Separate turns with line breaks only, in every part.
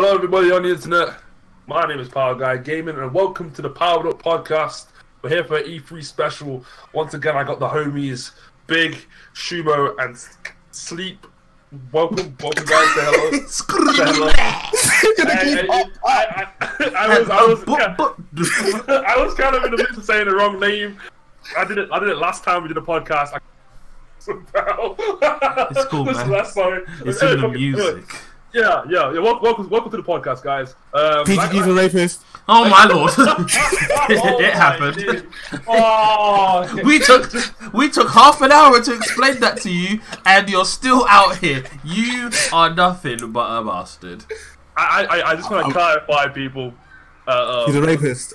Hello, everybody on the internet. My name is Power Guy Gaming, and welcome to the Powered Up Podcast. We're here for an E3 special. Once again, I got the homies Big, Shumo, and Sleep. Welcome, guys. Say hello. Say hello. I was kind of in the midst of saying the wrong name. I did it last time we did a podcast.
It's cool, man.
Sorry.
It's in the music.
Yeah. Welcome to the podcast, guys.
PG's a rapist.
Oh my lord! It happened.
Oh,
We took half an hour to explain that to you, and you're still out here. You are nothing but a bastard.
I just want to clarify, people.
He's a rapist.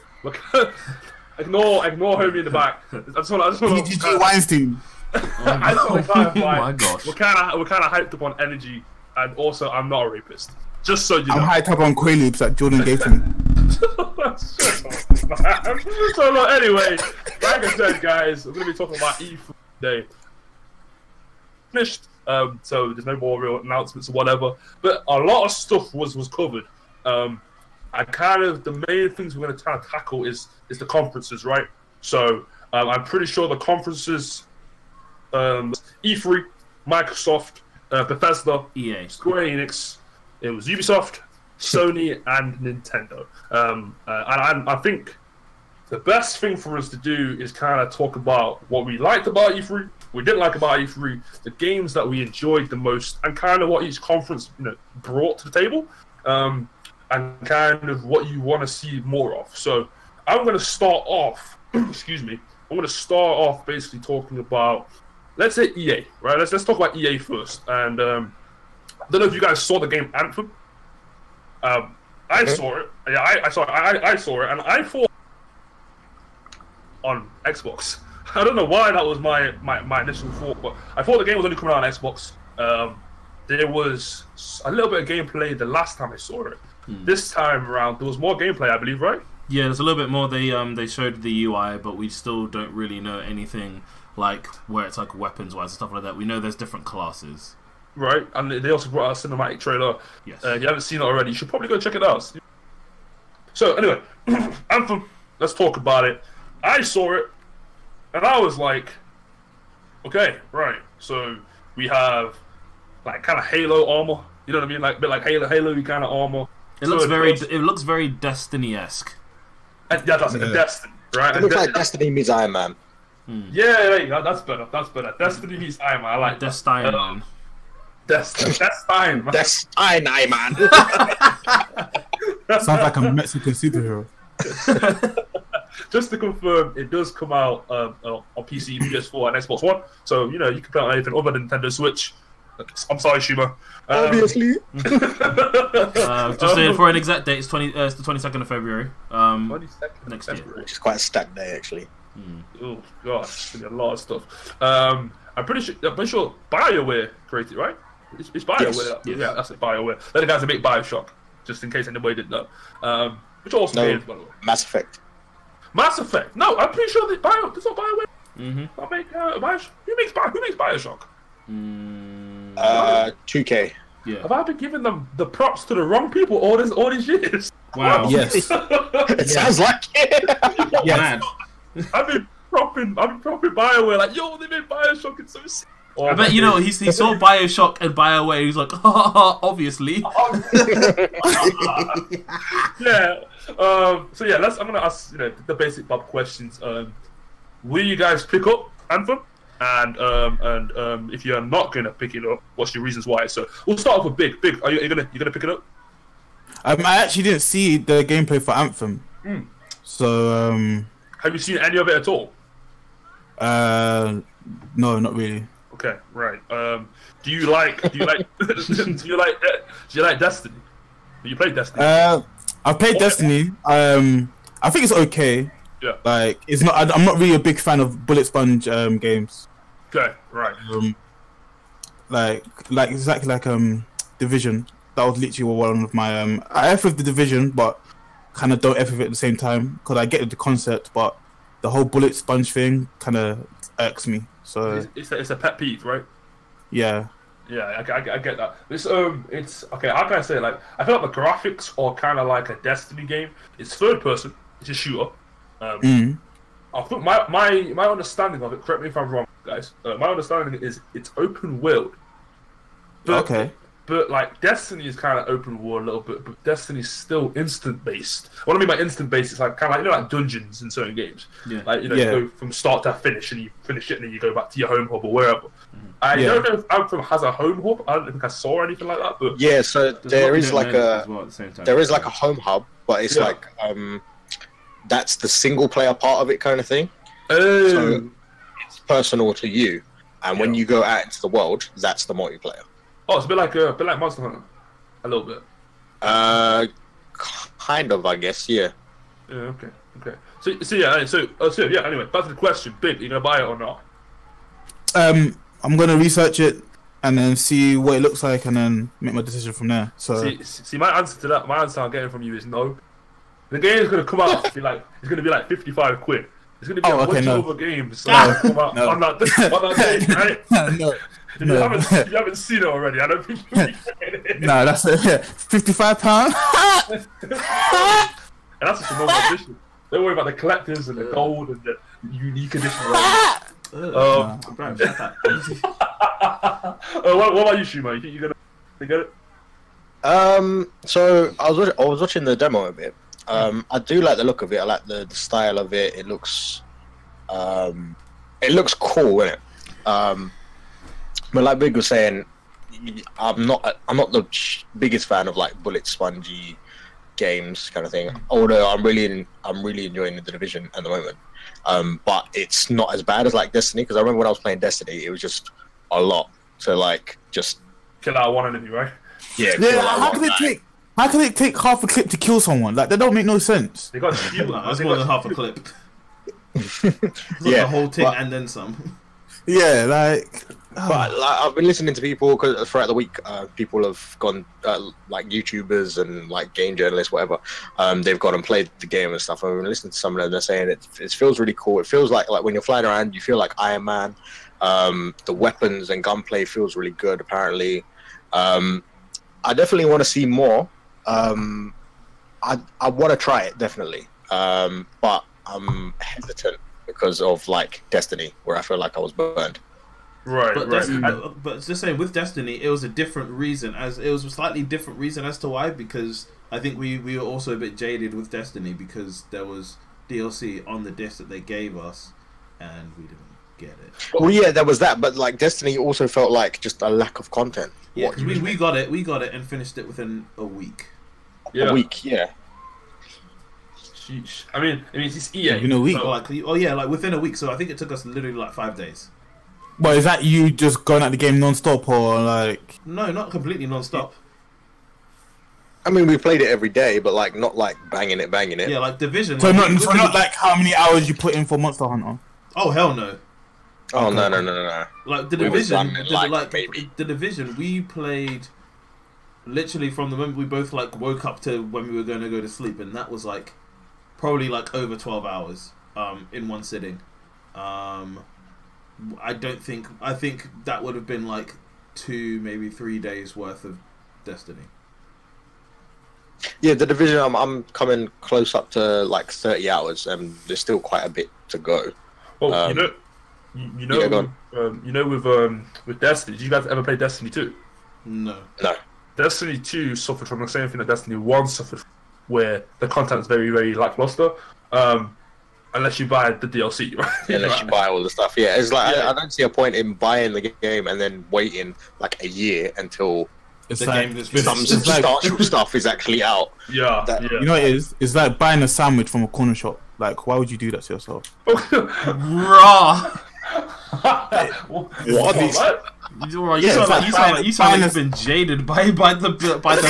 Ignore homie in the back. I just want to.
PG Weinstein.
I just want to clarify.
Oh my gosh.
We're kind of hyped up on energy, and also I'm not a rapist. Just so you know.
I'm hyped up on Quay loops that Jordan gave to me.
So anyway, like I said, guys, we're gonna be talking about E3 today. Finished. So there's no more real announcements or whatever. But a lot of stuff was covered. The main things we're gonna try to tackle is the conferences, right? So I'm pretty sure the conferences, E3, Microsoft, Bethesda,
EA,
Square Enix. It was Ubisoft, Sony, and Nintendo. And I think the best thing for us to do is kind of talk about what we liked about E3, we didn't like about E3, the games that we enjoyed the most, and kind of what each conference brought to the table, and kind of what you want to see more of. So I'm going to start off. Excuse me. I'm going to start off basically talking about, let's say EA, right? Let's talk about EA first, and I don't know if you guys saw the game Anthem. I saw it. Yeah, I saw it, and I thought on Xbox. I don't know why that was my initial thought, but I thought the game was only coming out on Xbox. There was a little bit of gameplay the last time I saw it. This time around, there was more gameplay, I believe, right?
Yeah, there's a little bit more. They showed the UI, but we still don't really know anything like where it's like weapons wise and stuff like that. We know there's different classes. Right,
and they also brought out a cinematic trailer.
Yes.
If you haven't seen it already, you should probably go check it out. So anyway, Anthem, let's talk about it. I saw it, and I was like, okay, right. So we have like kind of Halo armor. You know what I mean? Like a bit like Halo kind of armor.
It looks very Destiny-esque.
Yeah, that's like a Destiny, right?
It looks like Destiny meets Iron Man.
Yeah, there you go. That's better. Destiny meets Iron Man. I like
Destiny, man.
Destiny, man.
Destiny, man.
Sounds like a Mexican superhero.
Just to confirm, it does come out on PC, PS4, and Xbox One. So you can play on anything other than Nintendo Switch. I'm sorry, Schumer.
Obviously.
Just for an exact date, it's the 22nd of February.
22nd
next year,
which is quite a stacked day, actually.
Oh gosh, a lot of stuff. I'm pretty sure BioWare created, right? It's BioWare.
Yes.
Yeah, that's it. BioWare. They're the guys that make BioShock. Just in case anybody didn't know. Which also games, by the way.
Mass Effect.
Mass Effect. No, I'm pretty sure it's not BioWare. I make BioShock. Who makes BioShock?
2K.
Yeah.
Have I been giving them the props to the wrong people all these years?
Wow.
Yes.
It sounds like it.
Yeah.
I've been propping BioWare like, yo, they made BioShock. It's so sick.
I bet he saw BioShock and BioWare. He's like, obviously.
Yeah. So yeah, I'm gonna ask the basic Bob questions. Will you guys pick up Anthem? And if you're not gonna pick it up, what's your reasons why? So we'll start off with Big. Big, are you gonna pick it up?
I actually didn't see the gameplay for Anthem. So
have you seen any of it at all?
No, not really.
Okay, right. Do you like Destiny? Do you play Destiny?
I've played Destiny. I think it's okay.
Yeah.
Like it's not. I'm not really a big fan of bullet sponge games.
Okay, right.
Like exactly like Division. That was literally one of my I F with the Division, but kind of don't F with it at the same time because I get the concept, but the whole bullet sponge thing kind of irks me. So
it's a pet peeve, right?
Yeah.
I get that. It's okay. How can I say it? Like, I feel like the graphics are kind of like a Destiny game. It's third person. It's a shooter. I think my understanding of it. Correct me if I'm wrong, guys. My understanding is it's open world.
Okay.
But like Destiny is kind of open world a little bit, but Destiny's still instant based. What I mean by instant based is like kind of like like dungeons in certain games.
Yeah.
Like you go from start to finish, and you finish it, and then you go back to your home hub or wherever. I don't know if Anthem has a home hub. I don't think I saw anything like that. But
yeah, so there is like a home hub, but it's like that's the single player part of it kind of thing.
Oh.
So it's personal to you, and when you go out into the world, that's the multiplayer.
Oh, it's a bit like Monster Hunter, a little bit.
Kind of, I guess. Yeah.
Yeah. Okay. So yeah. Anyway, back to the question. Big, you gonna buy it or not?
I'm gonna research it and then see what it looks like and then make my decision from there. So
see, my answer to that, my answer I'm getting from you is no. The game is gonna come out to be like it's gonna be like 55 quid. It's gonna be a much over game. So come out on that day, right?
No.
You haven't seen it already. I don't think you'll be getting it.
No, that's £55.
And that's just a normal edition. Don't worry about the collectors and the gold and the unique edition. What about you, Shuma? You think you're gonna get it?
So I was watching the demo a bit. I do like the look of it. I like the style of it. It looks cool, isn't it? But like Big was saying, I'm not the biggest fan of like bullet spongy games kind of thing. Although I'm really enjoying the Division at the moment. But it's not as bad as like Destiny, because I remember when I was playing Destiny, it was just a lot to like just
kill out one enemy, right?
Yeah.
How can it take half a clip to kill someone? Like, that don't make no sense.
They got
that's more than half a clip.
Yeah,
the whole thing and then some.
Yeah, like.
But like, I've been listening to people because throughout the week, people have gone like YouTubers and like game journalists, whatever. They've gone and played the game and stuff. I've been listening to some of them. They're saying it feels really cool. It feels like when you're flying around, you feel like Iron Man. The weapons and gunplay feels really good. Apparently, I definitely want to see more. I want to try it definitely, but I'm hesitant because of like Destiny, where I feel like I was burned.
Right.
But just saying, with Destiny, it was a different reason. It was a slightly different reason as to why. Because I think we were also a bit jaded with Destiny because there was DLC on the disc that they gave us, and we didn't get it.
Well, yeah, there was that, but like Destiny also felt like just a lack of content.
Yeah, because we got it and finished it within a week.
Yeah.
A week, yeah.
Sheesh. I mean, it's EA.
In a week.
So like within a week. So I think it took us literally like 5 days.
But is that you just going at the game non-stop or like?
No, not completely non-stop.
I mean, we played it every day, but like not like banging it.
Yeah, like Division.
So not like how many hours you put in for Monster Hunter.
Oh hell no.
Oh no.
Like the Division, the Division, we played literally from the moment we both like woke up to when we were going to go to sleep, and that was like probably like over 12 hours in one sitting. I think that would have been like 2, maybe 3 days worth of Destiny.
Yeah, the Division, I'm coming close up to like 30 hours, and there's still quite a bit to go.
Well, with Destiny, did you guys ever play Destiny 2?
No.
Destiny 2 suffered from the same thing that Destiny 1 suffered, where the content is very, very lackluster. Unless you buy the DLC, right?
Unless you buy all the stuff, yeah. It's like I don't see a point in buying the game and then waiting like a year until
the game is finished.
Some substantial stuff is actually out.
Yeah.
You know what it is? It's like buying a sandwich from a corner shop. Like, why would you do that to yourself?
Raw.
What?
You sound like you've been jaded by the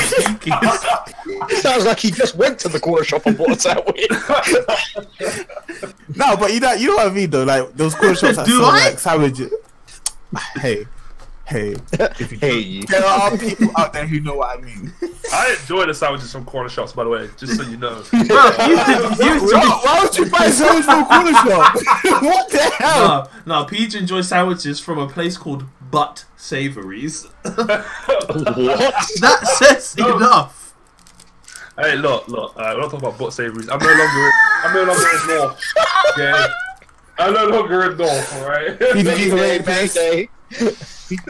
speakers.
It sounds like he just went to the corner shop and bought a sandwich.
No, but you know what I mean though. Like those corner shops that sell like sandwiches. Hey, there are people out there who know what I mean.
I enjoy the sandwiches from corner shops, by the way, just so you know.
Why would you buy sandwiches from a corner shop? What the hell?
No, Peach enjoys sandwiches from a place called but savouries.
What?
That says enough.
Hey, look. We're not talking about butt savouries. I'm no longer in North. Okay. I'm no longer in North. All right.
He's a rapist.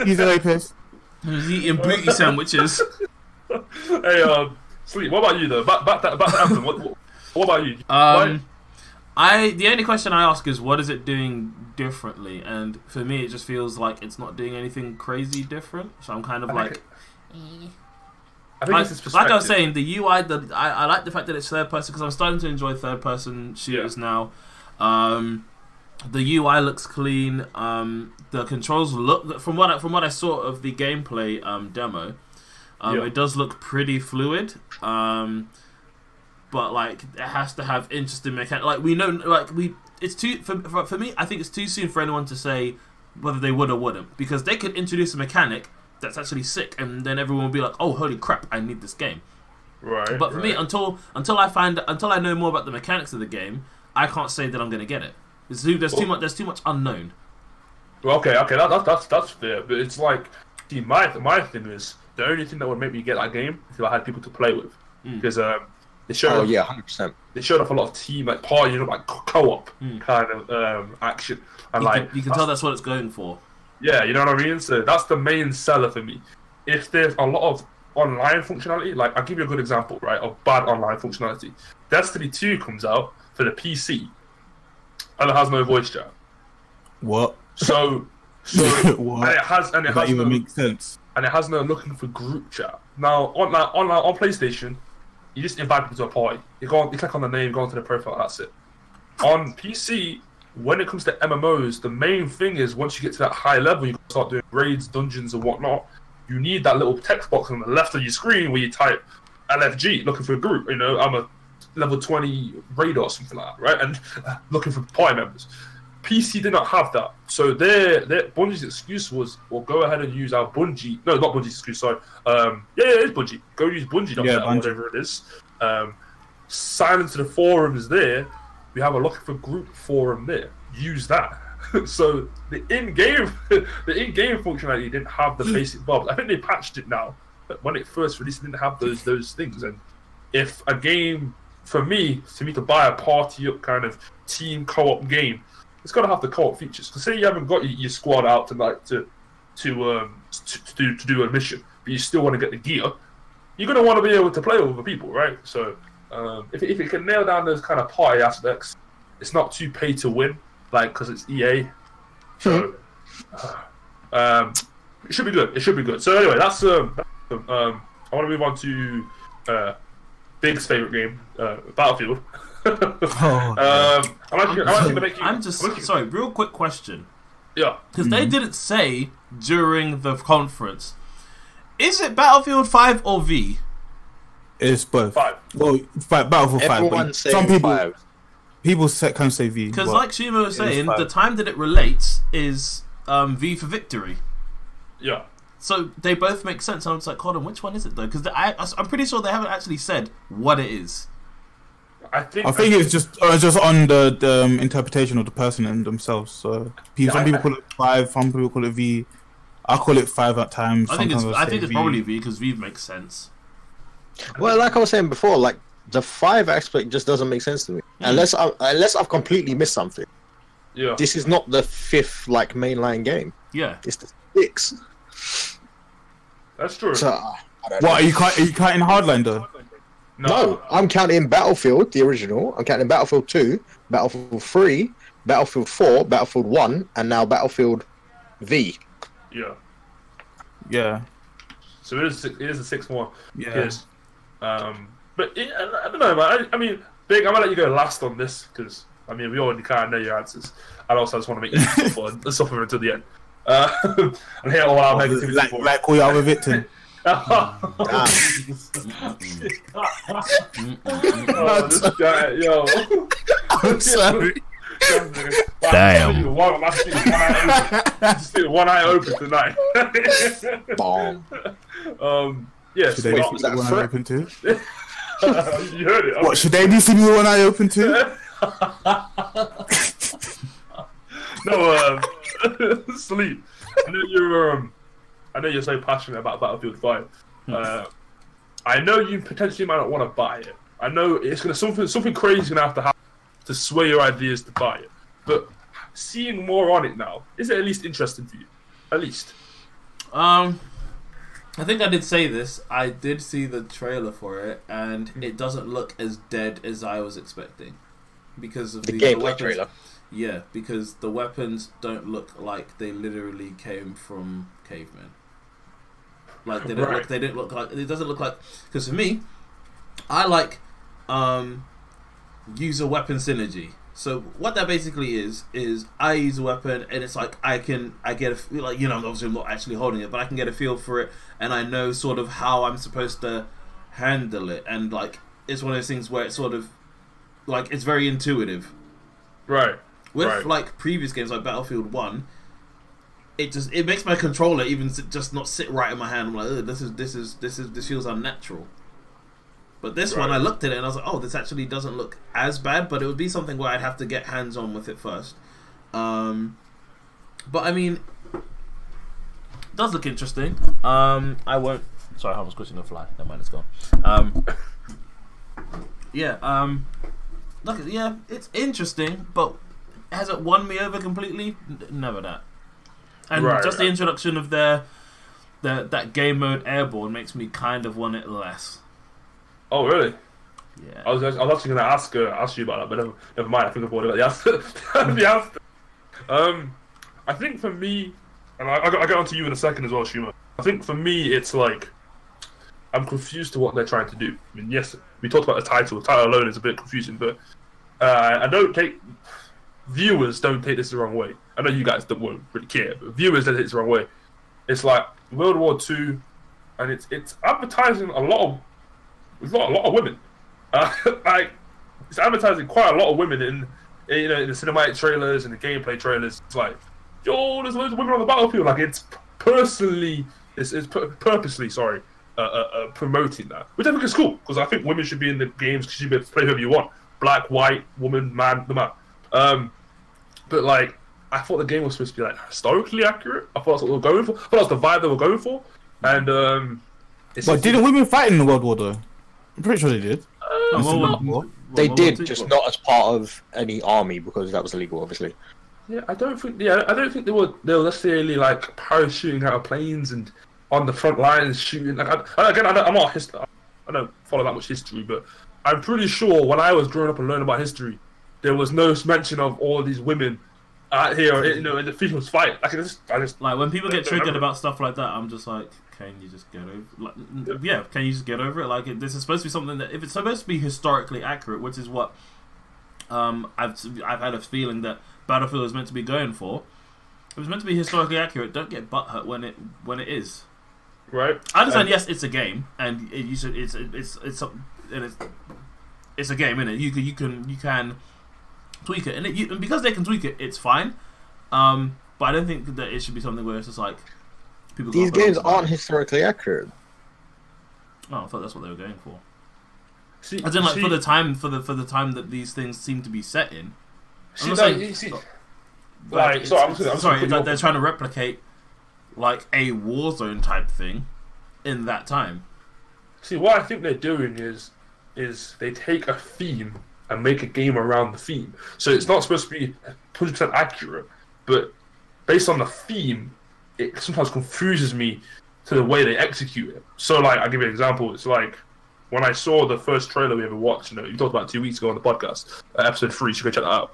He's a rapist.
He's eating booty sandwiches.
Hey, Sleep. What about you though? Back to Anthem. What about you?
The only question I ask is, what is it doing differently? And for me, it just feels like it's not doing anything crazy different. So I'm kind of
I think this is
like I was saying, the UI. I like the fact that it's third person because I'm starting to enjoy third person shooters now. The UI looks clean. The controls look from what I saw of the gameplay demo. It does look pretty fluid. But like it has to have interesting mechanics. Like we know, it's too for me. I think it's too soon for anyone to say whether they would or wouldn't, because they could introduce a mechanic that's actually sick, and then everyone will be like, "Oh, holy crap, I need this game."
Right.
But for me, until I know more about the mechanics of the game, I can't say that I'm going to get it. There's too much unknown.
Well, okay, that's fair. But it's like, see, my thing is the only thing that would make me get that game is if I had people to play with, because they showed
100%.
They showed off a lot of team party, like co-op kind of action, and
you can tell that's what it's going for.
Yeah, you know what I mean. So that's the main seller for me. If there's a lot of online functionality, like I'll give you a good example, right, of bad online functionality. Destiny 2 comes out for the PC, and it has no voice chat.
What?
So
what?
And it has
that even makes sense.
And it has no looking for group chat. Now on PlayStation, you just invite people to a party. You click on the name, go onto the profile, that's it. On PC, when it comes to MMOs, the main thing is once you get to that high level, you start doing raids, dungeons, and whatnot. You need that little text box on the left of your screen where you type LFG, looking for a group. You know, I'm a level 20 raid or something like that, right? And looking for party members. PC did not have that, so their Bungie's excuse was, "Well, go ahead and use our Bungie." No, not Bungie's excuse. Sorry. It is Bungie. Go use Bungie.
Bungie.
Whatever it is. Silence to the forums there. We have a looking for group forum there. Use that. So the in-game functionality didn't have the basic bubs. I think they patched it now, but when it first released, it didn't have those things. And if a game, for me to buy a party up kind of team co-op game, it's got to have the co-op features. Because say you haven't got your squad out tonight to do a mission, but you still want to get the gear, you're going to want to be able to play with other people, right? So if it can nail down those kind of party aspects, it's not too pay to win, like, because it's EA. So it should be good. It should be good. So anyway, that's I want to move on to Big's favorite game, Battlefield.
Sorry, real quick question.
Yeah.
Because they didn't say during the conference, is it Battlefield 5 or V?
It's both.
5.
Well, Battlefield 5.
Everyone's saying
Some people
5.
People can say V.
Because like Shima was saying, the time that it relates is V for victory.
Yeah.
So they both make sense. I was like, hold on, which one is it though? Because I'm pretty sure they haven't actually said what it is.
I think
it's just on the interpretation of the person and themselves. So some people call it 5, some people call it V. I call it 5 at times.
I think it's probably V because V makes sense.
Well, like I was saying before, like the 5 aspect just doesn't make sense to me unless I've completely missed something.
Yeah,
this is not the 5th like mainline game.
Yeah,
it's the 6th.
That's true.
So,
what are you counting Hardline though?
No, I'm counting Battlefield, the original. I'm counting Battlefield 2, Battlefield 3, Battlefield 4, Battlefield 1, and now Battlefield V.
Yeah.
Yeah.
So it is the 6th one.
Yeah.
Yes. But I don't know, man. I mean, Big, I'm gonna let you go last on this because I mean we already kind of know your answers, and also I just want to make you suffer until the end. And hear all our negativity.
Like call you out a victim.
This guy, yo.
I'm sorry.
Damn.
One eye open tonight.
Bomb.
Yes.
Should they be seeing one eye open too?
You heard it.
What should they be seeing one eye open too?
No, Sleep. I know you're so passionate about Battlefield 5. I know you potentially might not want to buy it. I know it's gonna something crazy gonna have to happen to sway your ideas to buy it. But seeing more on it now, is it at least interesting to you? At least.
I think I did say this. I did see the trailer for it, and it doesn't look as dead as I was expecting because of
the gameplay
weapons.
trailer.
Yeah, because the weapons don't look like they literally came from cavemen. Like they don't look. They don't look like. It doesn't look like. Because for me, I like user weapon synergy. So what that basically is I use a weapon and it's like I get a feel, like, you know, obviously I'm not actually holding it, but I can get a feel for it and I know sort of how I'm supposed to handle it, and like it's one of those things where it's sort of like it's very intuitive.
Right.
With like previous games like Battlefield 1, it makes my controller even just not sit right in my hand. I'm like, this feels unnatural. But this one, I looked at it and I was like, oh, this actually doesn't look as bad, but it would be something where I'd have to get hands-on with it first. But I mean, it does look interesting. I won't... Sorry, I was squishing a fly. Never mind, it's gone. Look, yeah, it's interesting, but has it won me over completely? Never that. And the introduction of that game mode Airborne makes me kind of want it less.
Oh, really?
Yeah.
I was actually going to ask you about that, but never mind. I think I've already got the answer. I think for me, and I'll get on to you in a second as well, Shuma. I think for me, it's like I'm confused to what they're trying to do. I mean, yes, we talked about the title. The title alone is a bit confusing, but viewers don't take this the wrong way. I know you guys won't really care, but viewers don't take this the wrong way. It's like World War II, and it's advertising a lot of women. Like it's advertising quite a lot of women in the cinematic trailers and the gameplay trailers. It's like, yo, there's loads of women on the battlefield. Like it's purposely promoting that, which I think is cool because I think women should be in the games because you should be able to play whoever you want, black, white, woman, man, no matter. But like I thought the game was supposed to be like historically accurate. I thought that's what they were going for. I thought that's the vibe they were going for. And
but didn't women fight in the World War though? I'm pretty sure they did.
They did, just not as part of any army because that was illegal, obviously.
Yeah, I don't think they were necessarily like parachuting out of planes and on the front lines shooting. Like, I'm not I don't follow that much history, but I'm pretty sure when I was growing up and learning about history, there was no mention of all of these women out here, in the people's fight. Like, I just
like when people get triggered about stuff like that, I'm just like, can you just get over? Can you just get over it? Like, this is supposed to be something that, if it's supposed to be historically accurate, which is what I've had a feeling that Battlefield is meant to be going for. If it's meant to be historically accurate, don't get butthurt when it is.
Right.
I understand. Yes, it's a game, and it's a game, innit? You can tweak it, and because they can tweak it, it's fine. But I don't think that it should be something where it's just like people.
These games aren't historically accurate.
Oh, I thought that's what they were going for. As in, like, for the time that these things seem to be set in.
They're
trying to replicate like a Warzone type thing in that time.
See, what I think they're doing is they take a theme and make a game around the theme. So it's not supposed to be 100% accurate, but based on the theme, it sometimes confuses me to the way they execute it. So, like, I'll give you an example. It's like when I saw the first trailer we ever watched. You talked about 2 weeks ago on the podcast, episode 3. You should go check that out.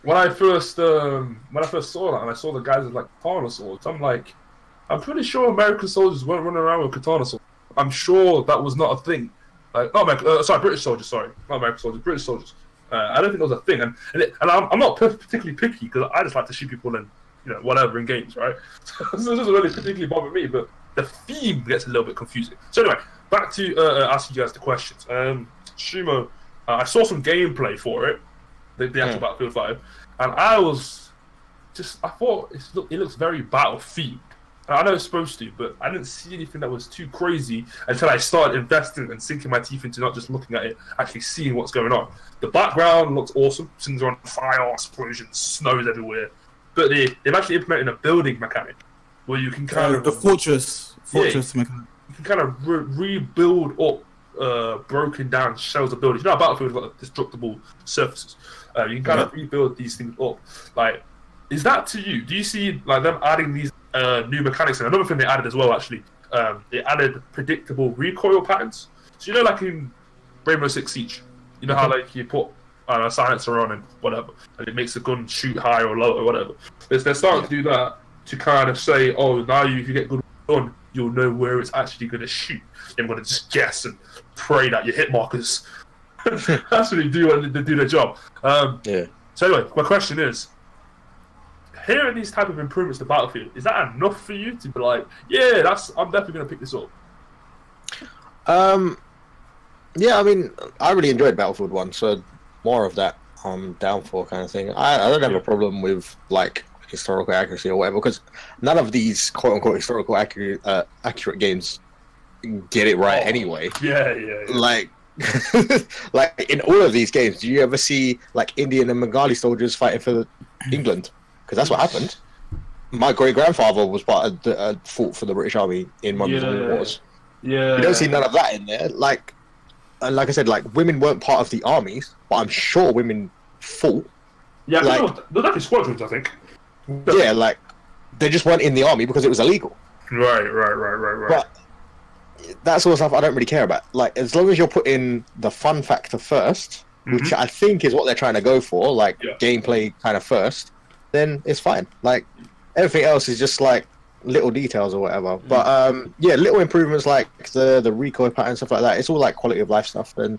When I first saw that and I saw the guys with like katana swords, I'm pretty sure American soldiers weren't running around with katana swords. I'm sure that was not a thing. British soldiers. Sorry, not American soldiers, British soldiers. I don't think that was a thing, and I'm not particularly picky because I just like to shoot people in whatever in games, right? So this doesn't really particularly bother me, but the theme gets a little bit confusing. So anyway, back to asking you guys the questions. Shumo, I saw some gameplay for it. The actual Battlefield 5, and I thought it looks very Battlefield. And I know it's supposed to, but I didn't see anything that was too crazy until I started investing and sinking my teeth into not just looking at it, actually seeing what's going on. The background looks awesome. Things are on fire, explosions, snows everywhere. but they've actually implemented a building mechanic where you can kind of
the fortress mechanic.
You can kind of rebuild up broken down shells of buildings. You know, Battlefield's got destructible surfaces. You can kind of rebuild these things up. Like, is that to you? Do you see like them adding these new mechanics? And another thing they added as well, actually, they added predictable recoil patterns. So you know, like in Rainbow Six Siege, you know how like you put a silencer on and whatever, and it makes the gun shoot high or low or whatever. They're starting to do that to kind of say, oh, now if you get good gun, you'll know where it's actually going to shoot. You're going to just guess and pray that your hit markers actually do their job. So anyway, my question is, hearing these type of improvements to Battlefield, is that enough for you to be like, yeah, I'm definitely going to pick this up?
Yeah, I mean, I really enjoyed Battlefield 1, so more of that I'm down for kind of thing. I don't have a problem with, like, historical accuracy or whatever, because none of these quote-unquote historical accurate games get it right anyway.
Yeah.
Like, like, in all of these games, do you ever see, like, Indian and Bengali soldiers fighting for England? Because that's what happened. My great-grandfather was fought for the British Army in one of the wars.
Yeah.
You don't see none of that in there. Like I said, like, women weren't part of the armies, but I'm sure women fought.
Yeah,
like,
there's actually squadrons, I think.
Yeah, like, they just weren't in the army because it was illegal.
Right.
But that sort of stuff I don't really care about. Like, as long as you're putting the fun factor first, which I think is what they're trying to go for, like, gameplay kind of first, then it's fine. Like, everything else is just, like, little details or whatever. But, yeah, little improvements like the recoil pattern, stuff like that, it's all, like, quality of life stuff. And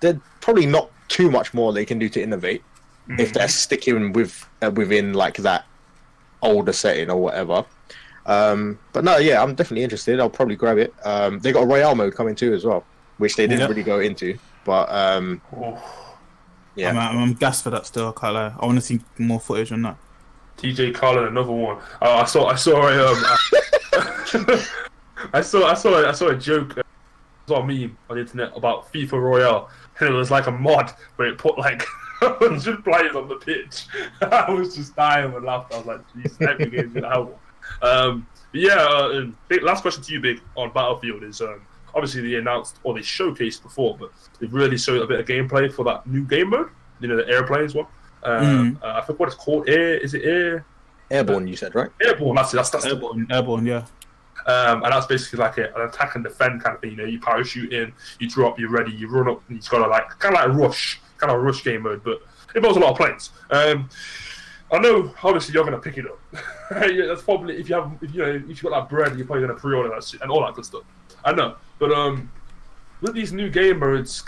there's probably not too much more they can do to innovate if they're sticking within, like, that older setting or whatever. But no, yeah, I'm definitely interested. I'll probably grab it. They got a Royale mode coming too as well, which they didn't really go into. But yeah,
I'm gassed for that still. I can't lie. I want to see more footage on that.
TJ Carlin, another one. I saw a joke. I saw a meme on the internet about FIFA Royale, and it was like a mod where it put like 100 players on the pitch. I was just dying with laughter. I was like, "Jeez, every game's gonna have one." Last question to you, Big, on Battlefield is obviously they announced or they showcased before, but they really showed a bit of gameplay for that new game mode. You know, the airplanes one. I think what it's called.
Airborne, you said, right?
Airborne. That's
Airborne, yeah.
And that's basically like an attack and defend kind of thing. You know, you parachute in, you drop, you're ready, you run up, and you've got to like kind of like a rush game mode, but it involves a lot of planes. I know, obviously, you're gonna pick it up. Yeah, that's probably if you've got that bread, you're probably gonna pre-order that shit and all that good stuff. I know, but with these new game modes,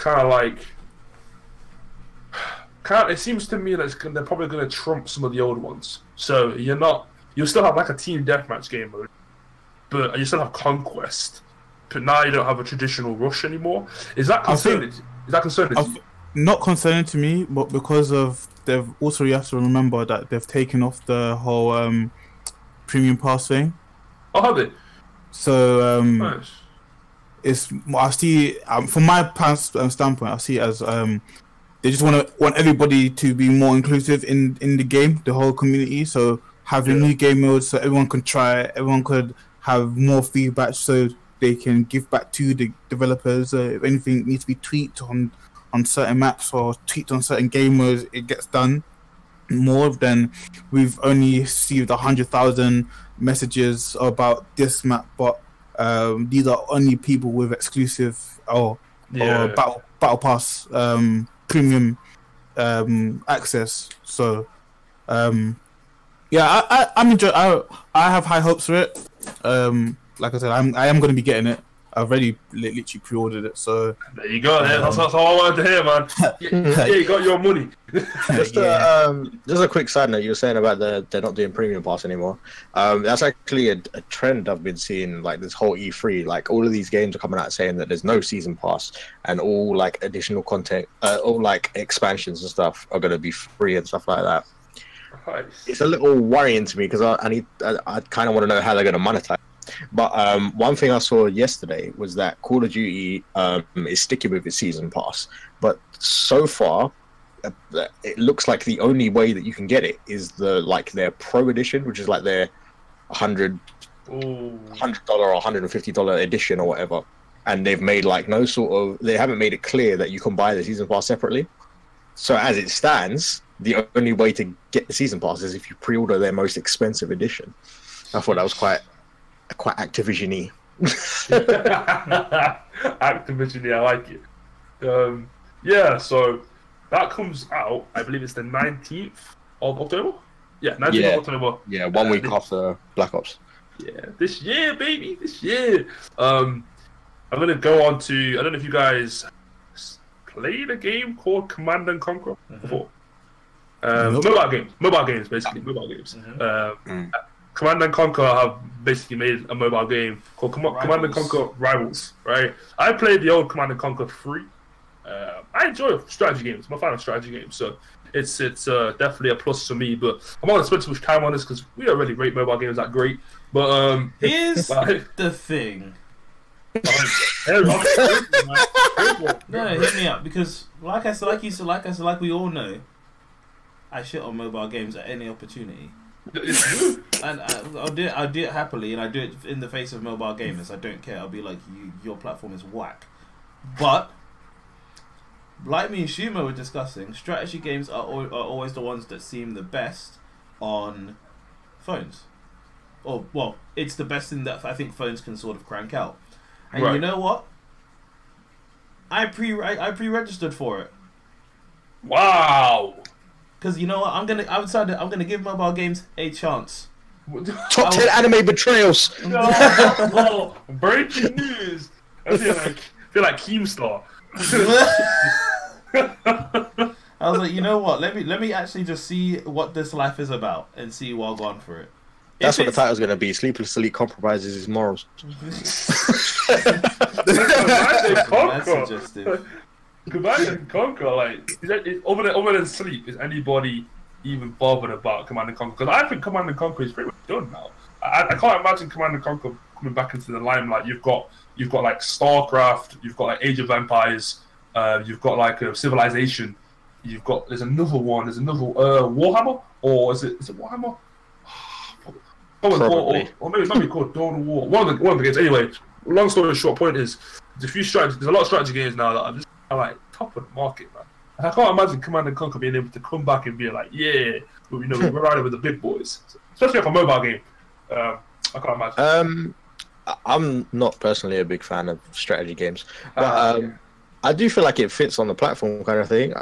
it seems to me that they're probably gonna trump some of the old ones. So you'll still have like a team deathmatch game mode, but you still have conquest. But now you don't have a traditional rush anymore. Is that concerning? Is that concerning?
Not concerning to me, but because of you have to remember that they've taken off the whole premium pass thing.
Oh, have they?
So
nice.
I see from my standpoint, I see it as they just want everybody to be more inclusive in the game, the whole community. So having new game modes so everyone can try, everyone could have more feedback, so they can give back to the developers. If anything needs to be tweaked on certain maps or tweaked on certain game modes, it gets done more than we've only received 100,000 messages about this map, but these are only people with exclusive or battle pass premium access. So I'm enjoying. I have high hopes for it. Like I said, I am going to be getting it. I've already literally pre-ordered it, so
there you go. That's all I wanted to hear, man. Yeah, you got your money.
Just a quick side note. You were saying about they're not doing premium pass anymore. That's actually a trend I've been seeing. Like this whole E3, like all of these games are coming out saying that there's no season pass, and all like additional content, all like expansions and stuff are going to be free and stuff like that.
Nice.
It's a little worrying to me because I kind of want to know how they're going to monetize. But one thing I saw yesterday was that Call of Duty is sticking with its season pass, but so far it looks like the only way that you can get it is their Pro Edition, which is like their $100 or $150 edition or whatever. And they've made like they haven't made it clear that you can buy the season pass separately. So as it stands, the only way to get the season pass is if you pre-order their most expensive edition. I thought that was quite Activision-y.
Activision-y, I like it. Yeah, so that comes out, I believe it's the 19th of October? Yeah, 19th of October.
Yeah, 1 week after Black Ops.
Yeah, this year, baby, this year. I'm going to go on to, I don't know if you guys played a game called Command and Conquer before. Mobile games, basically, mobile games. Command and Conquer have basically made a mobile game called Command and Conquer Rivals, right? I played the old Command and Conquer 3. I enjoy strategy games. I'm a fan of strategy games, so it's definitely a plus for me. But I'm not going to spend too much time on this because we don't really rate mobile games that great. But
here's the thing. No, hit me up because, like we all know, I shit on mobile games at any opportunity. And I'll do it happily, and I do it in the face of mobile gamers. I don't care. I'll be like, your platform is whack. But like me and Shuma were discussing, strategy games are always the ones that seem the best on phones. Or well, it's the best thing that I think phones can sort of crank out. And you know what? I pre-registered for it.
Wow.
Because you know what, I'm gonna give mobile games a chance.
Top 10 anime betrayals.
No, breaking news. I feel like Keemstar.
I was like, you know what? Let me actually just see what this life is about and see what I'll go on for it.
That's what the title's gonna be. Sleepless Elite compromises his morals.
Command and Conquer, like, other than Sleep, is anybody even bothered about Command and Conquer? Because I think Command and Conquer is pretty much done now. I can't imagine Command and Conquer coming back into the limelight. You've got like StarCraft, you've got like Age of Empires, you've got like Civilization, there's another Warhammer, or is it Warhammer?
Probably.
Or maybe it might be called Dawn of War. One of the games. Anyway, long story short, point is there's a lot of strategy games now that are just like top of the market, man. And I can't imagine Command and Conquer being able to come back and be like, yeah, we're riding with the big boys, especially for a mobile game. I can't imagine.
I'm not personally a big fan of strategy games, but I do feel like it fits on the platform kind of thing.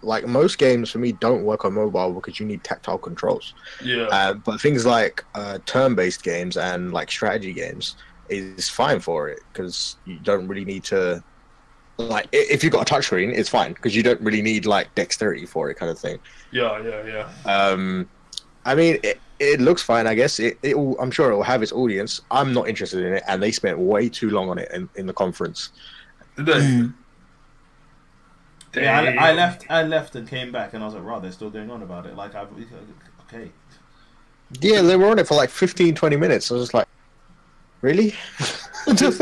Like most games for me don't work on mobile because you need tactile controls.
Yeah.
But things like turn-based games and like strategy games is fine for it because you don't really need to. Like, if you've got a touchscreen, it's fine because you don't really need like dexterity for it, kind of thing.
Yeah.
I mean, it looks fine, I guess. I'm sure it will have its audience. I'm not interested in it, and they spent way too long on it in the conference.
Did they?
Yeah, I left and came back, and I was like, "Right, they're still going on about it." Like, okay.
Yeah, they were on it for like 15, 20 minutes. I was just like, really?
Just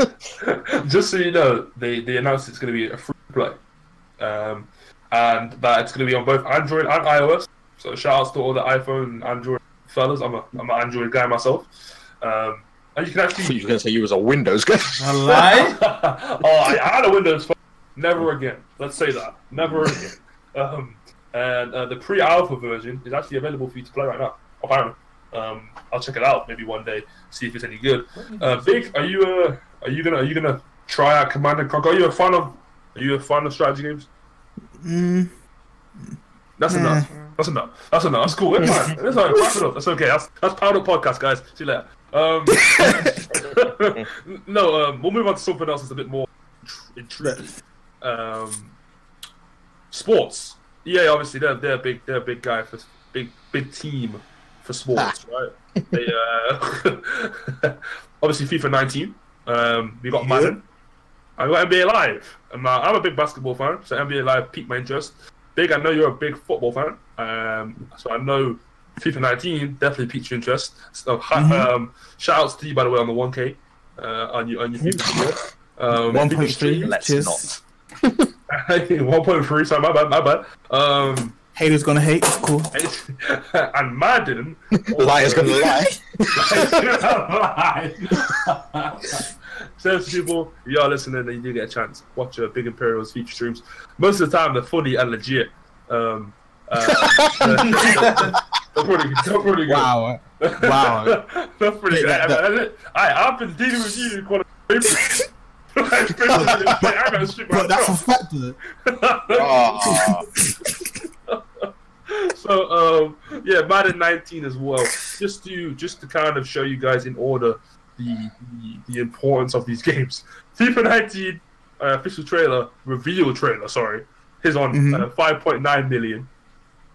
so you know, they announced it's going to be a free play, and that it's going to be on both Android and iOS. So shout outs to all the iPhone and Android fellas. I'm an Android guy myself. And you can actually.
I thought you were going to say you was a Windows guy.
A lie?
I had a Windows phone. Never again. Let's say that. Never again. And the pre-alpha version is actually available for you to play right now. Apparently. I'll check it out maybe one day, see if it's any good. Big, are you gonna try out Command and Conquer? Are you a fan of strategy games? That's enough. That's cool. It's fine. It's fine. Wrap it up. That's okay. That's Powered Up Podcast, guys. See you later. We'll move on to something else that's a bit more intriguing. Sports. Yeah, obviously they're a big guy for big team for sports, right? They obviously FIFA 19. We got Madden. I got NBA Live. And I'm a big basketball fan, so NBA Live piqued my interest. Big, I know you're a big football fan, so I know FIFA 19 definitely piqued your interest. So shout outs to you, by the way, on the 1K on your FIFA.
1.3.
Let's
cheers.
not.
1.3. Sorry, my bad.
Haters gonna hate. It's cool.
And Madden.
Liars gonna lie.
So, people, if you are listening and you do get a chance, watch Big Imperial's feature streams. Most of the time, they're funny and legit. They're pretty good.
Wow.
They're pretty good. I've been dealing with you quite a bit.
But that's a fact, though.
So yeah, Madden 19 as well. Just to kind of show you guys in order the importance of these games. FIFA 19 official trailer, reveal trailer, sorry, is on 5.9 million.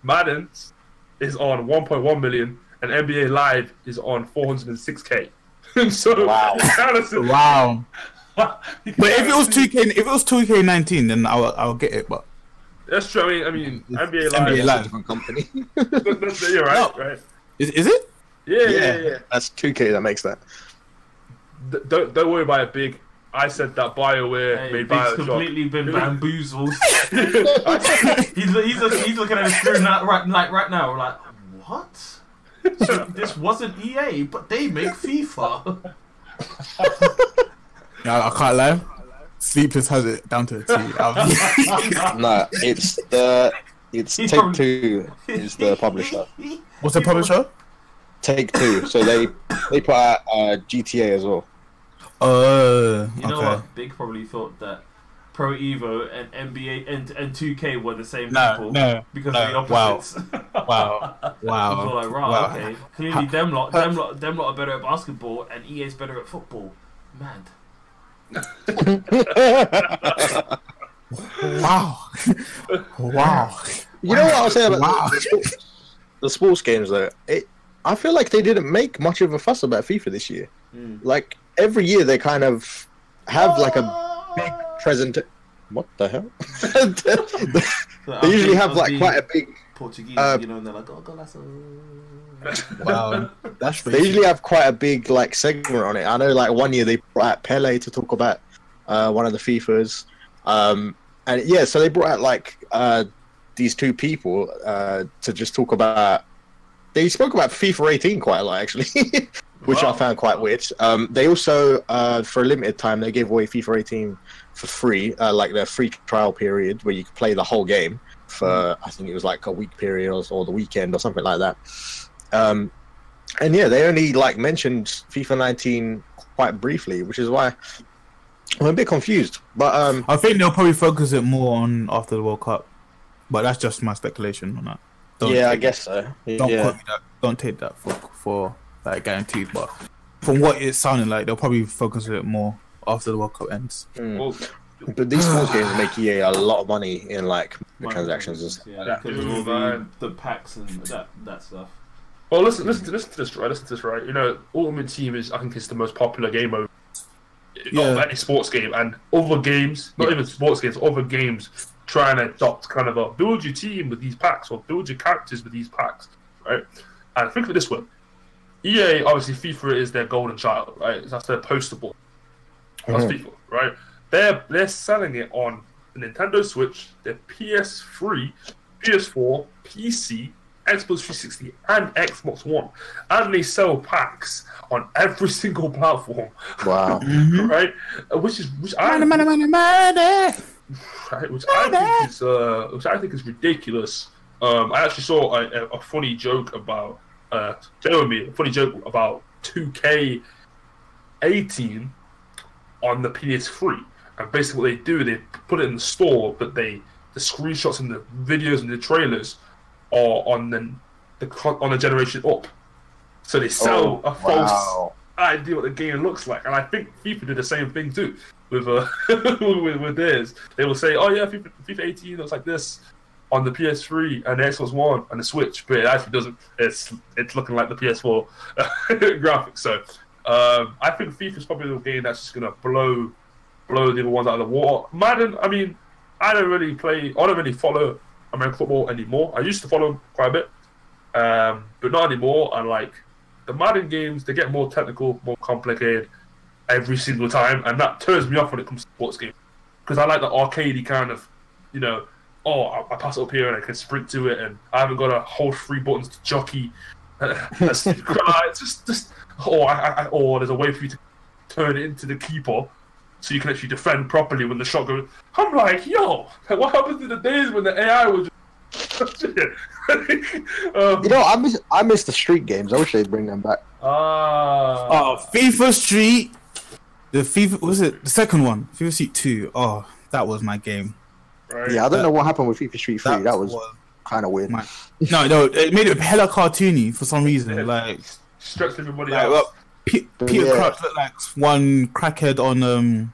Madden's is on 1.1 million, and NBA Live is on 406k. So
wow.
Wow. But if it was 2K19, then I'll get it. But
that's true. I mean, NBA Live
NBA
is
Live.
a different company.
You're right, right?
Is it?
Yeah.
That's 2K that makes that.
Don't worry about it, Big. I said that BioWare made
Big's
BioShock.
completely been bamboozled. he's looking at the screen right now. We're like, what? This wasn't EA, but they make FIFA.
Yeah, I can't lie. Sleepless has it down to a T.
No, it's Take-Two is the publisher.
What's the publisher?
Take-Two. So they put out GTA as well.
You know what? Big probably thought that Pro Evo and NBA and 2K were the same people because of the opposites.
Wow.
People are like, right, okay. Clearly, them lot are better at basketball, and EA's better at football. Mad.
Wow.
You know what I'll say about the sports games though? I feel like they didn't make much of a fuss about FIFA this year. Like every year they kind of have like a big present. What the hell? They usually have like quite a big
Portuguese, and they're like, oh, golazo.
Wow, that's
they usually have quite a big like segment on it. I know, like one year they brought out Pele to talk about one of the FIFAs, and yeah, so they brought out like these two people to just talk about. They spoke about FIFA 18 quite a lot actually, which I found quite weird. They also for a limited time they gave away FIFA 18 for free, like their free trial period where you could play the whole game for I think it was like a week period or the weekend or something like that. And yeah, they only like mentioned FIFA 19 quite briefly, which is why I'm a bit confused. But
I think they'll probably focus it more on after the World Cup, but that's just my speculation on that.
I guess so.
Don't quote me that. Don't take that for like guaranteed. But from what it sounded like, they'll probably focus it more after the World Cup ends.
But these sports games make EA a lot of money in like transactions and stuff.
Yeah, because of all the packs and that stuff.
Well, listen to this, right? You know, Ultimate Team I think it's the most popular game of any sports game, and other games, not even sports games, other games try and adopt kind of a build your team with these packs or build your characters with these packs, right? And think of it this way: EA, obviously, FIFA is their golden child, right? That's their poster boy. That's FIFA, right? They're selling it on the Nintendo Switch, their PS3, PS4, PC, Xbox 360, and Xbox One, and they sell packs on every single platform.
Wow!
Right? Which I think is ridiculous. I actually saw a funny joke about Jeremy, a funny joke about 2K18 on the PS3, and basically what they do, they put it in the store, but the screenshots and the videos and the trailers are on the generation up, so they sell a false idea what the game looks like. And I think FIFA did the same thing too with with theirs. They will say, "Oh yeah, FIFA 18 looks like this on the PS3 and the Xbox One and the Switch," but it actually doesn't. It's looking like the PS4 graphics. So I think FIFA is probably the game that's just gonna blow the other ones out of the water. Madden, I mean, I don't really follow American football anymore. I used to follow them quite a bit, but not anymore. And like the Madden games, they get more technical, more complicated every single time, and that turns me off when it comes to sports games, because I like the arcadey kind of you know, oh, I pass it up here and I can sprint to it, and I haven't got to hold 3 buttons to jockey. It's just or there's a way for you to turn it into the keeper, so you can actually defend properly when the shot goes. I'm like, yo, what happened to the days when the AI was just...
I miss the street games. I wish they'd bring them back.
FIFA Street. The FIFA was it the second one? FIFA Street 2. Oh, that was my game.
Right.
Yeah, I don't know what happened with FIFA Street 3. That was kind of weird.
No, it made it hella cartoony for some reason. Like
stretched everybody out.
Well, Peter Crouch looked like one crackhead on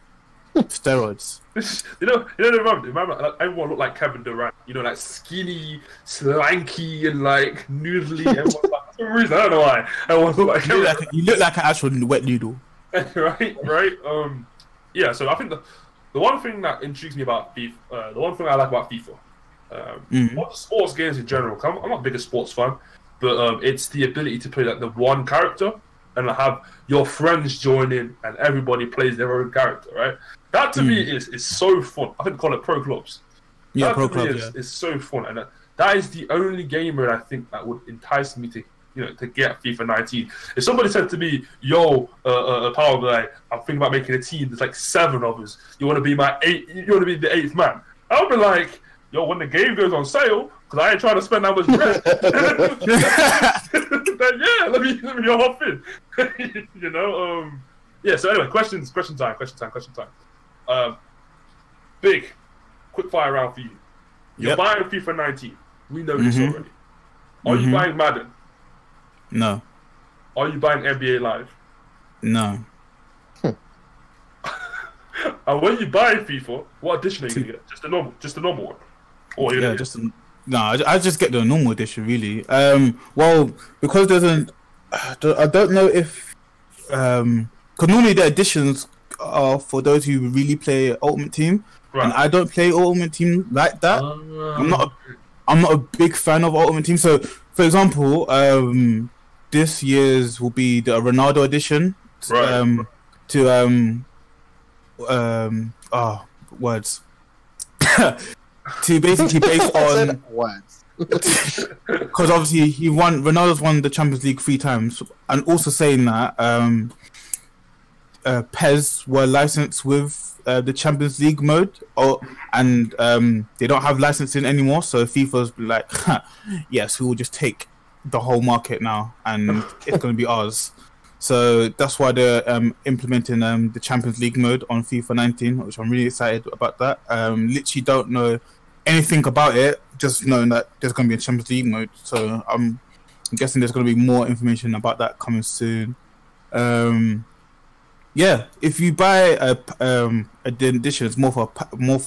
steroids.
Remember, like, everyone looked like Kevin Durant. You know, like skinny, slanky, and like noodly. Everyone, like, for some reason, I don't know why. Everyone looked like
you look like an actual wet noodle.
right. Yeah. So I think the one thing that intrigues me about FIFA, the one thing I like about FIFA, what sports games in general. I'm not the biggest sports fan, but it's the ability to play like the one character and have your friends join in and everybody plays their own character, right? That to me is so fun. I think they call it pro clubs.
Yeah,
that
pro
to me
clubs.
is so fun, and that is the only game where I think that would entice me to to get FIFA 19. If somebody said to me, "Yo, Power Guy, I'm thinking about making a team. There's like 7 of us. You want to be you want to be the 8th man?" I'll be like, "Yo, when the game goes on sale, because I ain't trying to spend that much bread." Then yeah, let me hop in. Yeah. So anyway, question time. Big, quick fire round for you. You're buying FIFA 19. We know this already. Are you buying Madden?
No.
Are you buying NBA Live?
No.
And when you buy FIFA, what edition are you gonna get? Just the normal one. Or
I just get the normal edition really. Well, because I don't know if because normally the editions are for those who really play Ultimate Team, right. And I don't play Ultimate Team like that. I'm not a big fan of Ultimate Team. So, for example, this year's will be the Ronaldo edition.
Right.
Words. To basically based on
words.
Because obviously Ronaldo's won the Champions League 3 times, and also saying that PES were licensed with the Champions League mode, and they don't have licensing anymore. So FIFA's like, yes, we will just take the whole market now, and it's going to be ours. So that's why they're implementing the Champions League mode on FIFA 19, which I'm really excited about that. Literally don't know anything about it, just knowing that there's going to be a Champions League mode. So I'm guessing there's going to be more information about that coming soon. Yeah, if you buy the edition, it's more for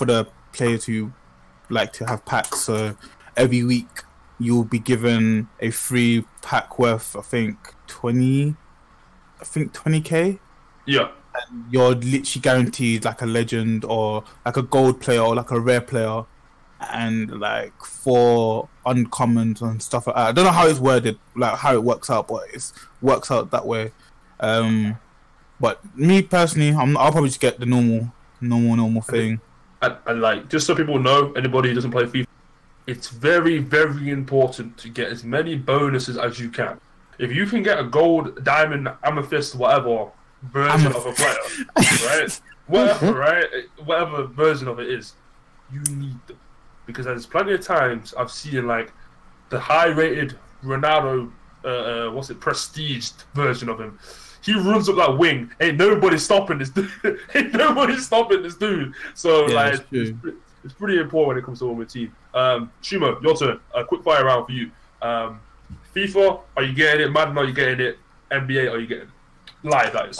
the players who like to have packs. So every week you'll be given a free pack worth, I think 20k.
Yeah.
And you're literally guaranteed like a legend or like a gold player or like a rare player, and like 4 uncommons and stuff like that. I don't know how it's worded, like how it works out, but it works out that way. But me personally, I'll probably just get the normal thing.
And like, just so people know, anybody who doesn't play FIFA, it's very, very important to get as many bonuses as you can. If you can get a gold, diamond, amethyst, whatever version of a player, right? Whatever version of it is, you need them. Because there's plenty of times I've seen like the high-rated Ronaldo, prestiged version of him. He runs up that wing. Ain't nobody stopping this dude. So yeah, it's pretty important when it comes to Ultimate Team. Shuma, your turn. A quick fire round for you. FIFA, are you getting it? Madden, are you getting it? NBA, are you getting it? Live, that is.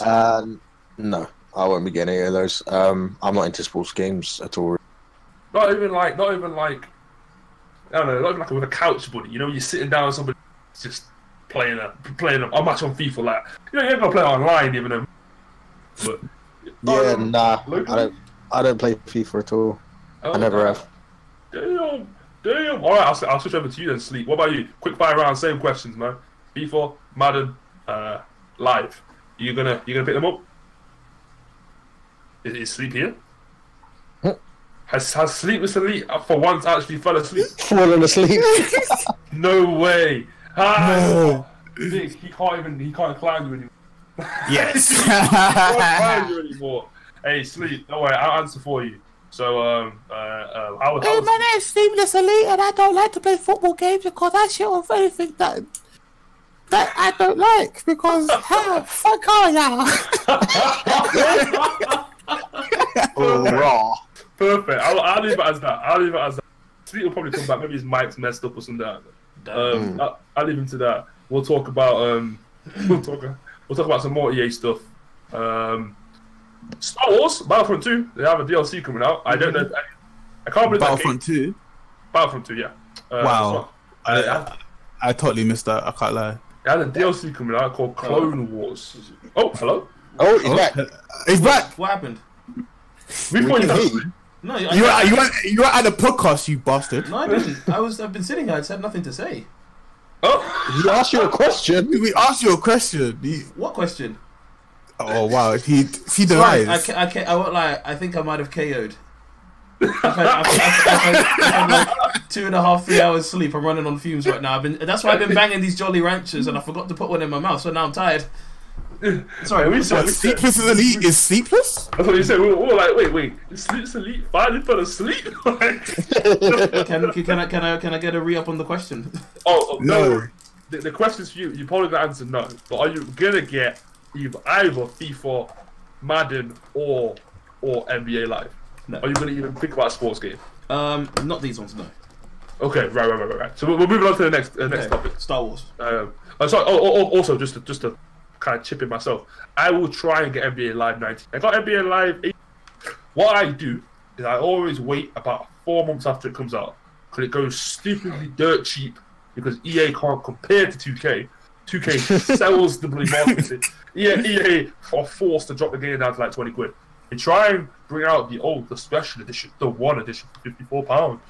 No, I won't be getting any of those. I'm not into sports games at all.
Not even like, I don't know, not even like with a couch buddy. You know, you're sitting down with somebody just playing a match on FIFA. Like, you ain't gonna play online even though. But
nah, I don't play FIFA at all. I never have.
Damn. All right, I'll switch over to you then, Sleep. What about you? Quick fire round, same questions, man. FIFA, Madden, Live. You gonna pick them up? Is Sleep here? Has Sleepless Elite for once actually fell asleep?
Falling asleep.
No way.
No.
Big, he can't climb you anymore.
Yes.
He can't climb you anymore. Hey, Sleep, don't worry, I'll answer for you. So, how
Hey, my name's Sleepless Elite, and I don't like to play football games because I shit on anything that I don't like. Because fuck all y'all.
Raw.
Perfect. I'll leave it as that. Sleep will probably come back. Maybe his mic's messed up or something like that. I'll leave him to that. We'll talk about we'll talk about some more EA stuff. Star Wars Battlefront 2. They have a DLC coming out. I don't know. I can't believe
Battlefront 2.
Battlefront 2, yeah.
Wow. I totally missed that. I can't lie.
They had a DLC coming out called Clone Wars. Oh, hello.
Oh, he's back.
He's back.
What happened?
We thought you had
No,
You were at the podcast, you bastard.
No, I didn't. I've been sitting here. I said nothing to say.
Oh,
He asked you a question.
We asked you a question.
What question?
Oh wow, he
Sorry,
denies.
I won't lie. I think I might have KO'd. I've had like 2.5, 3 hours sleep. I'm running on fumes right now. That's why I've been banging these Jolly Ranchers, and I forgot to put one in my mouth. So now I'm tired. Sorry,
we said
Sleepless Elite is sleepless?
that's what you said. We were like, wait, is Sleepless Elite finally fell asleep?
Can I get a re-up on the question?
Oh
No.
The question's for you. You probably gonna answer no, but are you gonna get either FIFA, Madden, or NBA Live?
No.
Are you gonna even think about a sports game?
Not these ones, no.
Okay, right. So we're moving on to the next topic.
Star Wars.
Sorry. Also, just to kind of chip in myself, I will try and get NBA Live 19. I got NBA Live 8. What I do is I always wait about 4 months after it comes out because it goes stupidly dirt cheap because EA can't compare to 2K. 2K sells the bloody marketing. EA are forced to drop the game down to like 20 quid. They try and bring out the special edition, the one edition for £54.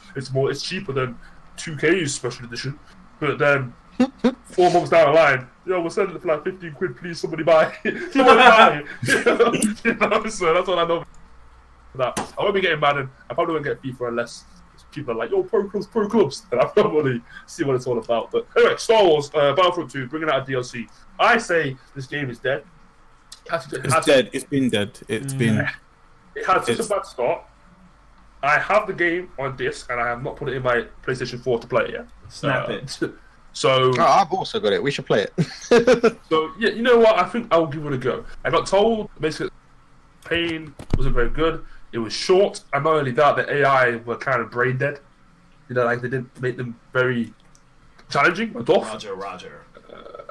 It's cheaper than 2K's special edition. But then 4 months down the line, we're selling it for like 15 quid, please somebody buy it. Somebody buy it. So that's what I know. That I won't be getting Madden. I probably won't get FIFA unless people are like, pro clubs. And I probably see what it's all about. But anyway, Star Wars, Battlefront 2, bringing out a DLC. I say this game is dead.
It's dead. It's been dead. It's been.
It had such a bad start. I have the game on disc, and I have not put it in my PlayStation 4 to play it yet.
Snap it.
So
I've also got it. We should play it.
So yeah, you know what? I think I'll give it a go. I got told basically pain wasn't very good. It was short, and not only that, the AI were kind of brain dead. Like they didn't make them very challenging or tough.
Roger.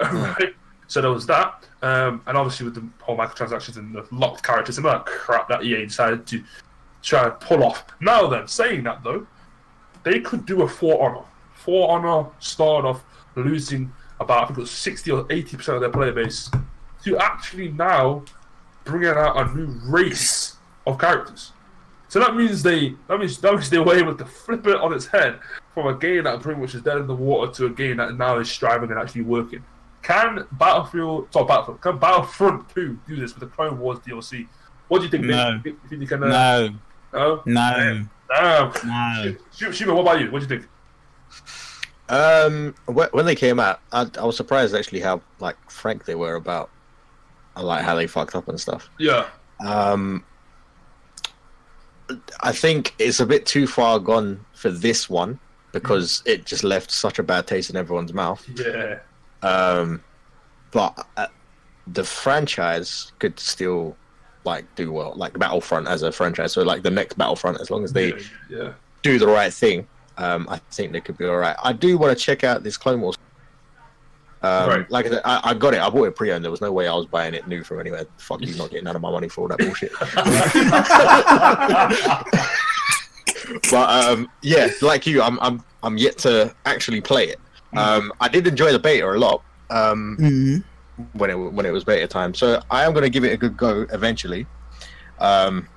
Right. So there was that, and obviously with the whole microtransactions and the locked characters and that crap that EA decided to try and pull off. Now then, saying that though, they could do a For Honor. For Honor started off losing about, I think it was 60 or 80% of their player base, to actually now bringing out a new race of characters. So that means they were able to flip it on its head from a game that pretty much is dead in the water to a game that now is striving and actually working. Can Battlefront 2 do this with the Clone Wars DLC? What do you think?
No.
You think you can,
No.
No.
No.
No. Shima, what about you? What do you think?
When they came out, I was surprised actually how like frank they were about like how they fucked up and stuff.
Yeah.
I think it's a bit too far gone for this one because it just left such a bad taste in everyone's mouth.
Yeah.
But the franchise could still like do well, like Battlefront as a franchise. So like the next Battlefront, as long as they do the right thing, I think they could be all right. I do want to check out this Clone Wars.
Right.
Like I said, I got it. I bought it pre-owned. There was no way I was buying it new from anywhere. Fuck you, not getting none of my money for all that bullshit. But yeah, like you, I'm yet to actually play it. I did enjoy the beta a lot when it was beta time, so I am going to give it a good go eventually. And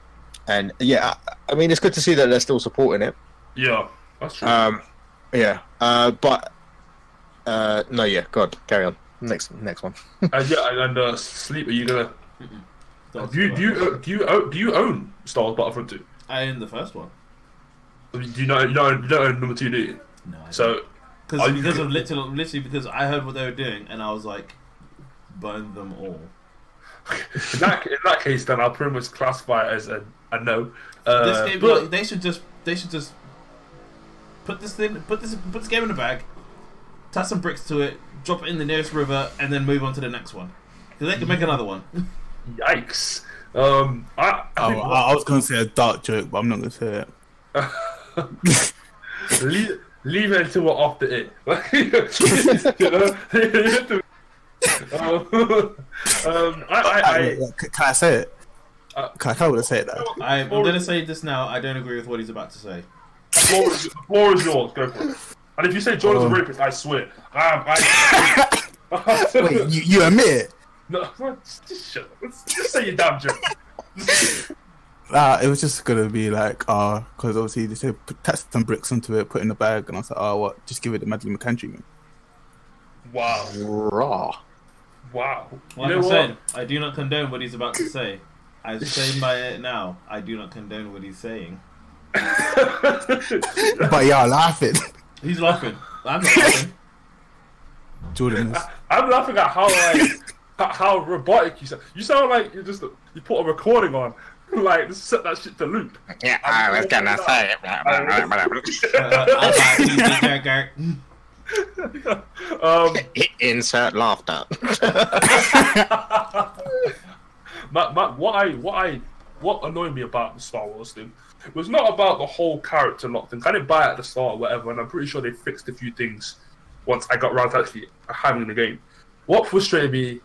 yeah, I mean, it's good to see that they're still supporting it.
Yeah, that's true.
Yeah, but no, yeah, God, carry on. Next one.
And Sleep, are you gonna? Do you own Star Wars Battlefront 2?
I own the first one.
Do you don't own number 2, do you?
No.
So
because of literally because I heard what they were doing and I was like, burn them all.
in that case, then I'll pretty much classify it as a no.
This game, like, they should just put this game in a bag, tie some bricks to it, drop it in the nearest river, and then move on to the next one. Because they can make another one.
Yikes!
I was gonna say a dark joke, but I'm not gonna say it.
Leave it until we're off the it.
Can I say it? Can I say it now?
I'm gonna say this now. I don't agree with what he's about to say.
The floor is yours. Go for it. And if you say Jordan's a rapist, I swear.
Wait, you admit it?
No, just shut up. Just say your damn joke.
It was just gonna be like, because obviously they said attach some bricks onto it, put it in the bag, and I was like, what? Just give it to Madeleine McCantry.
Wow.
Raw.
Wow.
Like I said, I do not condone what he's about to say. I stand by it now. I do not condone what he's saying.
But y'all laughing.
He's laughing. I'm not laughing.
Jordan is.
I'm laughing at how robotic you sound. You sound like you put a recording on, like just set that shit to loop.
Yeah, I was gonna say it. Insert laughter.
What annoyed me about the Star Wars thing was not about the whole character lock thing. I didn't buy it at the start or whatever, and I'm pretty sure they fixed a few things once I got around to actually having the game. What frustrated me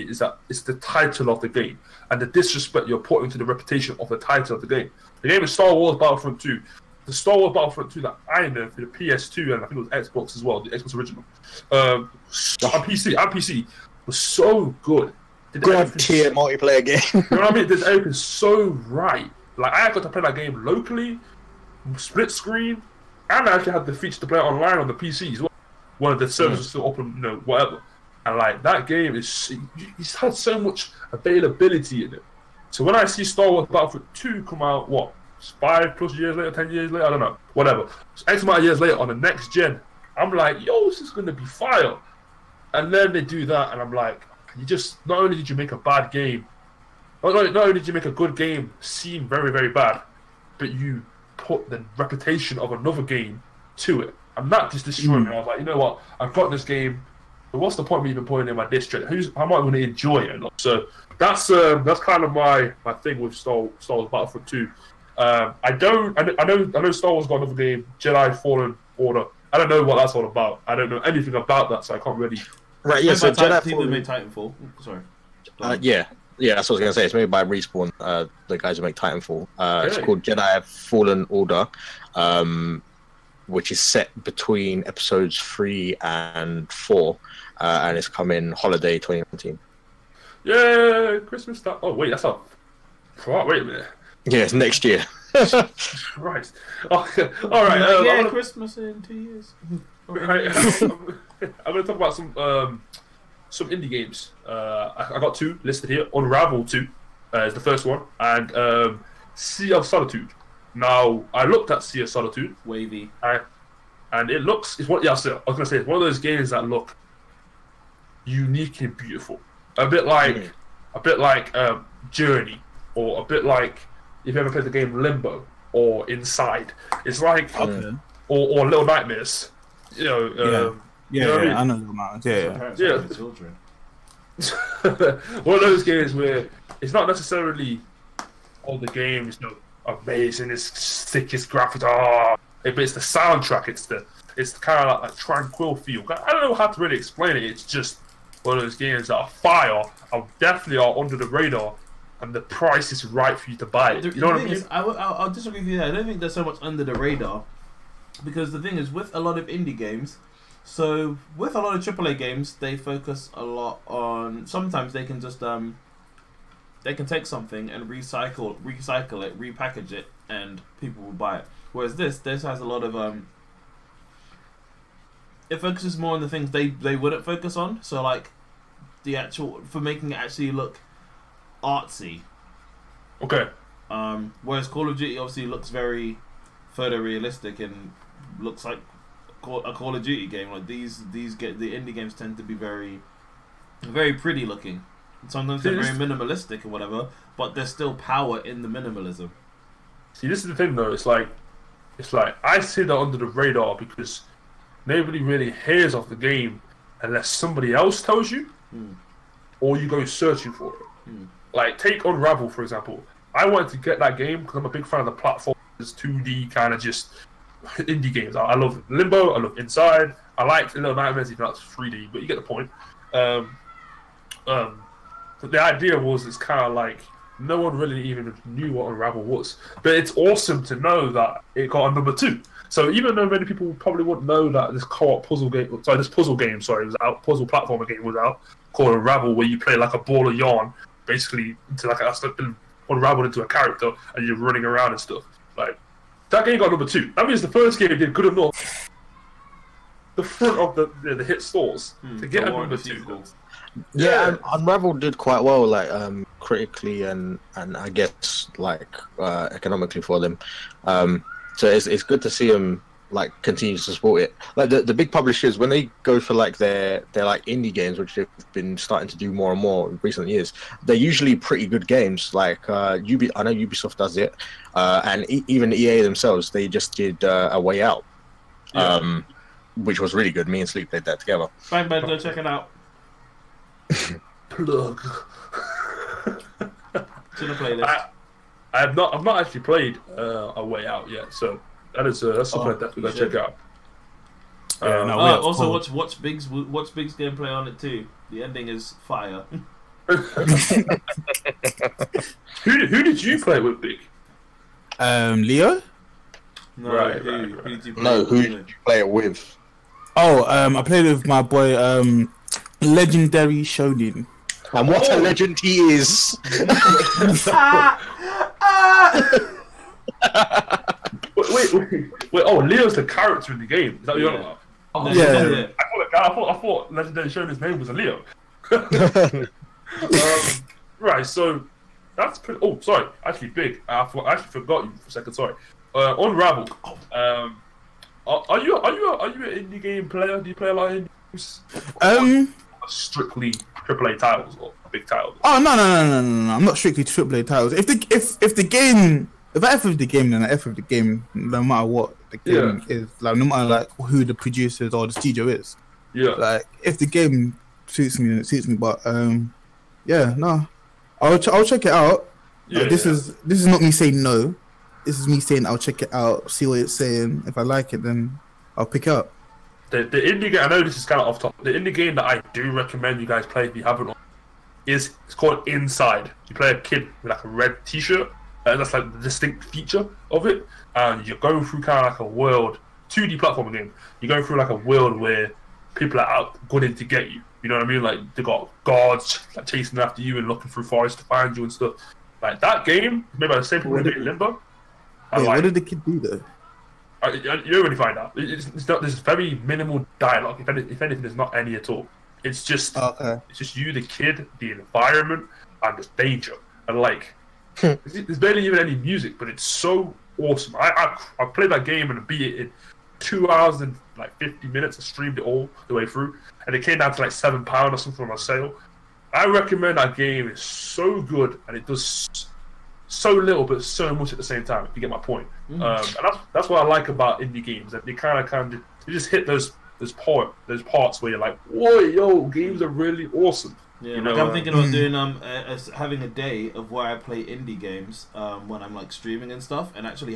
is that it's the title of the game and the disrespect you're putting to the reputation of the title of the game. The game is Star Wars Battlefront 2. The Star Wars Battlefront 2 that I know for the PS2 and I think it was Xbox as well, the Xbox original, on PC was so good.
God tier multiplayer game.
You know what I mean? There's everything so right. Like I got to play that game locally, split screen, and I actually had the feature to play it online on the PC as well. One of the servers was still open, whatever. And like that game it's had so much availability in it. So when I see Star Wars Battlefront 2 come out, 5+ years later, 10 years later, I don't know, whatever. X amount of years later on the next gen, I'm like, yo, this is gonna be fire. And then they do that, and I'm like, not only did you make a bad game, not only did you make a good game seem very, very bad, but you put the reputation of another game to it. And that just destroyed me. I was like, you know what? I've got this game, but what's the point of me even putting it in my district? How am I going to enjoy it? So that's kind of my thing with Star Wars Battlefront 2. I know Star Wars got another game, Jedi Fallen Order. I don't know what that's all about. I don't know anything about that, so I can't really.
Right, yeah. So Jedi
Fallen made Titanfall. Sorry.
Yeah, that's what I was gonna say. It's made by Respawn, the guys who make Titanfall. It's called Jedi Fallen Order, which is set between episodes 3 and 4, and it's coming holiday 2019.
Yeah, Christmas stuff. Oh wait, that's up. Wait a minute.
Yeah, it's next year.
Right. Oh, all right.
Christmas in 2 years.
Right. I'm going to talk about some indie games. I got 2 listed here. Unravel 2 is the first one, and Sea of Solitude. Now, I looked at Sea of Solitude.
Wavy.
And it looks. I was going to say it's one of those games that look unique and beautiful. A bit like Journey, or a bit like if you ever played the game Limbo or Inside. It's like or Little Nightmares. You know.
I know Little Nightmares. Yeah.
Children.
One of those games where it's not necessarily all the games, amazing, it's thickest graphics. But it's the soundtrack. It's kind of like a tranquil feel. I don't know how to really explain it. It's just one of those games that are fire and definitely are under the radar, and the price is right for you to buy it. You know what I mean?
I'll disagree with you there. I don't think they're so much under the radar, because the thing is, with a lot of indie games, so with a lot of AAA games, they focus a lot on. Sometimes they can just they can take something and recycle it, repackage it, and people will buy it. Whereas this has a lot of it focuses more on the things they wouldn't focus on. So like the actual, for making it actually look artsy.
Okay.
Whereas Call of Duty obviously looks very photorealistic and looks like a Call of Duty game. Like the indie games tend to be very, very pretty looking. Sometimes they're very minimalistic or whatever, but there's still power in the minimalism.
See, this is the thing though. It's like I see that under the radar because nobody really hears of the game unless somebody else tells you, or you go searching for it. Like take Unravel for example. I wanted to get that game because I'm a big fan of the platform. It's 2D kind of just indie games. I love Limbo. I love Inside. I like Little Nightmares even though it's 3D, but you get the point. But the idea was it's kind of like no one really even knew what Unravel was. But it's awesome to know that it got a number 2. So even though many people probably wouldn't know that this puzzle game was out, puzzle platformer game was out, called Unravel, where you play like a ball of yarn, basically into like unraveled into a character, and you're running around and stuff. Like that game got number 2. That means the first game did good enough. The front of the hit stores to get a number 2.
Yeah, Unravel did quite well, like critically and I guess like economically for them. So it's good to see them like continue to support it. Like the big publishers, when they go for like their like indie games, which they've been starting to do more and more in recent years, they're usually pretty good games. Like I know Ubisoft does it, and even EA themselves, they just did A Way Out, which was really good. Me and Sleep played that together.
Bang bang, go check it out.
Plug.
To the playlist.
I've not actually played A Way Out yet, so that's something I definitely gotta check out.
Also watch Big's gameplay on it too. The ending is fire.
Who did you play with, Big?
Leo.
No,
Right.
Who did you play
No,
with?
who did you play it with?
Oh, I played with my boy, Legendary Shonin.
And what a legend he is!
Wait! Oh, Leo's the character in the game. Is that what you're on about? Oh,
Yeah.
I thought Legendary Shonin's name was a Leo. Right, so that's pretty. Oh, sorry. Actually, Big. I actually forgot you for a second. Sorry. Unravel. Are you an indie game player? Do you play a lot of indie games? Strictly AAA titles or big titles?
Oh no! I'm not strictly AAA titles. If I F with the game, then I F with the game, no matter what the game is. Like no matter like who the producers or the studio is.
Yeah.
Like if the game suits me, then it suits me. But yeah, no, I'll check it out.
Yeah,
This is not me saying no. This is me saying I'll check it out, see what it's saying. If I like it, then I'll pick it up.
The indie game, I know this is kind of off topic. The indie game that I do recommend you guys play if you haven't, it's called Inside. You play a kid with like a red T-shirt, and that's like the distinct feature of it. And you're going through kind of like a world, 2D platforming game. You're going through like a world where people are out gunning to get you. You know what I mean? Like they got guards like chasing after you and looking through forests to find you and stuff. Like that game, maybe by the same people who made Limbo.
Wait, what did the kid do though?
You already find out. It's not. There's very minimal dialogue. If anything, there's not any at all. It's just it's just you, the kid, the environment, and the danger. And like, there's barely even any music, but it's so awesome. I played that game and beat it in 2 hours and like 50 minutes. I streamed it all the way through, and it came down to like £7 or something on sale. I recommend that game. It's so good, and it does so little but so much at the same time, if you get my point. And that's what I like about indie games, that they kind of you just hit those parts where you're like, whoa, yo, games are really awesome.
Yeah,
you
like
know,
I'm thinking about doing having a day of where I play indie games when I'm like streaming and stuff, and actually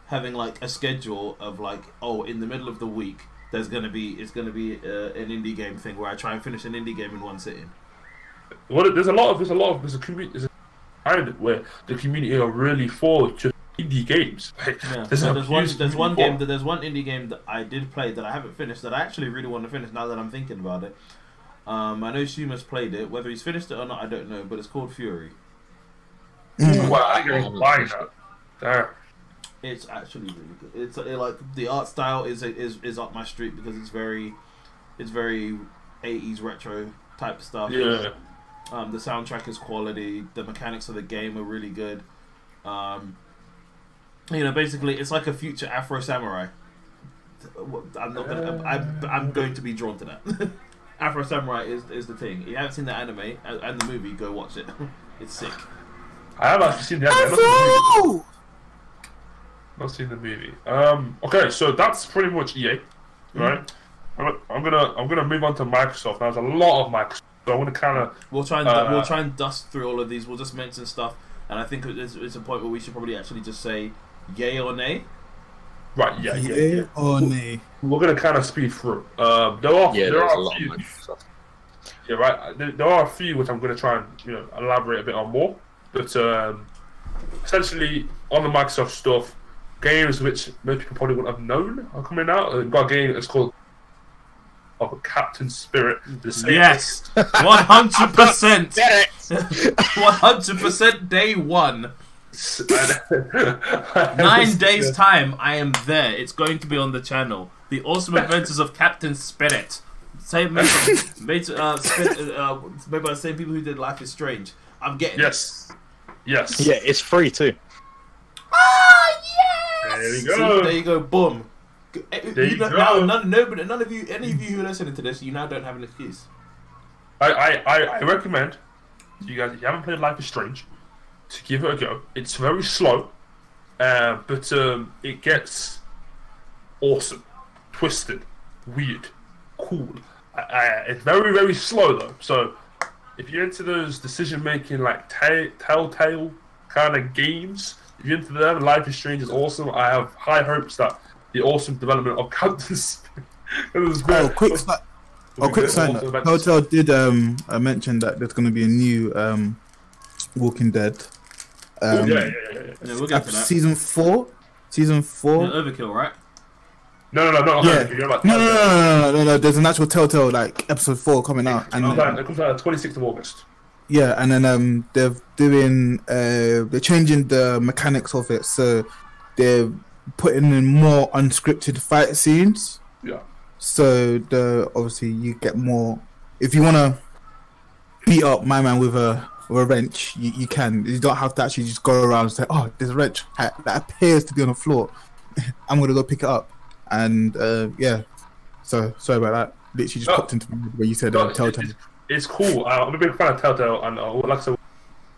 having like a schedule of like, oh, in the middle of the week it's gonna be an indie game thing where I try and finish an indie game in one sitting.
Well, there's a community where the community are really for just indie games. Like,
Yeah.
there's
one indie game that I did play that I haven't finished that I actually really want to finish now that I'm thinking about it. I know Shuma's played it. Whether he's finished it or not, I don't know. But it's called Fury.
Well, I ain't buying that. Damn.
It's actually really good. It's like the art style is up my street because it's very 80s retro type stuff.
Yeah.
The soundtrack is quality. The mechanics of the game are really good. You know, basically, it's like a future Afro samurai. I'm not gonna. I'm going to be drawn to that. Afro samurai is the thing. If you haven't seen the anime and the movie, go watch it. It's sick.
I have actually seen the anime. Not seen the movie. Okay, so that's pretty much EA, right? I'm gonna move on to Microsoft. There's a lot of Microsoft, so I want to kind of
we'll try and dust through all of these. We'll just mention stuff, and I think it's a point where we should probably actually just say yay or nay.
Right, yeah.
Or nay.
We're gonna kind of speed through. There are a few. Yeah, right. There are a few which I'm gonna try and elaborate a bit on more, but essentially on the Microsoft stuff, games which most people probably wouldn't have known are coming out. We've got a game that's called Captain Spirit.
Yes, 100%. 100% day one. 9 days time, I am there. It's going to be on the channel. The Awesome Adventures of Captain Spirit. Made by the same people who did Life is Strange. I'm getting
Yes.
Yeah, it's free too.
Ah, yes!
There you go.
See, there you go. Boom.
There you go.
Now, none of you, any of you who are listening to this, you now don't have an excuse.
I recommend you guys, if you haven't played Life is Strange, to give it a go. It's very slow, but it gets awesome, twisted, weird, cool. It's very, very slow though. So if you're into those decision-making, like telltale kind of games, if you're into them, Life is Strange is awesome. I have high hopes that the awesome development of Captain Spirit.
Quick sign note. Telltale did mention that there's going to be a new Walking Dead.
Yeah, we'll get to that.
Season 4.
Overkill, right?
No.
No. There's an actual Telltale like episode 4 coming out, and
it comes out on the 26th of August.
Yeah, and then they're changing the mechanics of it, so they're putting in more unscripted fight scenes.
Yeah.
So obviously you get more. If you want to beat up my man with a wrench, you can. You don't have to actually just go around and say, "Oh, there's a wrench that appears to be on the floor. I'm gonna go pick it up." And yeah. So sorry about that. Literally just popped into me where you said Telltale.
It's cool. I'm a big fan of Telltale, and like I said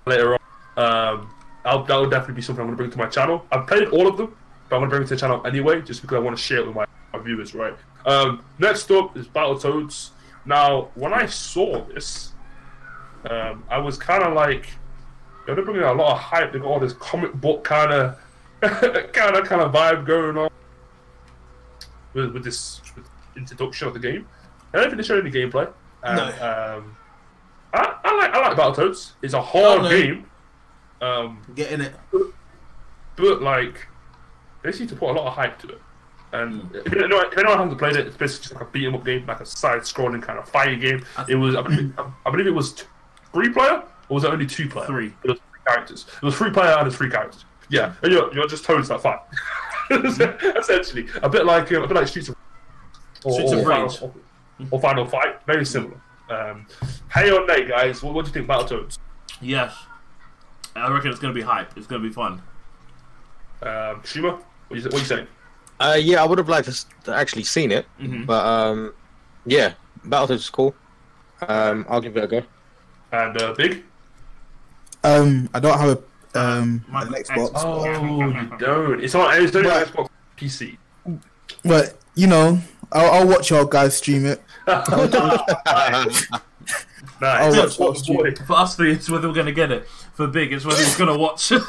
later on, that will definitely be something I'm going to bring to my channel. I've played all of them, but I'm going to bring it to the channel anyway, just because I want to share it with my viewers, right? Next up is Battletoads. Now, when I saw this, I was kind of like, they're bringing a lot of hype. They got all this comic book kind of vibe going on with this introduction of the game. I don't think they showed any gameplay.
No.
I like Battletoads. It's a hard game.
Getting it.
But like, they seem to put a lot of hype to it. And if anyone hasn't played it, it's basically just like a beat 'em up game, like a side-scrolling kind of fire game. It was, I believe it was 3-player, or was it only 2-player?
3.
It was 3 characters. It was 3-player and it's 3 characters. Yeah, and you're just toads that fight. Essentially, a bit like Streets of
Rage.
Or Final Fight, very similar. Hey or nay, guys? What do you think about Battletoads?
Yes, I reckon it's going to be hype. It's going to be fun.
Shima, what are you saying?
Yeah, I would have liked to actually seen it, but yeah, Battletoads is cool. I'll give it a go.
And Big?
I don't have an Xbox.
Oh, you don't. It's only on Xbox PC.
But I'll watch y'all guys stream it.
Nice.
For us three, it's whether we're going to get it. For Big, it's whether he's going to watch.
Hey,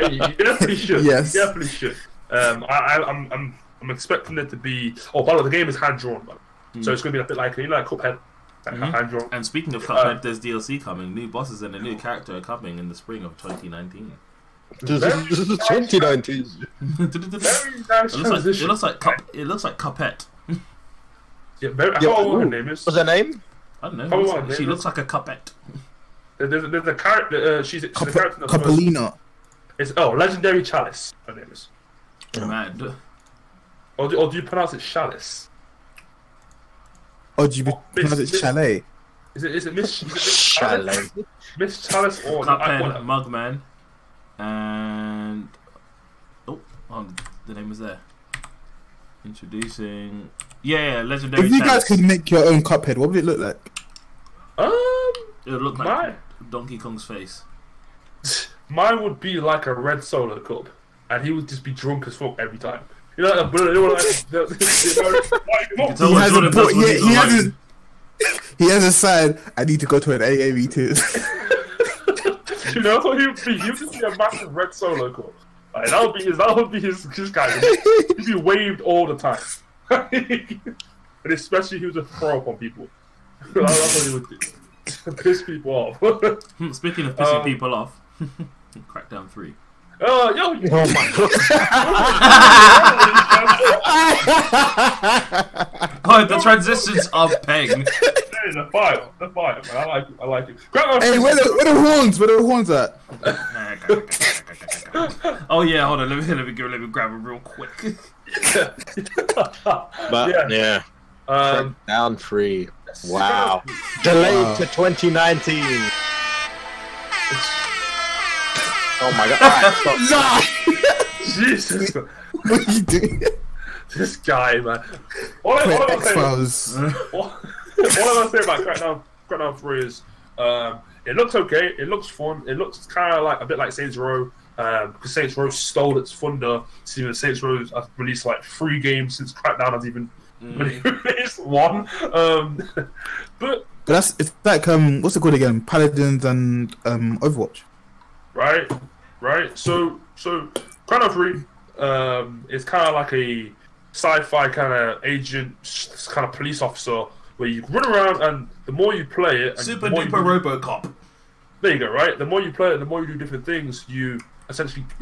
you definitely should.
Yes.
You definitely should. I'm expecting it to be. Oh, by the way, the game is hand drawn, so it's going to be a bit like Cuphead, hand drawn.
And speaking of Cuphead, there's DLC coming. New bosses and a new character are coming in the spring of 2019.
This is 2019.
Very nice transition.
It looks like Cuphead.
Yeah, I don't know what her name is.
What's her name?
I don't know. She looks like a Cuphead.
There's a character. She's a character.
Cupelina.
It's Legendary Chalice. Her name is.
Mad.
Or do you pronounce it Chalice?
Or do you pronounce it Chalet?
Is it Miss
Chalet?
Miss Chalice or
Cuphead, Mugman, and the name was there. Introducing. Yeah, legendary.
If you
talents.
guys could make your own Cuphead, what would it look like?
It would look like Donkey Kong's face.
Mine would be like a red solo cup, and he would just be drunk as fuck every time. You know,
he has a sign. I need to go to an AA meeting.
You know what he would be? He would just be a massive red solo cup. Like, that would be his guy. He'd be waved all the time, and especially he would just throw up on people. That's what he would do. Piss people off.
Speaking of pissing people off, Crackdown 3.
Yo,
Oh my god!
Oh, the transitions are peng.
The fire, man. I like it.
Hey, where the horns? Where the horns at?
Oh yeah, hold on. Let me grab it real quick.
But yeah. Crackdown 3. Wow. Delayed to 2019. Oh my god. Alright, stop.
Jesus.
What are you doing?
This guy, man. All I'm gonna say about Crackdown 3 is it looks okay, it looks fun, it looks kind of like a bit like Saints Row, because Saints Row stole its thunder. Seeing Saints Row has released like 3 games since Crackdown has even released 1. But
it's like what's it called again? Paladins and Overwatch.
Right. So Crackdown 3 is kind of like a sci-fi kind of agent, kind of police officer, where you run around and the more you play it, and
Super duper RoboCop.
There you go, right? The more you play it, the more you do different things, your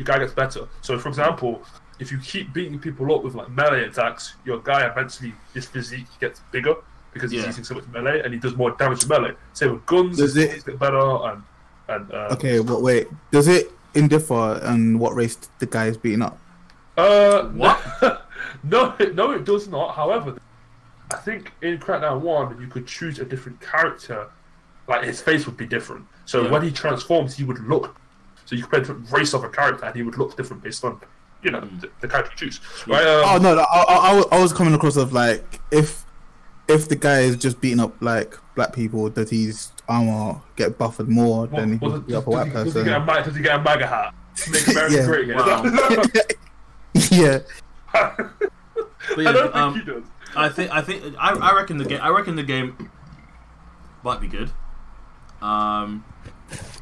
guy gets better. So, for example, if you keep beating people up with like melee attacks, your guy eventually, his physique gets bigger because he's using so much melee and he does more damage to melee. Same with guns,
does
it get better and
okay, but wait, does it differ on what race the guy is beating up?
What?
No, it does not. However, I think in Crackdown 1 you could choose a different character. Like his face would be different. So when he transforms, he would look. So you could play a different race of a character, and he would look different based on, the character you choose. Right?
I was coming across of like if the guy is just beating up like black people, does his armor get buffered more than if he's beat up a white person?
Does he get a MAGA hat? Make America great again.
Wow.
Yeah.
But yeah,
I don't think he does.
I reckon the game might be good.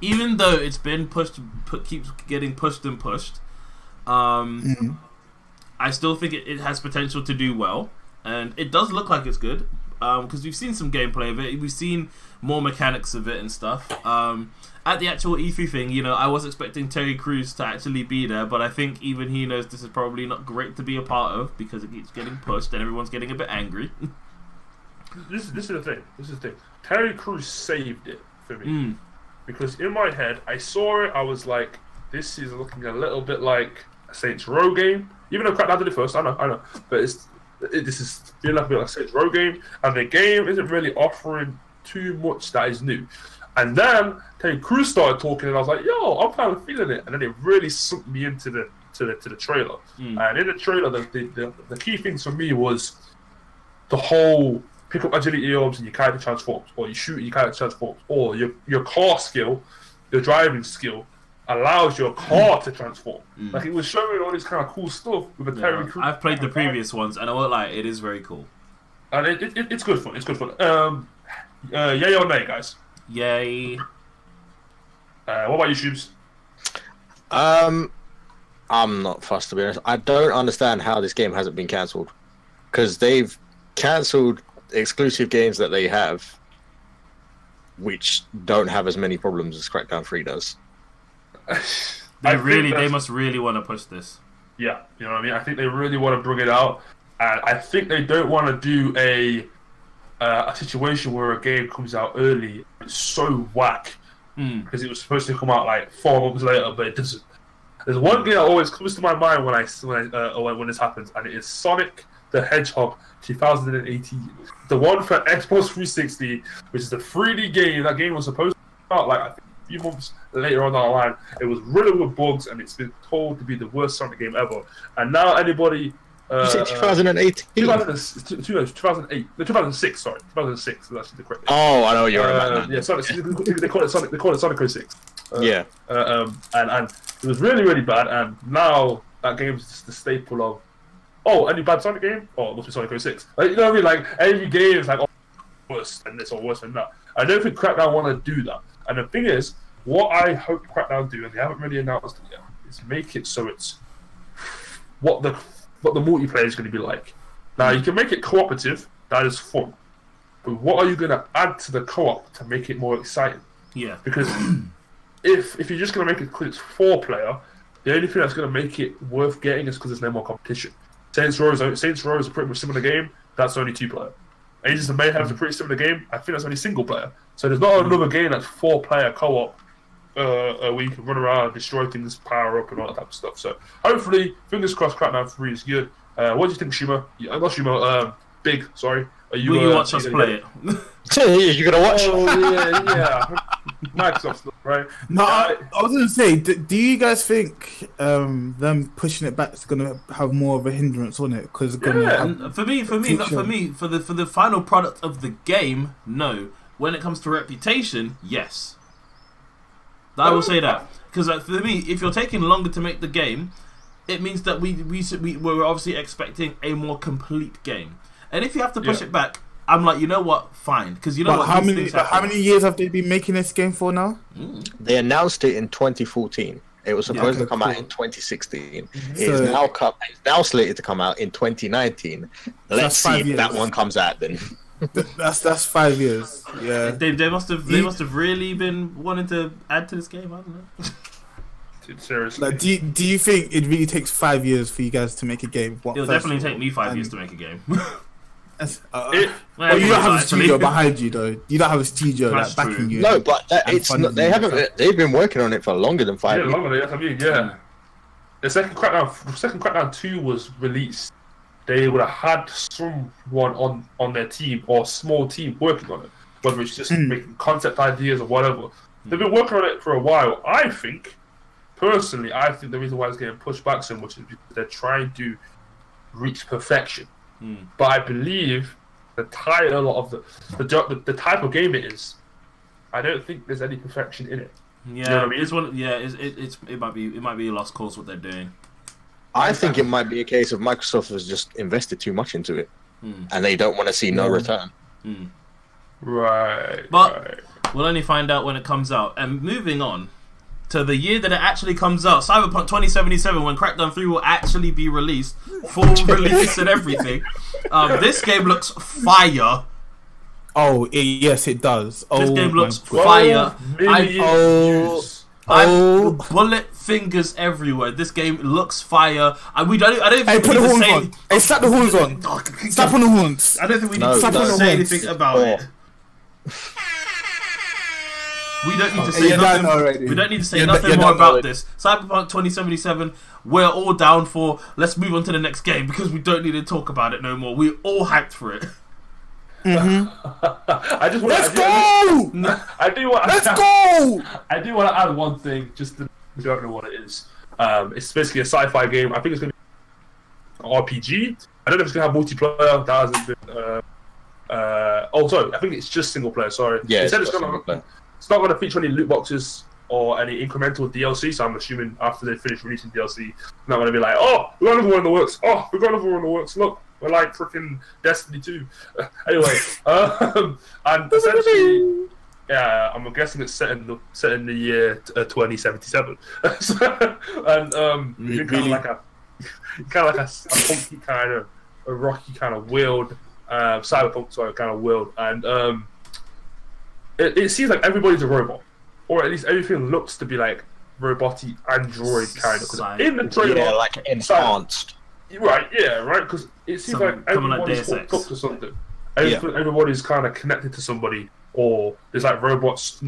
Even though it's been keeps getting pushed and pushed. I still think it has potential to do well, and it does look like it's good. Because we've seen some gameplay of it, we've seen more mechanics of it and stuff. At the actual E3 thing, I was expecting Terry Crews to actually be there, but I think even he knows this is probably not great to be a part of because it keeps getting pushed and everyone's getting a bit angry.
This is the thing. Terry Crews saved it for me because in my head I saw it. I was like, this is looking a little bit like a Saints Row game. Even though Crackdown did it first, I know, but this is feeling like a bit like a Saints Row game, and the game isn't really offering too much that is new. And then Terry Crews started talking, and I was like, "Yo, I'm kind of feeling it." And then it really sunk me into the trailer. And in the trailer, the key things for me was the whole pick up agility orbs and your character transforms, or you shoot and your character transforms, or your car skill, your driving skill allows your car to transform. Like it was showing all this kind of cool stuff with a Terry Crews.
I've played the previous ones, and I won't lie, it is very cool.
And it's good fun. It's good fun. Yay or nay, guys?
Yay.
What about you, Shoobs?
I'm not fussed, to be honest. I don't understand how this game hasn't been cancelled, because they've cancelled exclusive games that they have, which don't have as many problems as Crackdown 3 does.
They must really want to push this.
Yeah, you know what I mean? I think they really want to bring it out, and I think they don't want to do a situation where a game comes out early. It's so whack because it was supposed to come out like 4 months later, but it doesn't. There's one game that always comes to my mind when this happens, and it is Sonic the Hedgehog 2018, the one for Xbox 360, which is the 3D game. That game was supposed to come out like few months later on down the line, it was riddled with bugs, and it's been told to be the worst Sonic game ever. And now anybody.
You said 2018?
2008. No, 2006, sorry. 2006 is actually the correct name.
Oh, I know you're right.
Yeah, Sonic, they call it Sonic 06.
Yeah.
And it was really, really bad, and now that game is just the staple of, oh, any bad Sonic game? Oh, it must be Sonic 06. Like, you know what I mean? Like, every game is like, oh, worse than this or worse than that. I don't think Crackdown want to do that. And the thing is, what I hope Crackdown do, and they haven't really announced it yet, is make it so it's what the multiplayer is going to be like. Now, you can make it cooperative, that is fun. But what are you going to add to the co-op to make it more exciting?
Yeah.
Because if you're just going to make it because it's 4-player, the only thing that's going to make it worth getting is because there's no more competition. Saints Row is a pretty much similar game, that's only 2-player. Agents of Mayhem is a pretty similar game, I think that's only single-player. So there's not another game that's 4-player co-op where you can run around, destroy things, power up, and all that type of stuff. So hopefully, fingers crossed, Crackdown 3 is good. What do you think, Shima? Not Shima, Big, sorry.
Will you watch us play
it? You're gonna watch?
Oh, yeah. Microsoft stuff, right?
No, I was gonna say, do you guys think them pushing it back is gonna have more of a hindrance on it? Because
for me, for the final product of the game, no. When it comes to reputation, yes. I will say that, because for me, if you're taking longer to make the game, it means that we're obviously expecting a more complete game. And if you have to push it back, I'm like, you know what, fine, because you know what.
How many years have they been making this game for now?
They announced it in 2014. It was supposed to come out in 2016. It's now slated to come out in 2019. Let's see if that one comes out then.
That's 5 years. Yeah.
They must have really been wanting to add to this game. I don't know.
Dude, seriously.
Like, do you think it really takes 5 years for you guys to make a game?
It'll definitely take me 5 years to make a game.
You don't have a studio behind you, though. You don't have a studio like backing you.
No, but they haven't. They've been working on it for longer than 5 years.
Longer. That's what I mean. Yeah. The second Crackdown 2 was released, they would have had someone on their team or a small team working on it, whether it's just making concept ideas or whatever. They've been working on it for a while. Personally, I think the reason why it's getting pushed back so much is because they're trying to reach perfection. But I believe the title of the type of game it is, I don't think there's any perfection in it.
Yeah,
you know what I mean?
it's one. Yeah, it might be a lost cause what they're doing.
I think it might be a case of Microsoft has just invested too much into it, and they don't want to see no return.
Right.
But we'll only find out when it comes out. And moving on to the year that it actually comes out, Cyberpunk 2077, when Crackdown 3 will actually be released, full release and everything. This game looks fire.
Oh, yes, it does.
This game looks fire. I'm bullet fingers everywhere. This game looks fire, and I don't even
put the
need to
horns
say.
on. Hey, slap the horns on. Slap on the horns.
I don't think we need to say anything about it. We don't need to say nothing. We don't need to say nothing more about this. Cyberpunk 2077. We're all down for. Let's move on to the next game because we don't need to talk about it no more. We're all hyped for it.
Let's go!
I do want to add one thing, just to, if you don't know what it is. It's basically a sci-fi game. I think it's going to be an RPG. I don't know if it's going to have multiplayer. That hasn't been. Sorry. I think it's just single player. Sorry.
Yeah.
It's not going to feature any loot boxes or any incremental DLC. So I'm assuming after they finish releasing DLC, they're not going to be like, oh, we got another one in the works. Oh, we got another one in the works. Look. We're like freaking Destiny 2. Anyway, and essentially, yeah, I'm guessing it's set in the year 2077. And kind of like a funky kind of a rocky kind of world, cyberpunk kind of world, and it seems like everybody's a robot, or at least everything looks to be like roboty android kind of. In the trailer,
like enhanced.
Right, yeah, right, because it seems like everybody's hooked up to something. Everybody's kind of connected to somebody, or there's like robots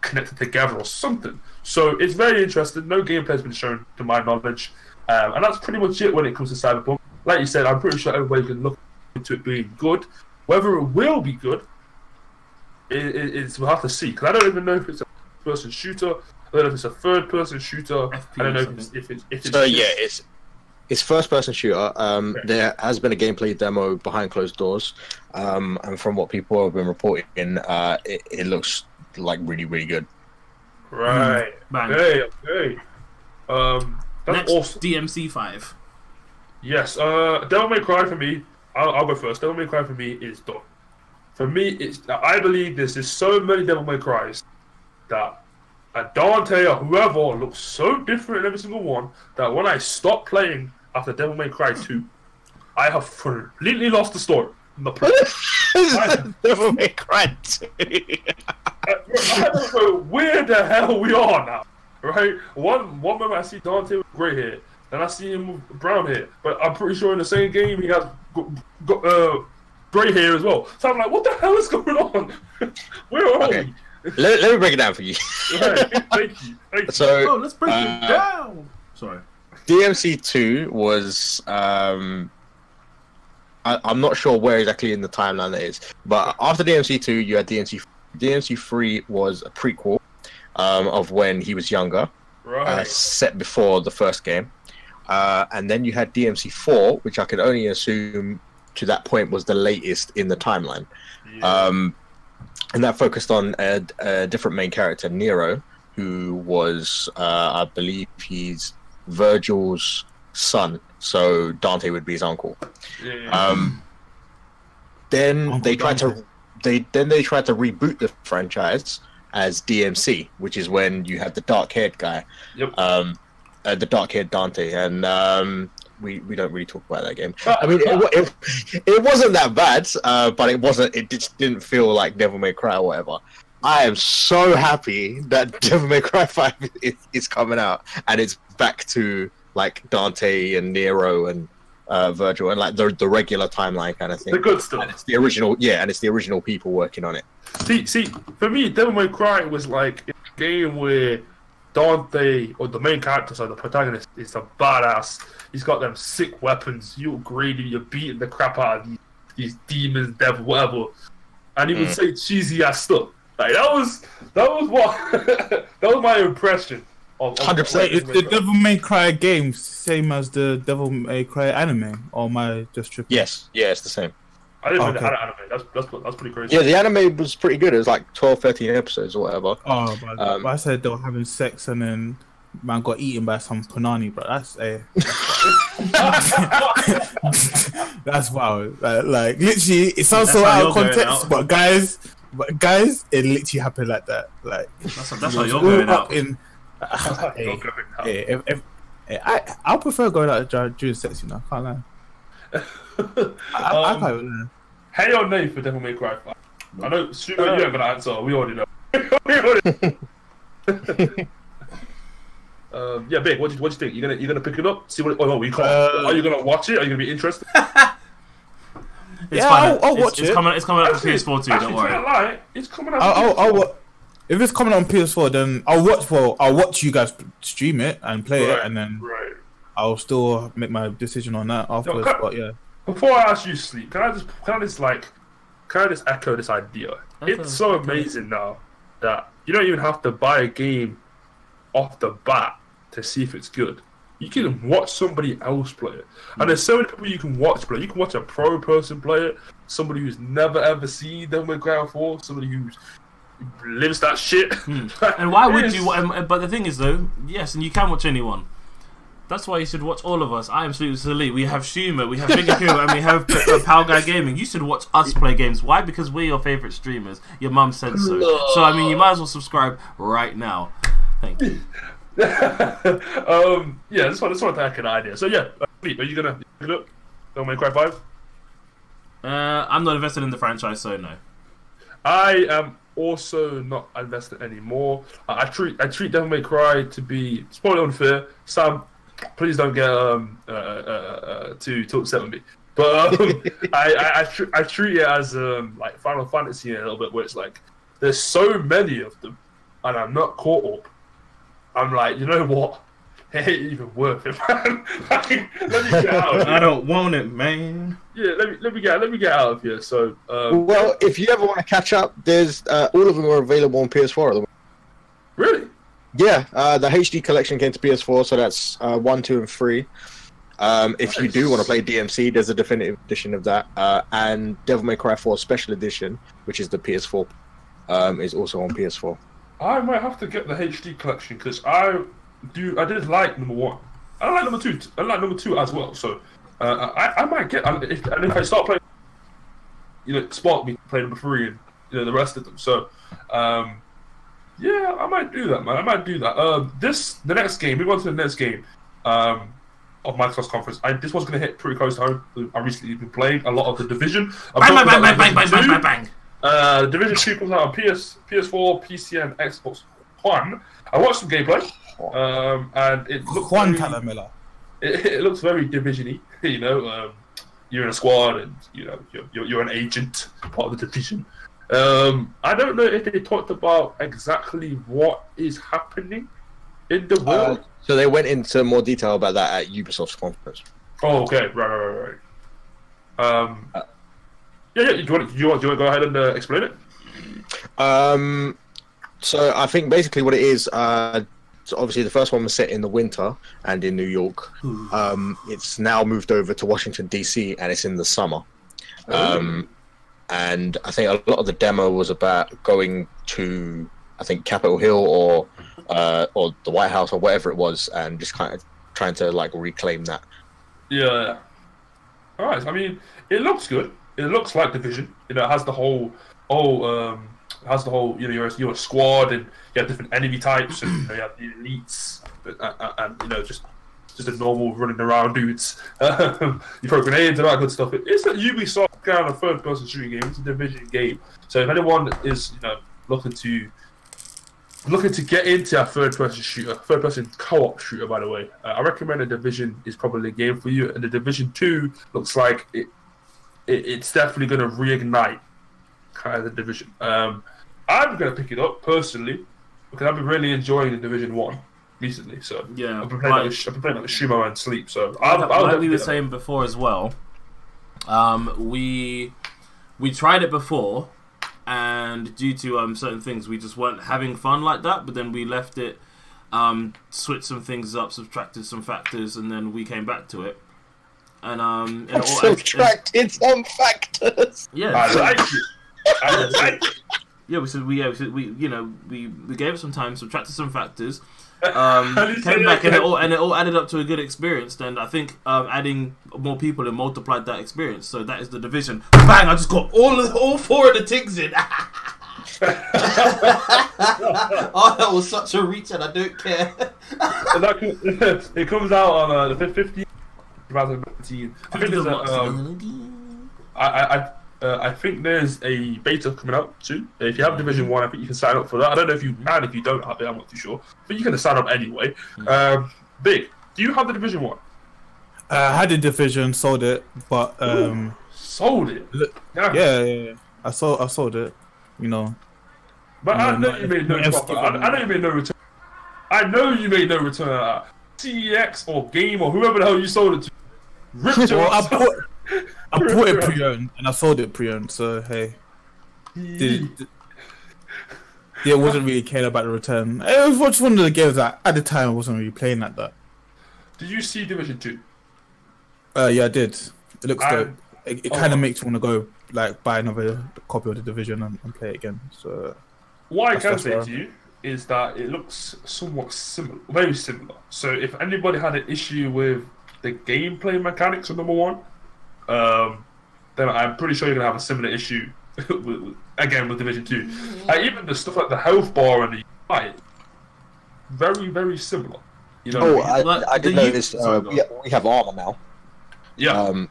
connected together or something. So it's very interesting. No gameplay has been shown to my knowledge, and that's pretty much it when it comes to Cyberpunk. Like you said, I'm pretty sure everybody can look into it being good. Whether it will be good, we'll have to see. Because I don't even know if it's person shooter. I don't know if it's a third-person shooter.
FPS,
I don't know if it's.
So yeah, it's first-person shooter. There has been a gameplay demo behind closed doors, and from what people have been reporting, it looks like really, really good.
Right.
Bang.
Okay. That's
Next,
awesome.
DMC5.
Yes. Devil May Cry for me. I'll go first. Devil May Cry for me is done. For me, I believe there's just so many Devil May Cries that Dante or whoever looks so different in every single one that when I stop playing after Devil May Cry 2, I have completely lost the story.
Devil May Cry 2.
I don't know where the hell we are now, right? One moment I see Dante with grey hair, then I see him with brown hair, but I'm pretty sure in the same game he has grey hair as well. So I'm like, what the hell is going on? Where are we?
Let me break it down for you.
Right, thank you.
So,
let's break it down. Sorry.
DMC2 was I'm not sure where exactly in the timeline it is, but after DMC2 you had DMC3 was a prequel of when he was younger,
Right.
set before the first game, and then you had DMC4, which I could only assume to that point was the latest in the timeline.
Yeah.
And that focused on a different main character, Nero, who was, I believe, he's Virgil's son. So Dante would be his uncle.
Yeah.
Then
Uncle
they tried
Dante.
they tried to reboot the franchise as DMC, which is when you had the dark-haired guy,
Yep.
the dark-haired Dante, and we don't really talk about that game. I mean, it wasn't that bad, but it just didn't feel like Devil May Cry or whatever. I am so happy that Devil May Cry 5 is coming out, and it's back to like Dante and Nero and Virgil and like the regular timeline kind of thing.
The good stuff.
And it's the original, yeah, and it's the original people working on it.
See, for me, Devil May Cry was like a game where Dante, or the main character, so the protagonist, is a badass. He's got them sick weapons. You're greedy. You're beating the crap out of these demons, devil, whatever. And he would say cheesy ass stuff. Like that was what that was my impression of
100%.
The Devil May Cry game same as the Devil May Cry anime, or am I just tripping?
Yes, yeah, it's the same.
I didn't know
Okay.
they had an anime. That's pretty crazy.
Yeah, the anime was pretty good. It was like 12, 13 episodes or whatever.
Oh, but I said they were having sex and then man got eaten by some punani, bro. That's that's wild. Like literally, it sounds
That's
so
how
out
you're
of
going
context,
out.
but guys, it literally happened like that. Like
That's how
it
you're
was all
going
up
out.
in.
You're going out.
I prefer going out during sex. You know, can't lie. I can't lie.
Hey or nay for Devil May Cry 5? I know, Sugar, you ain't gonna answer. We already know. Yeah, Big. What do you think? You're gonna pick it up? See what? Oh no, we can't. Are you gonna watch it? Are you gonna be interested?
It's
Yeah,
fine.
I'll watch
It's
it.
coming out for PS4 too. Don't worry.
Can't lie. It's coming out.
If it's coming on PS4, then I'll watch. Well, I'll watch you guys stream it and play it, and then
Right.
I'll still make my decision on that afterwards.
No,
But yeah,
Before I ask you, Sleep, can I just echo this idea? It's so amazing now that you don't even have to buy a game off the bat to see if it's good. You can watch somebody else play it, and there's so many people you can watch play. You can watch a pro person play it, somebody who's never ever seen Devil May Cry 4, somebody who lives that shit.
And why would you? But the thing is, though, yes, and you can watch anyone. That's why you should watch all of us. I am Sleep Elite. We have Schumer, we have Bigger Hero, and we have Pal Guy Gaming. You should watch us play games. Why? Because we're your favourite streamers. Your mum said so. So, I mean, you might as well subscribe right now. Thank you.
Yeah, this one to have an idea. So yeah, Sleep, are you gonna pick it up? Devil May Cry 5?
I'm not invested in the franchise, so no.
I am also not invested anymore. I treat Devil May Cry to be spoiler unfair. Sam, please don't get too upset with me. But I treat it as like Final Fantasy in a little bit, where it's like there's so many of them, and I'm not caught up. I'm like, you know what? It ain't even worth it, man. Like, let me get out of here.
I don't want it, man.
Yeah, let me get out of here. So,
Well, if you ever want to catch up, there's all of them are available on PS4 at the moment.
Really?
Yeah, the HD collection came to PS4, so that's 1, 2, and 3. If you do want to play DMC, there's a definitive edition of that, and Devil May Cry 4 Special Edition, which is the PS4, is also on PS4.
I might have to get the HD collection because I did like number 1. I like number 2. I like number 2 as well. So I might get if I start playing, spark me to play number 3 and the rest of them. So yeah, I might do that, man. I might do that. The next game. Move on to the next game. Of Microsoft's conference. This one's going to hit pretty close to home. I recently been playing a lot of the Division.
Bang.
Division 2 comes out on PS4, PC, and Xbox One. I watched some gameplay, and it looks it looks very Division-y. You're in a squad, and you're an agent, part of the Division. I don't know if they talked about exactly what is happening in the world.
So they went into more detail about that at Ubisoft's conference.
Oh, okay, right. Yeah. Do you want to go ahead and explain it?
So I think basically what it is. So obviously the first one was set in the winter and in New York. It's now moved over to Washington DC and it's in the summer. And I think a lot of the demo was about going to, I think, Capitol Hill or the White House or whatever it was, and just kind of trying to like reclaim that.
Yeah. All right. I mean, it looks good. It looks like Division. It has the whole you're a squad and you have different enemy types and you have the elites and just the normal running around dudes. You throw grenades and all that good stuff. It's a Ubisoft kind of third-person shooting game. It's a Division game. So if anyone is looking to get into a third-person co-op shooter, by the way, I recommend the Division is probably a game for you. And the Division 2 looks like it's definitely going to reignite kind of the Division. I'm going to pick it up personally because I've been really enjoying the Division 1 recently. So
yeah,
I've been playing like Shimo and Sleep. So
like we were saying before as well. We tried it before. And due to certain things, we just weren't having fun like that. But then we left it, switched some things up, subtracted some factors, and then we came back to it. And
subtracted some factors.
Yeah,
I like it.
Yeah, we gave it some time, subtracted some factors, came back, and it all added up to a good experience. Then I think adding more people and multiplied that experience. So that is the Division. Bang! I just got all 4 of the things in. Oh, that was such a reach, and I don't care.
It comes out on the 15th, 2019. I think there's I think there's a beta coming out soon. If you have Division 1, I think you can sign up for that. I don't know if you can. If you don't have it, I'm not too sure. But you can sign up anyway. Big, do you have the Division 1?
I had the Division, sold it, but
sold it?
Yeah. I sold it.
But I know you made no profit. I know you made no return. I know you made no return. CEX or Game or whoever the hell you sold it to. Ripped your
I bought it pre-owned and I sold it pre-owned, so hey. It wasn't really caring about the return. It was just one of the games that at the time I wasn't really playing like that.
Did you see Division 2?
Yeah, I did. It looks dope. It kind of makes you want to go like buy another copy of the Division and play it again. So
what I can say to you is that it looks somewhat similar, very similar. So if anybody had an issue with the gameplay mechanics of number 1, then I'm pretty sure you're gonna have a similar issue with Division 2. Even the stuff like the health bar and the UI, very, very similar.
I didn't know this. We have armor now.
Yeah.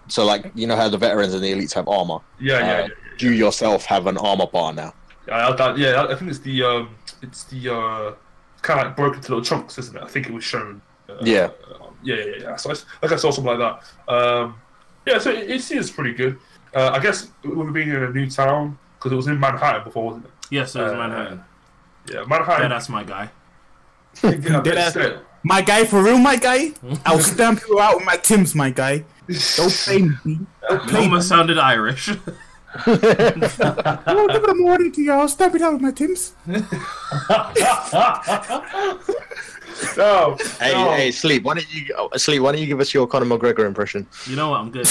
So like how the veterans and the elites have armor.
Yeah.
You yourself have an armor bar now.
I think it's the kind of like broken into little chunks, isn't it? I think it was shown. Yeah. So I saw something like that. So it seems pretty good. I guess with being in a new town, because it was in Manhattan before, wasn't it?
Yes, it was Manhattan.
Yeah, Manhattan.
Yeah, that's my guy.
My guy, for real, my guy. I'll stamp you out with my Timbs, my guy. Don't play me.
Almost sounded Irish.
Oh, give it a morning to y'all. Stab it out with my Tims.
No,
Hey, sleep. Why don't you give us your Conor McGregor impression?
You know what? I'm good.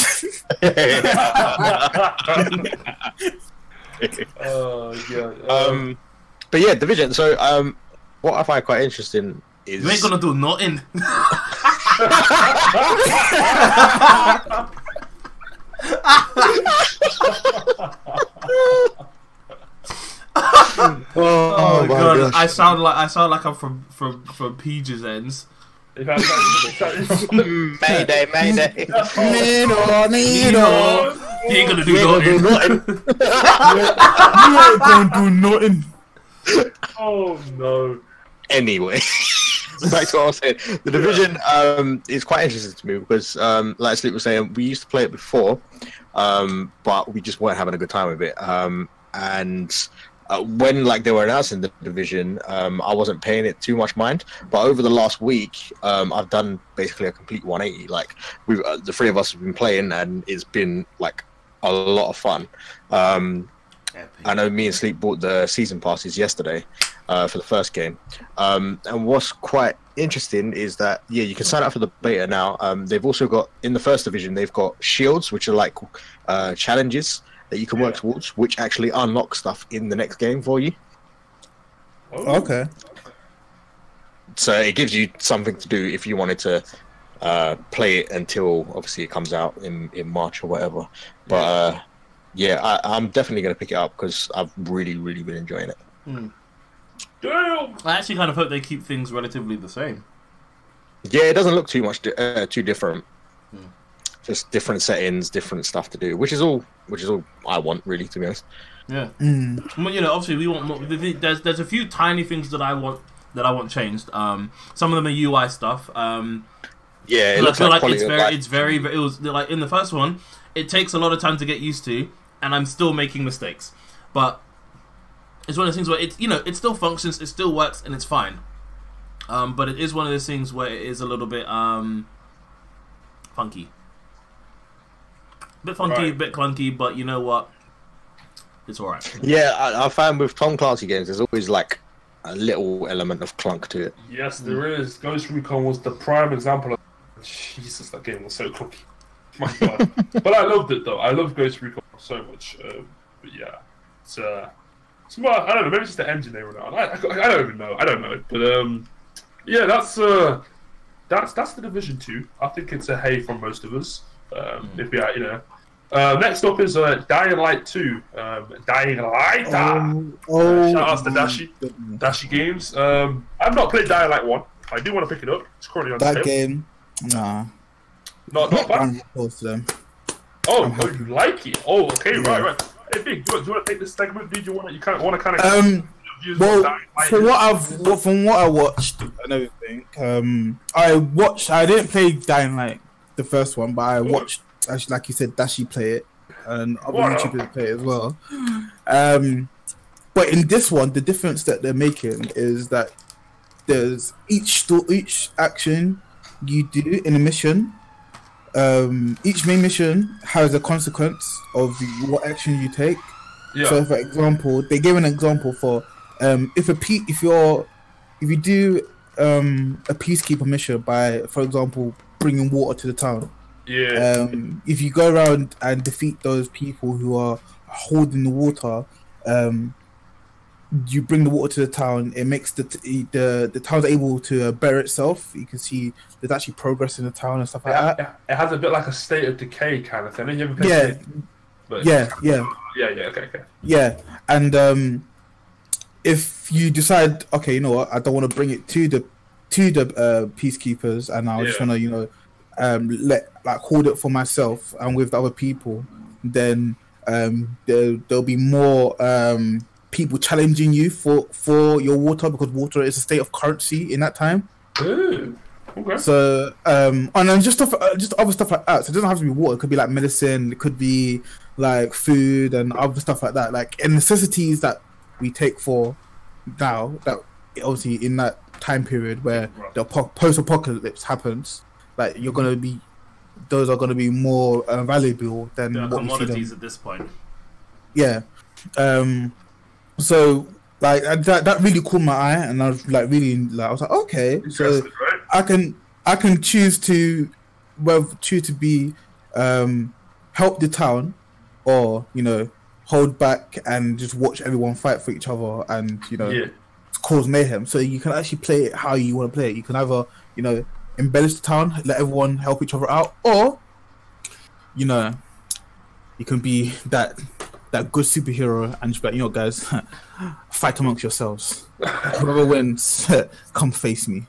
yeah.
But yeah, division. So what I find quite interesting is
You ain't gonna do nothing.
oh my
God!
gosh.
I sound like I'm from Peage's ends.
Mayday.
Nino.
He ain't gonna do nothing.
You ain't gonna do nothing.
Oh no.
Anyway, back to what I was saying. The division is quite interesting to me because, like Sleep was saying, we used to play it before, but we just weren't having a good time with it. And when they were announcing the division, I wasn't paying it too much mind. But over the last week, I've done basically a complete 180. Like we, the three of us have been playing, and it's been like a lot of fun. I know me and Sleep bought the season passes yesterday for the first game. And what's quite interesting is that, yeah, you can sign up for the beta now. They've also got, in the first division, they've got shields, which are like challenges that you can work towards, which actually unlock stuff in the next game for you.
Oh.
Okay.
So it gives you something to do if you wanted to play it until, obviously, it comes out in March or whatever. But... yeah, I'm definitely going to pick it up because I've really, really been enjoying it.
Damn.
I actually kind of hope they keep things relatively the same.
Yeah, it doesn't look too much too different. Just different settings, different stuff to do, which is all I want, really, to be honest.
Yeah. Well, you know, obviously we want more. There's a few tiny things that I want changed. Some of them are UI stuff.
Yeah, it looks like
it's very. It was like in the first one. It takes a lot of time to get used to, and I'm still making mistakes. But it's one of those things where it still functions, it still works, and it's fine. But it is one of those things where it is a little bit funky. Bit funky,
Right.
bit clunky, but you know what? It's alright.
Yeah, I found with Tom Clancy games, there's always like a little element of clunk to it.
Yes, there is. Ghost Recon was the prime example of. Jesus, that game was so clunky. My God. But I loved it though. I love Ghost Recon so much. But yeah, it's well, I don't know. Maybe it's just the engine they run on. I don't even know. I don't know. But yeah, that's the Division 2. I think it's a hey from most of us. If we are, next up is Dying Light 2. Dying Light. Shout out to Dashi Games. I've not played Dying Light 1. I do want to pick it up. It's currently on
That
sale.
game, nah.
Not bad.
I'm opposed to them.
Oh, you like it? Oh, okay, right. Hey, Big, do you want to take this segment? Do you want to kind of?
Well, from what I watched and everything, I didn't play Dying Light, the first one, but I watched, actually, like you said, Dashi play it, and other YouTubers play it as well. But in this one, the difference that they're making is that there's each action you do in a mission. Each main mission has a consequence of what action you take.
Yeah.
So, for example, they gave an example for if you do a peacekeeper mission by, for example, bringing water to the town.
Yeah.
If you go around and defeat those people who are holding the water, you bring the water to the town. It makes the town's able to better itself. You can see there's actually progress in the town and stuff like that.
It has a bit like a State of Decay kind of thing. You ever
Yeah.
Okay.
Yeah, and if you decide, okay, you know what, I don't want to bring it to the peacekeepers, and I just want to hold it for myself and with the other people, then there'll be more people challenging you for your water, because water is a state of currency in that time.
Ooh, okay.
So and then just other stuff like that. So it doesn't have to be water. It could be like medicine. It could be like food and other stuff like that. Like necessities that we take for now. That obviously in that time period where the post-apocalypse happens, like those are gonna be more valuable than
They're
what we see them.
commodities at this point.
yeah. So like that really caught my eye, and I was like really like I was like, okay, so
right?
I can choose to be help the town, or hold back and just watch everyone fight for each other and cause mayhem. So you can actually play it how you want to play it. You can either embellish the town, let everyone help each other out, or you can be that good superhero and just be like, guys, fight amongst yourselves. Whoever wins, come face me.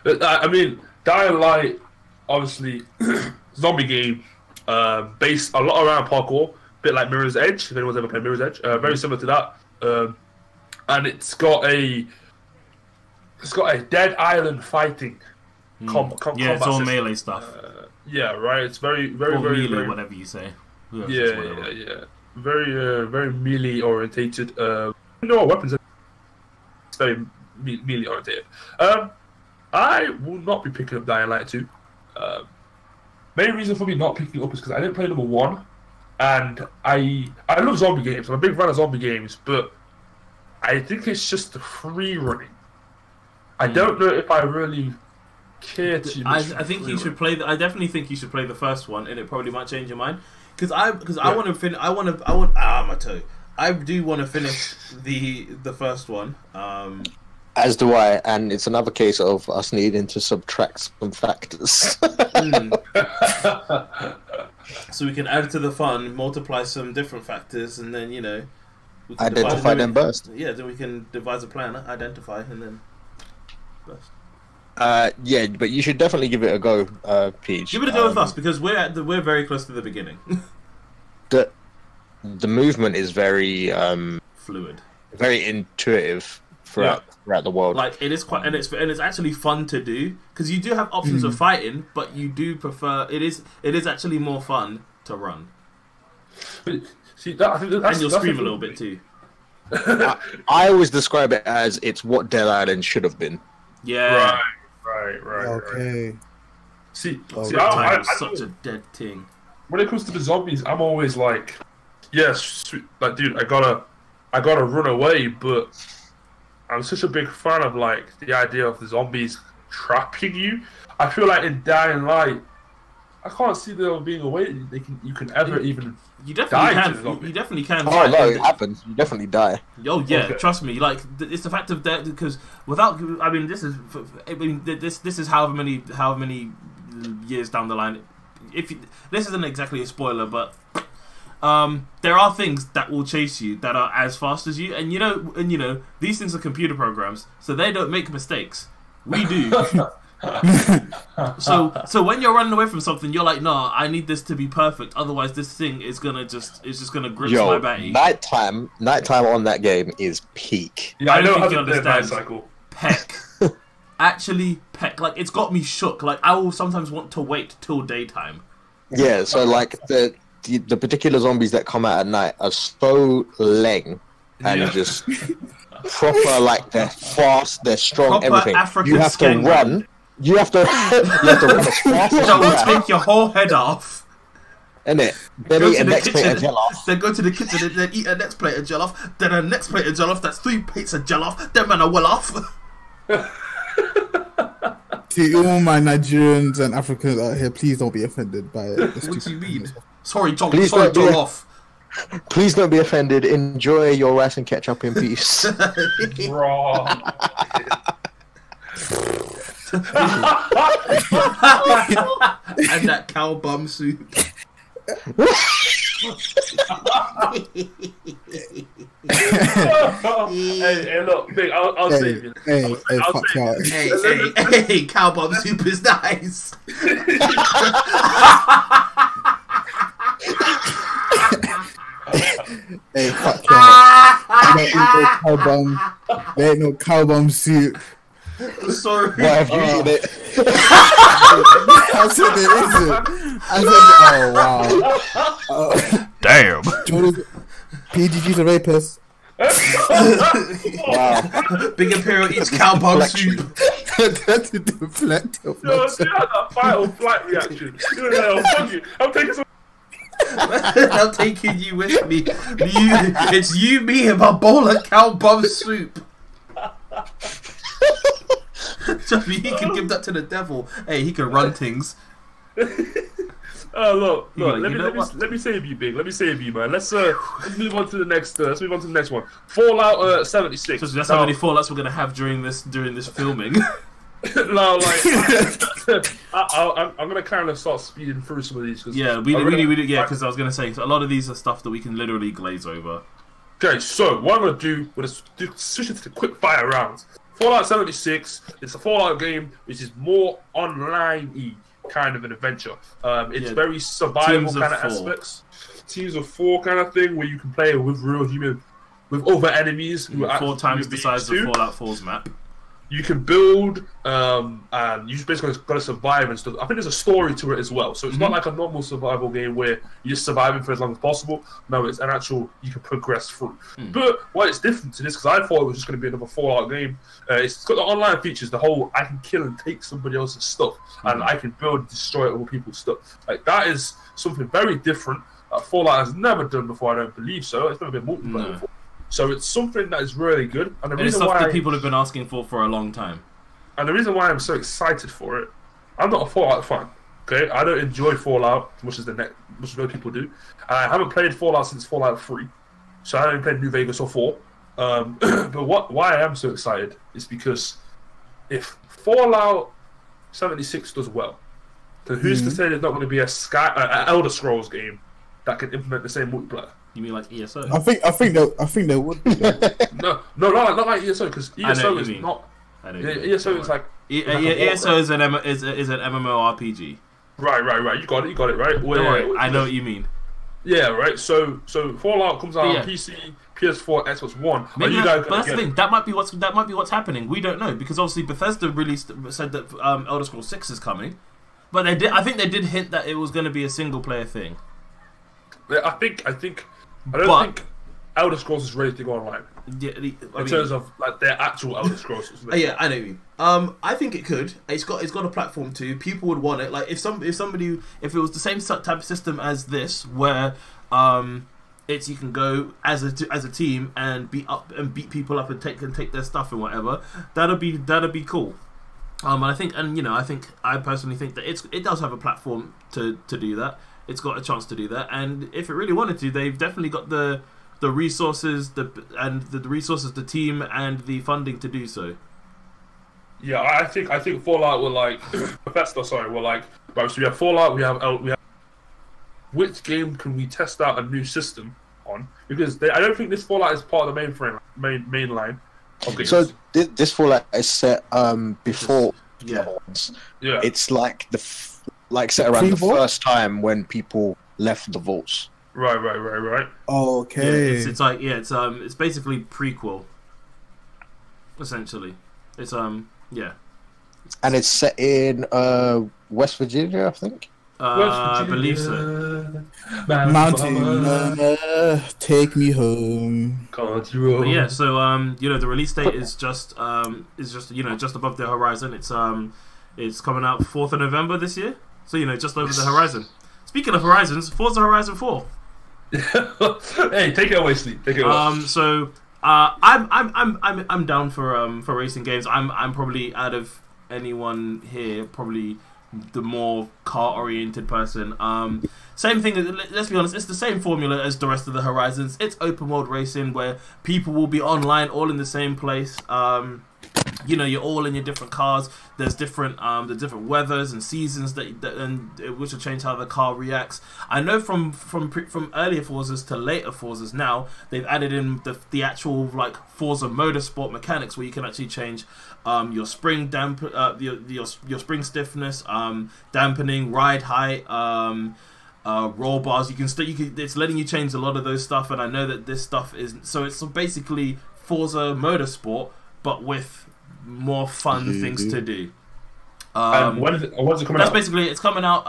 I mean, Dying Light, obviously, zombie game, based a lot around parkour, a bit like Mirror's Edge. If anyone's ever played Mirror's Edge, very similar to that. And it's got a Dead Island fighting combat
it's all
system.
melee stuff.
Yeah, right. It's very, very,
or
very,
melee,
very,
whatever you say.
yeah. Very, very melee orientated. Weapons. It's very melee orientated. I will not be picking up Dying Light 2. Main reason for me not picking it up is because I didn't play number 1, and I love zombie games. I'm a big fan of zombie games, but I think it's just the free running. I don't know if I really care too much.
I think you should play. I definitely think you should play the first one, and it probably might change your mind. Because I want to finish. My toe. I do want to finish the first one.
As do I, and it's another case of us needing to subtract some factors.
So we can add to the fun, multiply some different factors, and then we can
identify them burst.
Yeah, then we can devise a plan, identify, and then burst.
Yeah, but you should definitely give it a go, Peach.
Give it a go with us because we're very close to the beginning.
The movement is very
fluid,
very intuitive throughout the world.
Like it is quite, and it's actually fun to do because you do have options of fighting, but you do prefer it is actually more fun to run.
See, I think
and you'll scream a little bit too.
I always describe it as it's what Dead Island should have been.
Yeah.
Right.
Okay.
See,
I such a dead thing.
When it comes to the zombies, I'm always like, yes, like, dude, I gotta run away, but I'm such a big fan of like the idea of the zombies trapping you. I feel like in Dying Light, I can't see there being a way you can ever even.
You definitely can. You definitely can.
Oh no, it happens. You definitely die.
Oh yeah, trust me. Like it's the fact of that because without. I mean, this is however many years down the line. This isn't exactly a spoiler, but there are things that will chase you that are as fast as you, and these things are computer programs, so they don't make mistakes. We do. So when you're running away from something, you're like, nah, I need this to be perfect. Otherwise, this thing is just gonna grip my batty.
Nighttime on that game is peak.
Yeah, I
don't
know how
think you
to play
understand.
cycle.
Peck. Actually, peck. Like it's got me shook. Like I will sometimes want to wait till daytime.
Yeah, so like the particular zombies that come out at night are so leng and just proper, like they're fast, they're strong,
Proper
everything.
African
You have to
skank.
run. You have to run as fast as
That
you
will
can.
take your whole head off.
Innit? Then
Go
eat
to
a
the
next plate of
kitchen.
jollof.
Then go to the kitchen and then eat a next plate of jollof. Then a next plate of jollof. That's 3 plates of jollof. Then man are well off.
To all my Nigerians and Africans out here, please don't be offended by it.
What do you mean? Sorry, John.
Please
Sorry,
don't be-
jollof.
Please don't be offended. Enjoy your rice and ketchup in peace.
Raw.
And that cow bum soup.
Hey, look, Vic, I'll save you.
Hey,
I'll
fuck
save
you.
Hey, cow bum soup is nice.
Hey, fuck you. There ain't no cow bum soup.
Sorry.
What have you eaten it?
I said it isn't. I said, oh wow.
Damn.
Jordan, PGG's a rapist.
Wow.
Big Imperial eats cow bum soup.
That's a deflect of
Yo, see how that fight or flight reaction. You know, fuck you. I'm taking some.
I'm taking you with me. It's you, me, and my bowl of cow bum soup. Trust me, he can give that to the devil. Hey, he can run things.
Look. Let me save you, Big. Let me save you, man. Let's move on to the next. Let's move on to the next one. Fallout 76.
So that's how many fallouts we're gonna have during this filming.
No, like I'm gonna kind of start speeding through some of these. Cause
yeah, we did. Yeah, because I was gonna say a lot of these are stuff that we can literally glaze over.
Okay, so what I'm gonna do, we're gonna switch into the quick fire rounds. Fallout 76. It's a Fallout game which is more online-y kind of an adventure. It's very survival kind of aspects. Teams of 4 kind of thing where you can play with real human, with other enemies who are
4 times the size of Fallout 4's map.
You can build, and you just basically got to survive and stuff. I think there's a story to it as well. So it's not like a normal survival game where you're just surviving for as long as possible. No, it's an actual, you can progress through. But what is different to this, because I thought it was just going to be another Fallout game, it's got the online features, the whole I can kill and take somebody else's stuff, and I can build and destroy other people's stuff. Like, that is something very different that Fallout has never done before, I don't believe so. It's never been multiplayer before. So it's something that is really good, and the reason
it's
why
that people have been asking for a long time.
And the reason why I'm so excited for it, I'm not a Fallout fan. Okay, I don't enjoy Fallout as much as other people do. I haven't played Fallout since Fallout 3, so I haven't played New Vegas or 4. But why I am so excited is because if Fallout 76 does well, then who's to say there's not going to be a Elder Scrolls game that can implement the same multiplayer?
You mean like ESO?
I think there would be.
no, not like ESO, because ESO is not. ESO is like
ESO is an MMORPG.
Right. You got it right.
I know what you mean.
Yeah, right. So Fallout comes out on PC, PS4, Xbox One.
Maybe but that's the thing. That might be what's happening. We don't know, because obviously Bethesda said that Elder Scrolls 6 is coming, but I think they did hint that it was going to be a single player thing.
I don't think Elder Scrolls is ready to go online.
Yeah,
in terms of like their actual Elder Scrolls.
Yeah, I know what you mean. I think it could. It's got a platform too. People would want it. Like if it was the same type of system as this, where it's you can go as a team and beat people up and take their stuff and whatever. That'd be cool. I personally think that it does have a platform to do that. It's got a chance to do that, and if it really wanted to, they've definitely got the resources, the resources, the team, and the funding to do so.
Yeah, I think Fallout were like Bethesda. Sorry, were like, right. So we have Fallout. We have. Which game can we test out a new system on? Because I don't think this Fallout is part of the main line of games.
So this Fallout is set before the other ones.
Yeah,
it's like set around the first time when people left the vaults.
Right.
Oh, okay.
Yeah, it's basically prequel. Essentially, it's yeah.
And it's set in West Virginia, I think.
I believe so.
Mountain, take me home.
But
yeah, so the release date is just just above the horizon. It's coming out 4th of November this year. So just over the horizon. Speaking of horizons, Forza Horizon 4.
Hey, take it away, Sleep. Take it away.
So I'm down for racing games. I'm probably, out of anyone here, probably the more car oriented person. Same thing. Let's be honest. It's the same formula as the rest of the Horizons. It's open world racing where people will be online, all in the same place. You're all in your different cars. There's different weathers and seasons which will change how the car reacts. I know from earlier Forzas to later Forzas now, they've added in the actual like Forza Motorsport mechanics where you can actually change your spring your spring stiffness, dampening, ride height, roll bars. It's letting you change a lot of those stuff, and I know that this stuff is it's basically Forza Motorsport, but with more fun things to do.
When's it coming out?
Basically, it's coming out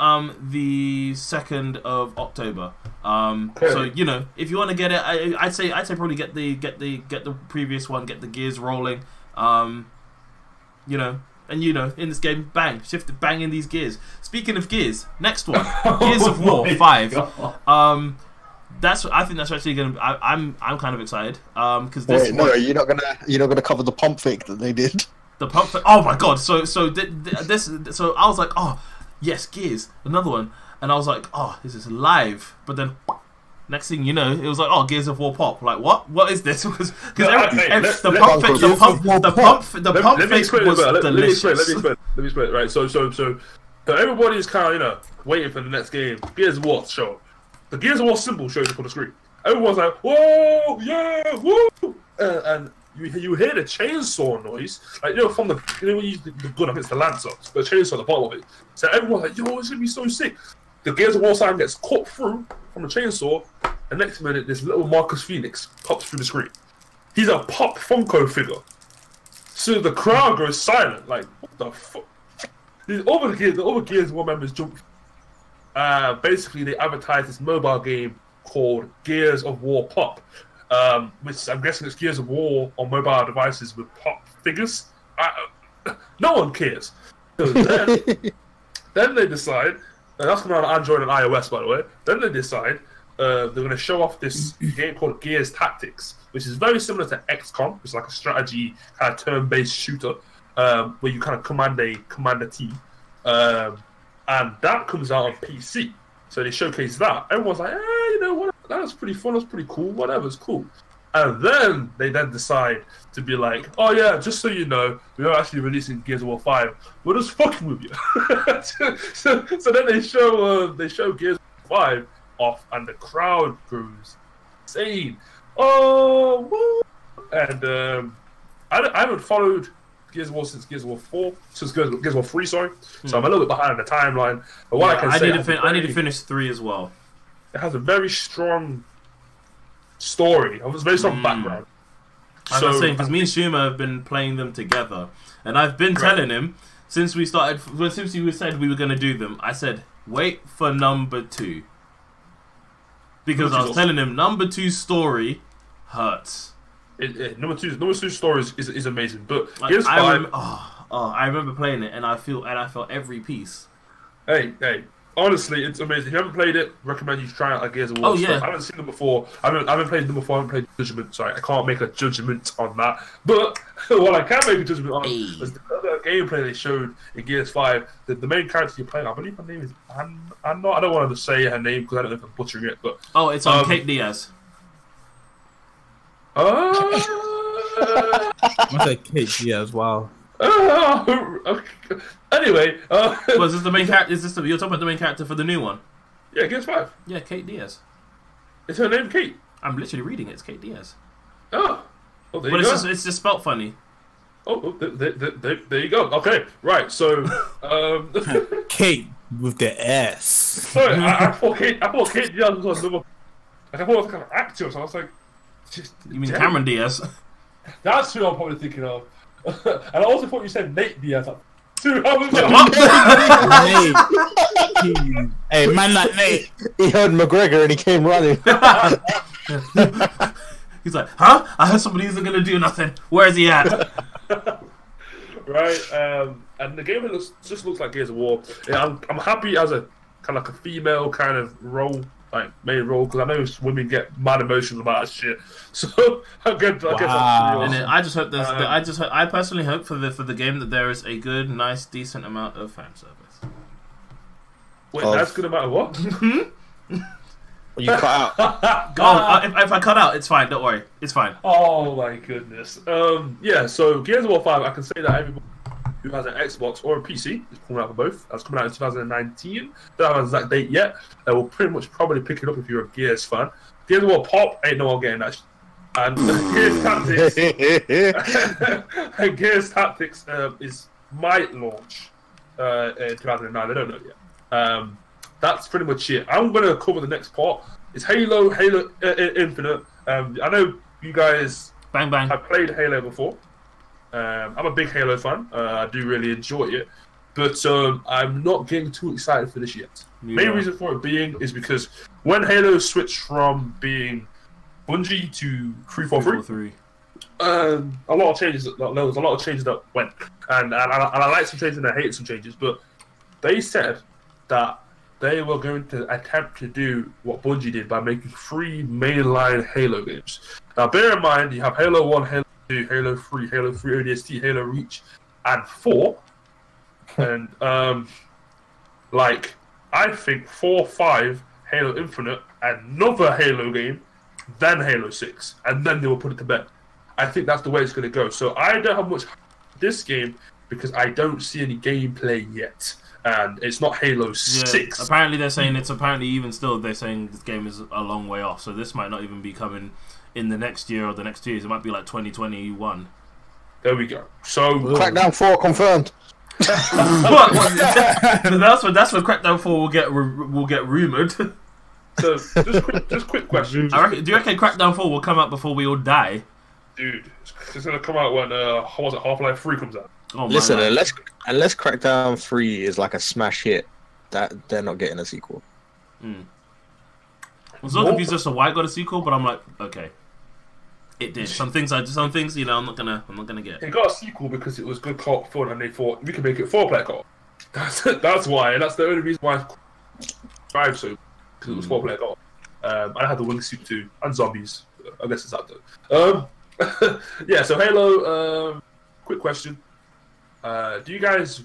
the 2nd of October.
Okay.
So if you want to get it, I'd say probably get the previous one, get the gears rolling. And in this game, bang in these gears. Speaking of gears, next one, Gears of War 5. I think that's actually gonna. I'm kind of excited. Because this.
Wait, no, you're not gonna cover the pump fake that they did.
The pump. Oh my god! So this. So I was like, oh yes, Gears, another one, and I was like, oh, this is live. But then, next thing you know, it was like, oh, Gears of War pop. Like what? What is this? Because the pump fake was delicious.
Let me explain. Right. So everybody's kind of waiting for the next game. Gears of War show. The Gears of War symbol shows up on the screen. Everyone's like, whoa, yeah, woo, and you hear the chainsaw noise, like from the when you use the gun against the lancer, the chainsaw at the bottom of it. So everyone's like, yo, it's gonna be so sick. The Gears of War sign gets cut through from the chainsaw, and next minute this little Marcus Phoenix pops through the screen. He's a Pop Funko figure. So the crowd goes silent, like what the fuck? The other Gears of War members jump. Basically, they advertised this mobile game called Gears of War Pop, which I'm guessing it's Gears of War on mobile devices with pop figures. No one cares. So then they decide, and that's coming out on Android and iOS, by the way. Then they decide they're going to show off this game called Gears Tactics, which is very similar to XCOM. It's like a strategy kind of turn-based shooter where you kind of command a team. And that comes out on PC. So they showcase that. Everyone's like, what? That was pretty fun. That's pretty cool. Whatever's cool. And then they decide to be like, oh yeah, just so you know, we are actually releasing Gears of War 5. We're just fucking with you. so then they show Gears of War 5 off, and the crowd goes insane. Oh, woo! And I haven't followed Gears of War since Gears of War 4, since Gears of War 3, sorry. So I'm a little bit behind on the timeline. But what I can say,
I need to finish 3 as well.
It has a very strong story. It has a very strong background.
I was saying, because me and Shuma have been playing them together, and I've been telling him since we said we were going to do them. I said, wait for number 2, because I was telling him number 2's story hurts.
Number two story is amazing, but
like,
Gears 5.
I remember playing it, and I felt every piece.
Hey, honestly, it's amazing. If you haven't played it, recommend you try out like Gears of War.
Oh yeah,
I haven't seen them before. I haven't played them before. I haven't played Judgment. Sorry, I can't make a judgment on that. But what I can make a judgment on is the other gameplay they showed in Gears 5. The main character you're playing, I believe her name is Anna. I don't want to say her name because I don't know if I'm butchering it. But
it's on Kate Diaz.
I said Kate Diaz. Wow.
Okay. Anyway,
is this the main character? You're talking about the main character for the new one?
Yeah, Gears 5.
Yeah, Kate Diaz.
Is her name Kate?
I'm literally reading it. It's Kate Diaz.
Oh, there
but
you go.
It's just spelt funny.
There you go. Okay, right. So,
Kate with the S.
Sorry, I thought Kate Diaz was another. I thought it was kind of actor. So I was like,
you mean Cameron Diaz?
That's who I'm probably thinking of. And I also thought you said Nate Diaz. Hey,
man like Nate.
He heard McGregor and he came running.
He's like, huh? I heard somebody isn't going to do nothing. Where is he at?
Right, and the game just looks like Gears of War. Yeah, I'm happy as a kind of like a female kind of role, like main role, because I know women get mad emotional about that shit. So I get that's pretty awesome.
And I just hope I personally hope for the game that there is a good, nice, decent amount of fan service.
Wait, that's good amount of what?
You cut
out. If I cut out, it's fine. Don't worry, it's fine.
Oh my goodness. Yeah. So Gears of War 5, I can say that everybody who has an Xbox or a PC is coming out for both. That's coming out in 2019. Don't have an exact date yet. They will pretty much probably pick it up if you're a Gears fan. Gears of War Pop ain't no one getting that. And Gears Tactics. And Gears Tactics might launch in 2009. They don't know yet. That's pretty much it. I'm going to cover the next part. It's Halo Infinite. I know you guys have played Halo before. I'm a big Halo fan. I do really enjoy it. But I'm not getting too excited for this yet. Yeah. Main reason for it being is because when Halo switched from being Bungie to 343, a lot of changes. There was a lot of changes that went. And I like some changes and I hate some changes. But they said that they were going to attempt to do what Bungie did by making 3 mainline Halo games. Now, bear in mind, you have Halo 1, Halo 2, Halo 3, Halo 3 ODST, Halo Reach, and 4. And, I think 4, 5, Halo Infinite, another Halo game, then Halo 6, and then they will put it to bed. I think that's the way it's going to go. So I don't have much this game because I don't see any gameplay yet. And it's not Halo 6.
Apparently they're saying they're saying this game is a long way off. So this might not even be coming in the next year or the next 2 years. It might be like 2021.
There we go. So
Crackdown 4 confirmed.
That's when Crackdown 4 will get rumored.
So just quick question.
Do you reckon Crackdown 4 will come out before we all die?
Dude, it's gonna come out when Half-Life 3 comes out.
Oh,
Listen, unless Crackdown 3 is like a smash hit, that they're not getting a sequel.
I was so confused as to why it got a sequel, but I'm like, okay, it did. Some things, you know, I'm not gonna get.
It got a sequel because it was good co-op fun, and they thought we can make it 4-player co-op. That's why, and that's the only reason why I drive so, because it was 4-player co-op. And I had the wingsuit too, and zombies. I guess it's that though. Yeah. So Halo. Quick question. Do you guys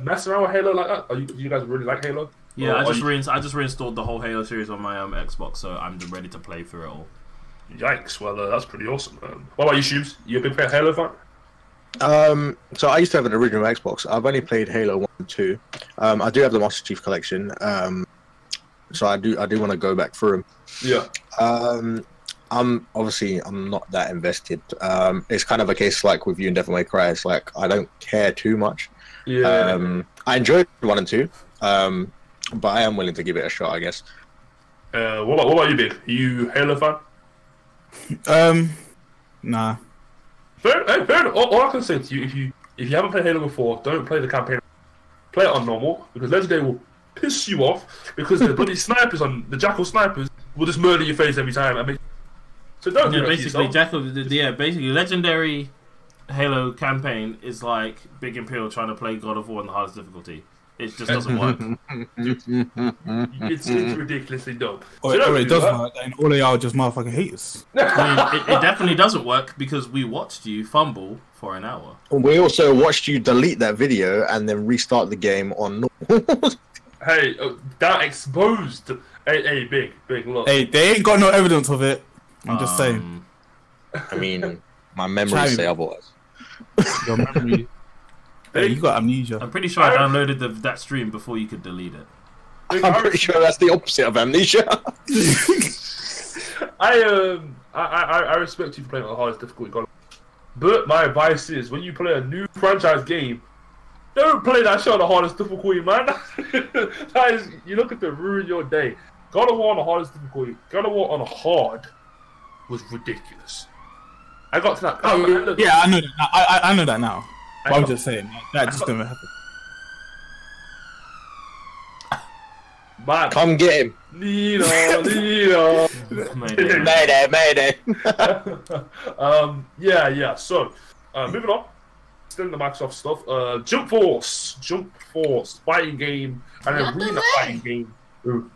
mess around with Halo like that? Do you guys really like Halo?
Yeah, I just reinstalled the whole Halo series on my Xbox, so I'm ready to play through it all.
Yikes! Well, that's pretty awesome. What about you, Shoes? You a big Halo fan?
So I used to have an original Xbox. I've only played Halo 1 and 2. I do have the Master Chief Collection. So I do want to go back through them.
Yeah.
I'm not that invested. It's kind of a case like with you and Devil May Cry. It's like I don't care too much.
Yeah.
I enjoyed 1 and 2, but I am willing to give it a shot, I guess.
What about you, Big? Are you Halo fan?
Nah.
Fair enough. All I can say to you, if you haven't played Halo before, don't play the campaign. Play it on normal, because Legendary will piss you off because the bloody snipers on the Jackal snipers will just murder your face every time. So don't do that to
basically
yourself.
basically Legendary Halo campaign is like Big Imperial trying to play God of War on the hardest difficulty. It just doesn't work.
It's ridiculously dumb.
It does work, and all of y'all just motherfucking haters.
I mean, it definitely doesn't work because we watched you fumble for an hour.
We also watched you delete that video and then restart the game on normal.
Hey, that exposed. Hey, big look.
Hey, they ain't got no evidence of it. I'm just saying.
I mean, my memories say otherwise.
Your memory. Hey, you got amnesia.
I'm pretty sure I downloaded that stream before you could delete it.
I'm pretty sure that's the opposite of amnesia.
I respect you for playing on the hardest difficulty God, but my advice is when you play a new franchise game, don't play that shit on the hardest difficulty, man. You're looking to ruin your day. God of War on the hardest difficulty. God of War on a hard was ridiculous. I got to that.
Yeah, I know that. I know that now. But I'm just saying that just never happened.
Man. Come get him.
Nino.
Mayday.
Yeah. So, moving on. Still in the Microsoft stuff. Jump Force, fighting game, and an arena fighting game with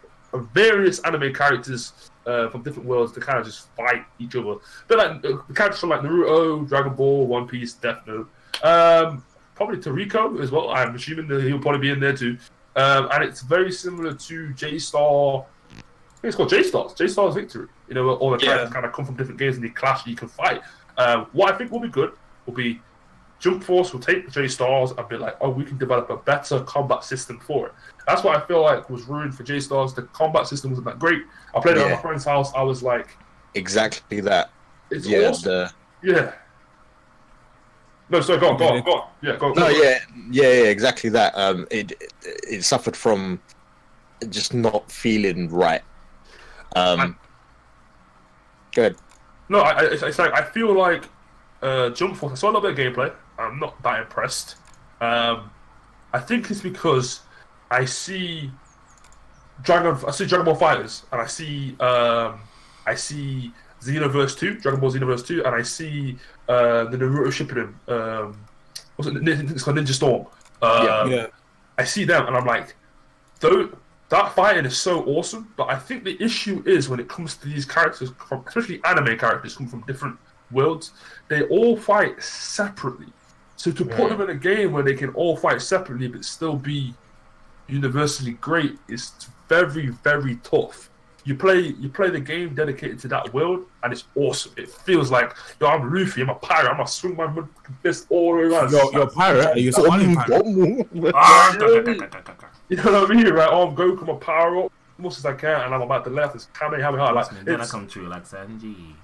various anime characters from different worlds to kind of just fight each other. But like the characters from like Naruto, Dragon Ball, One Piece, Death Note. Probably Toriko as well. I'm assuming that he'll probably be in there too. And it's very similar to J-Star. I think it's called J-Stars. J-Stars Victory. You know, all the characters kind of come from different games and they clash and you can fight. What I think will be good will be Jump Force will take the J-Stars and be like, oh, we can develop a better combat system for it. That's what I feel like was ruined for J-Stars. The combat system wasn't that great. I played it at my friend's house. I was like...
Exactly that.
It's awesome. Yeah. No, sorry, go on. Yeah, go.
No, yeah, exactly that. It suffered from just not feeling right. Go ahead.
No, it's like I feel like Jump Force. I saw a little bit of gameplay. I'm not that impressed. I think it's because I see Dragon Ball Fighters, and I see Xenoverse 2, Dragon Ball Xenoverse 2, and I see the Naruto Shippuden. What's it? It's called Ninja Storm. I see them, and I'm like, that fighting is so awesome. But I think the issue is when it comes to these characters, especially anime characters, come from different worlds. They all fight separately. So to put them in a game where they can all fight separately but still be universally great is very, very tough. You play the game dedicated to that world, and it's awesome. It feels like, yo, I'm Luffy, I'm a pirate, I'm gonna swing my fist all the way around.
You're a pirate? Are you a pirate?
You know what I mean, right? Oh, I'm Goku, I'm a power up as much as I can, and I'm about to left. It's Kamehameha. Like,
then I come true like Sanji.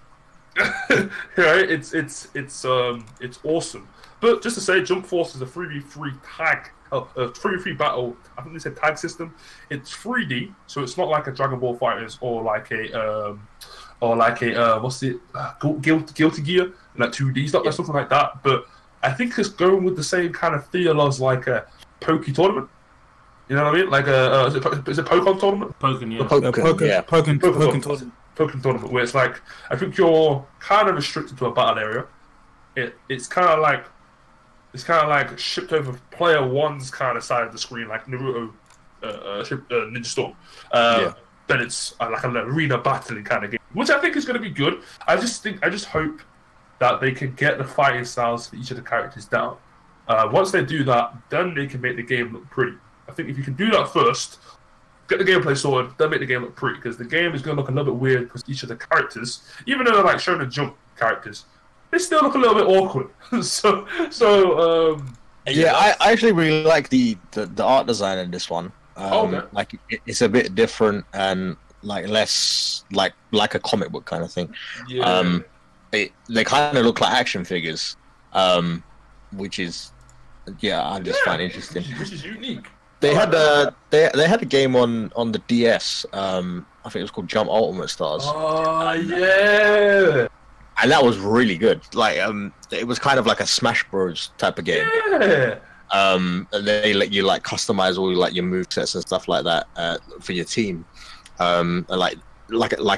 Right? It's awesome. But just to say, Jump Force is a 3v3 tag. A 3v3 battle. I think they said tag system. It's 3D, so it's not like a Dragon Ball Fighters or like a what's it? Guilty Gear, like 2D stuff, something like that. But I think it's going with the same kind of feel as like a Poke tournament. You know what I mean? Like is it Pokemon tournament?
Pokemon, yeah.
Pokemon
tournament, where it's like, I think you're kind of restricted to a battle area. It's kind of like shipped over player one's kind of side of the screen, like Naruto, Ninja Storm. Then it's like an arena battling kind of game, which I think is going to be good. I just hope that they can get the fighting styles for each of the characters down. Once they do that, then they can make the game look pretty. I think if you can do that first, get the gameplay sorted, then make the game look pretty, because the game is going to look a little bit weird because each of the characters, even though they're like Shonen Jump characters, they still look a little bit awkward.
Yeah, I actually really like the art design in this one.
Okay.
Like it's a bit different and like less like a comic book kind of thing.
Yeah.
They kind of look like action figures, which is I just find interesting.
Which is unique.
They had a game on the DS. I think it was called Jump Ultimate Stars.
Oh yeah.
And that was really good. Like, it was kind of like a Smash Bros type of game.
Yeah.
And they let you like customize all like your movesets and stuff like that for your team. And like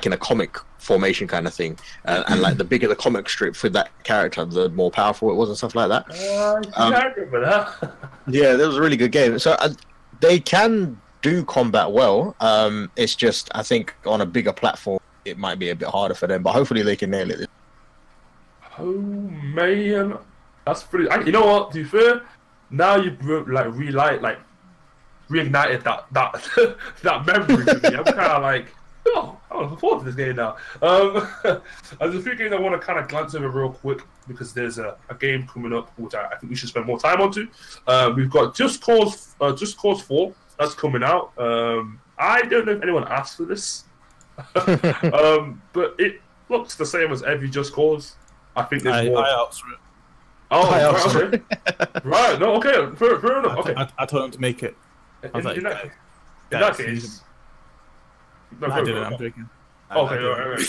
in a comic formation kind of thing. And like the bigger the comic strip for that character, the more powerful it was and stuff like that.
I remember that.
Yeah, that was a really good game. So they can do combat well. It's just, I think on a bigger platform, it might be a bit harder for them. But hopefully they can nail it.
Oh man, that's pretty. You know what? To be fair, now you've reignited that that memory for me. I'm kind of like, I'm looking forward to this game now. There's a few games I want to kind of glance over real quick because there's a game coming up which I think we should spend more time on too. We've got Just Cause 4 that's coming out. I don't know if anyone asked for this, but it looks the same as every Just Cause. I think there's more.
I asked for it.
Oh, right, okay. Right, no, okay, fair enough. Okay.
I told him to make it.
In that case. No,
I didn't, I'm joking.
Okay, right.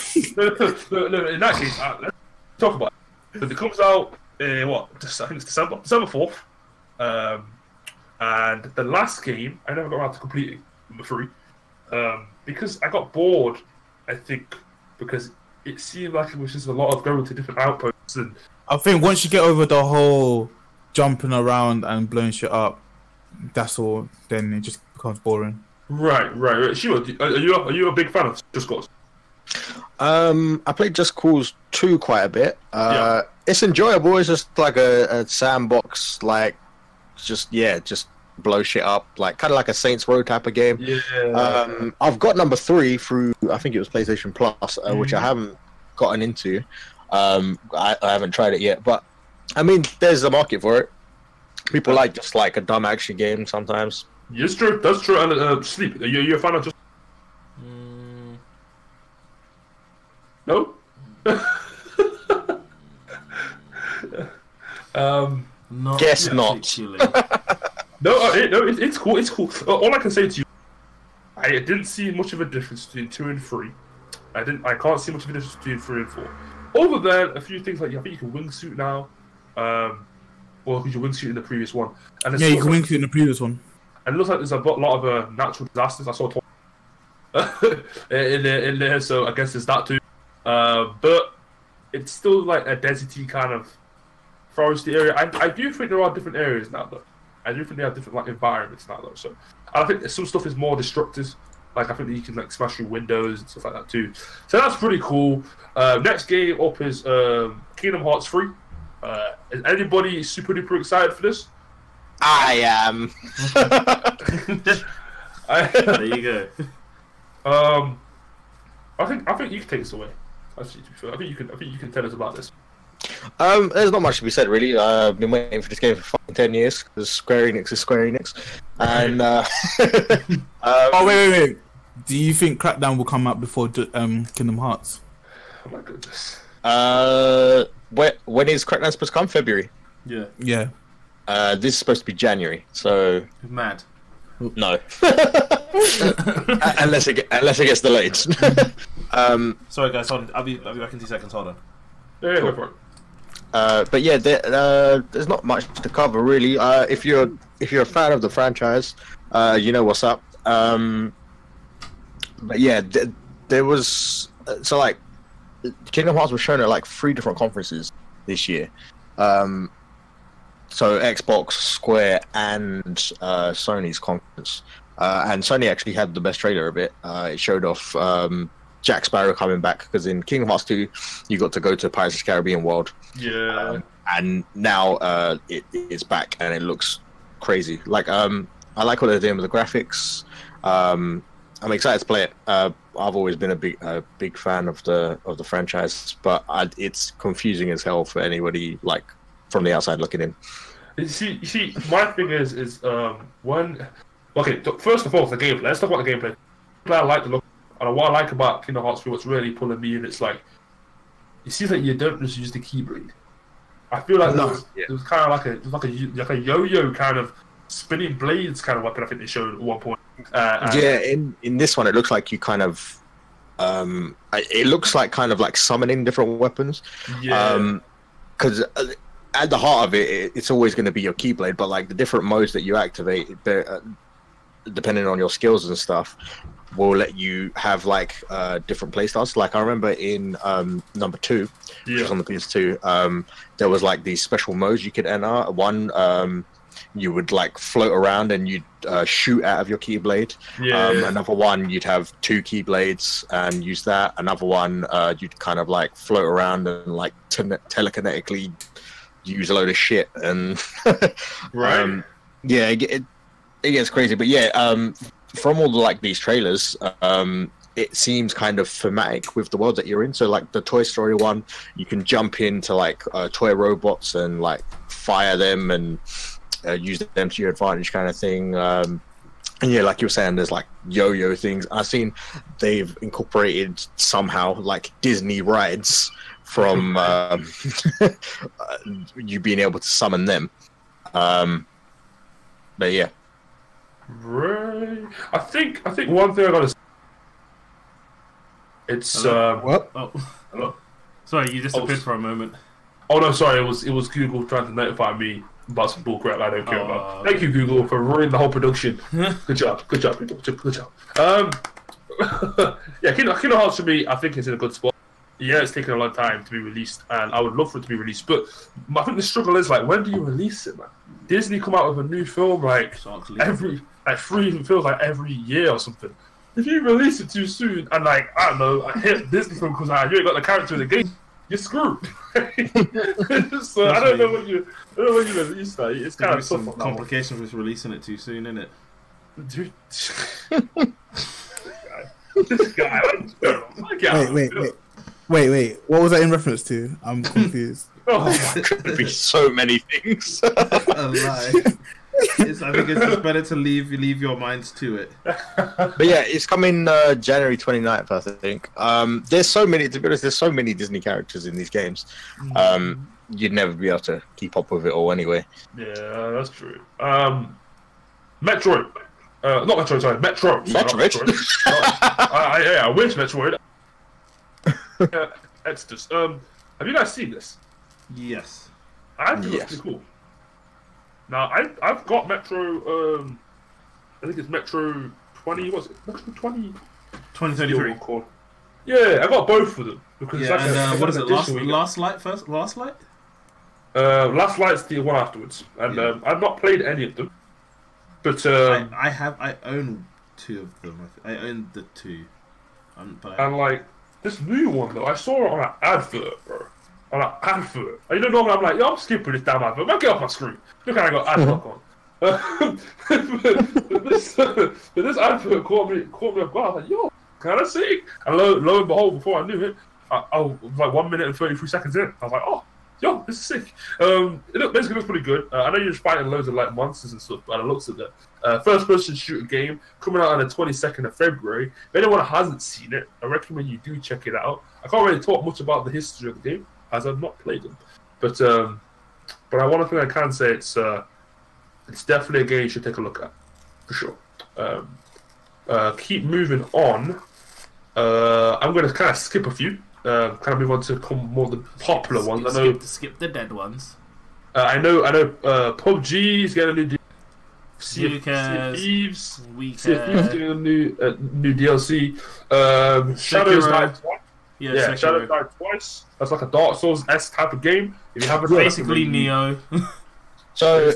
No, in that case, let's talk about it. But it comes out, I think it's December 4th. And the last game, I never got around to completing, number 3. Because I got bored, I think, because it seemed like it was just a lot of going to different outposts. And
I think once you get over the whole jumping around and blowing shit up, that's all. Then it just becomes boring.
Right. Sure. Are you a big fan of Just Cause?
I played Just Cause 2 quite a bit. It's enjoyable. It's just like a sandbox, like just blow shit up, like kind of like a Saints Row type of game.
Yeah.
I've got number 3 through, I think it was PlayStation Plus, which I haven't gotten into. I haven't tried it yet, but I mean, there's a market for it. People like just like a dumb action game sometimes.
Yes, true. That's true. And Sleep. Are you a fan of Just? No.
Guess not.
It's cool. It's cool. All I can say to you, I didn't see much of a difference between 2 and 3. I can't see much of a difference between 3 and 4. Other than a few things like I think you can wingsuit now. Or because you wingsuit in the previous one. And
you can wingsuit in the previous one.
And it looks like there's a lot of natural disasters. I saw in there, so I guess there's that too. But it's still like a deserty kind of foresty area. I do think there are different areas now, though. I do think they have different like environments now, though. So I think some stuff is more destructive. Like I think that you can like smash through windows and stuff like that too. So that's pretty cool. Next game up is Kingdom Hearts 3. Is anybody super duper excited for this?
I am.
There you go.
I think you can take this away. Actually, to be fair, I think you can tell us about this.
There's not much to be said really. I've been waiting for this game for fucking 10 years because Square Enix is Square Enix. And
Oh wait. Do you think Crackdown will come out before Kingdom Hearts?
Oh my goodness.
When is Crackdown supposed to come? February.
Yeah.
Yeah.
This is supposed to be January, so
Mad.
no. unless it gets delayed.
Sorry guys, hold on. I'll be back in 2 seconds. Hold on.
Yeah, go for it.
But yeah, there's not much to cover really. If you're a fan of the franchise, you know what's up. But yeah, there was like Kingdom Hearts was shown at like 3 different conferences this year. So Xbox, Square, and Sony's conference. And Sony actually had the best trailer of it. It showed off Jack Sparrow coming back because in Kingdom Hearts 2, you got to go to Pirates of the Caribbean world.
Yeah.
And now it's back and it looks crazy. Like I like what they're doing with the graphics. I'm excited to play it. I've always been a big fan of the franchise, but it's confusing as hell for anybody like from the outside looking in.
You see, my thing is when first of all, the gameplay. Let's talk about the gameplay. I like the look, and what I like about Kingdom Hearts 3, what's really pulling me in, it's like it seems like you don't just use the keyblade. I feel like there was kind of like a yo-yo kind of spinning blades kind of weapon. I think they showed at one point.
Yeah, in this one, it looks like you kind of, it looks like kind of like summoning different weapons.
Yeah.
Because at the heart of it, it's always going to be your keyblade, but like the different modes that you activate, depending on your skills and stuff, will let you have like different playstyles. Like I remember in number 2, which was on the PS2, there was like these special modes you could enter. One, you would like float around and you'd shoot out of your keyblade. Another one, you'd have 2 keyblades and use that. Another one, you'd kind of like float around and like telekinetically use a load of shit. And
right.
Yeah, it gets crazy. But yeah, from all the, like these trailers, it seems kind of thematic with the world that you're in. So like the Toy Story one, you can jump into like toy robots and like fire them and use them to your advantage kind of thing. And yeah, like you were saying, there's like yo-yo things. I've seen they've incorporated somehow like Disney rides from you being able to summon them. But yeah.
Right. I think one thing I gotta say, it's
What?
Oh,
hello?
sorry, you disappeared for a moment.
Oh no, sorry, it was Google trying to notify me about some bullcrap I don't care about. Thank you, Google, for ruining the whole production. Good job, Google. Good job. Yeah, Kingdom Hearts for me, I think it's in a good spot. Yeah, it's taken a long time to be released, and I would love for it to be released. But I think the struggle is like, when do you release it, man? Disney come out with a new film every films like every year or something. If you release it too soon, and like I don't know, a hit Disney film comes out, you ain't got the character in the game, you're screwed. So I don't know when you release that. It's kind of
some complications with releasing it too soon, isn't it?
Dude. This guy.
Wait. What was that in reference to? I'm confused.
Oh,
Could be so many things.
A lie. I think it's just better to leave your minds to it.
But yeah, it's coming January 29th, I think. There's so many, to be honest, there's so many Disney characters in these games. You'd never be able to keep up with it all anyway.
yeah, that's true. Metroid. Not Metroid, sorry. Metro.
Metroid?
I wish Metroid. Exodus. Have you guys seen this?
Yes.
I think it's pretty cool. Now, I've got Metro, I think it's Metro 20, what's it? Metro 20?
2033.
Yeah, I got both of them. Because
Yeah,
it's like
and what is it?
Last
Last Light?
Light's the one afterwards. And I've not played any of them. But
I own 2 of them. I own the 2.
And like this new one though, I saw it on an advert, bro. On an advert. And you know, normally I'm like, yo, I'm skipping this damn advert. Man, get off my screen. Look, I got advert on. but this advert caught me off guard. I was like, yo, kind of sick. And lo and behold, before I knew it, I was like 1 minute and 33 seconds in. I was like, oh, yo, this is sick. It basically looks pretty good. I know you're just fighting loads of like monsters and stuff, but it looks at that. First-person shooter game coming out on the 22nd of February. If anyone hasn't seen it, I recommend you do check it out. I can't really talk much about the history of the game as I've not played them, but one thing I can say, it's definitely a game you should take a look at for sure. Keep moving on. I'm going to kind of skip a few. Kind of move on to more the popular ones. I know.
Skip the dead ones.
I know. PUBG is getting a new. Sea of Thieves. Getting a new DLC. Shadows Die Twice. Yeah, Shadows Die Twice. That's like a Dark Souls-esque type of game. If you haven't,
basically Neo.
So,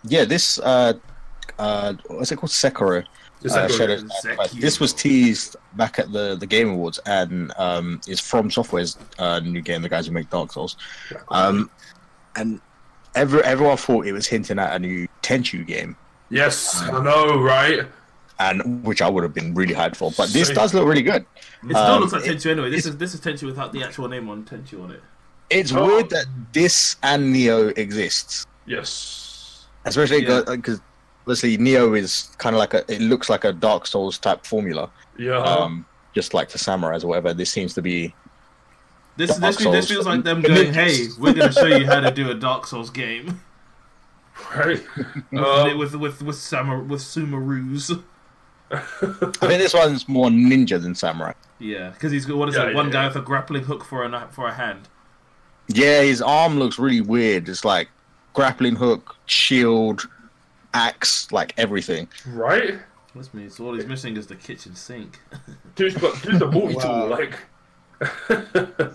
this what's it called? Sekiro. Shadows Die Twice. This was teased back at the Game Awards, and it's From Software's new game, the guys who make Dark Souls. And everyone thought it was hinting at a new Tenchu game.
Yes, I know, right?
And which I would have been really hyped for, but this does look really good.
It still looks like Tenchu anyway. This is Tenchu without the actual name on Tenchu on it.
It's weird that this and Neo exists.
Yes,
especially because obviously Neo is kind of it looks like a Dark Souls type formula.
Yeah.
Just like the samurais or whatever. This seems to be.
This feels like them going, "Hey, we're going to show you how to do a Dark Souls game."
Right.
with sumaroos.
I think this one's more ninja than samurai.
Yeah, because he's got one guy with a grappling hook for a hand.
Yeah, his arm looks really weird. It's like grappling hook, shield, axe, like everything.
Right.
That's me. So all he's missing is the kitchen sink.
Dude's the multi-tool, like.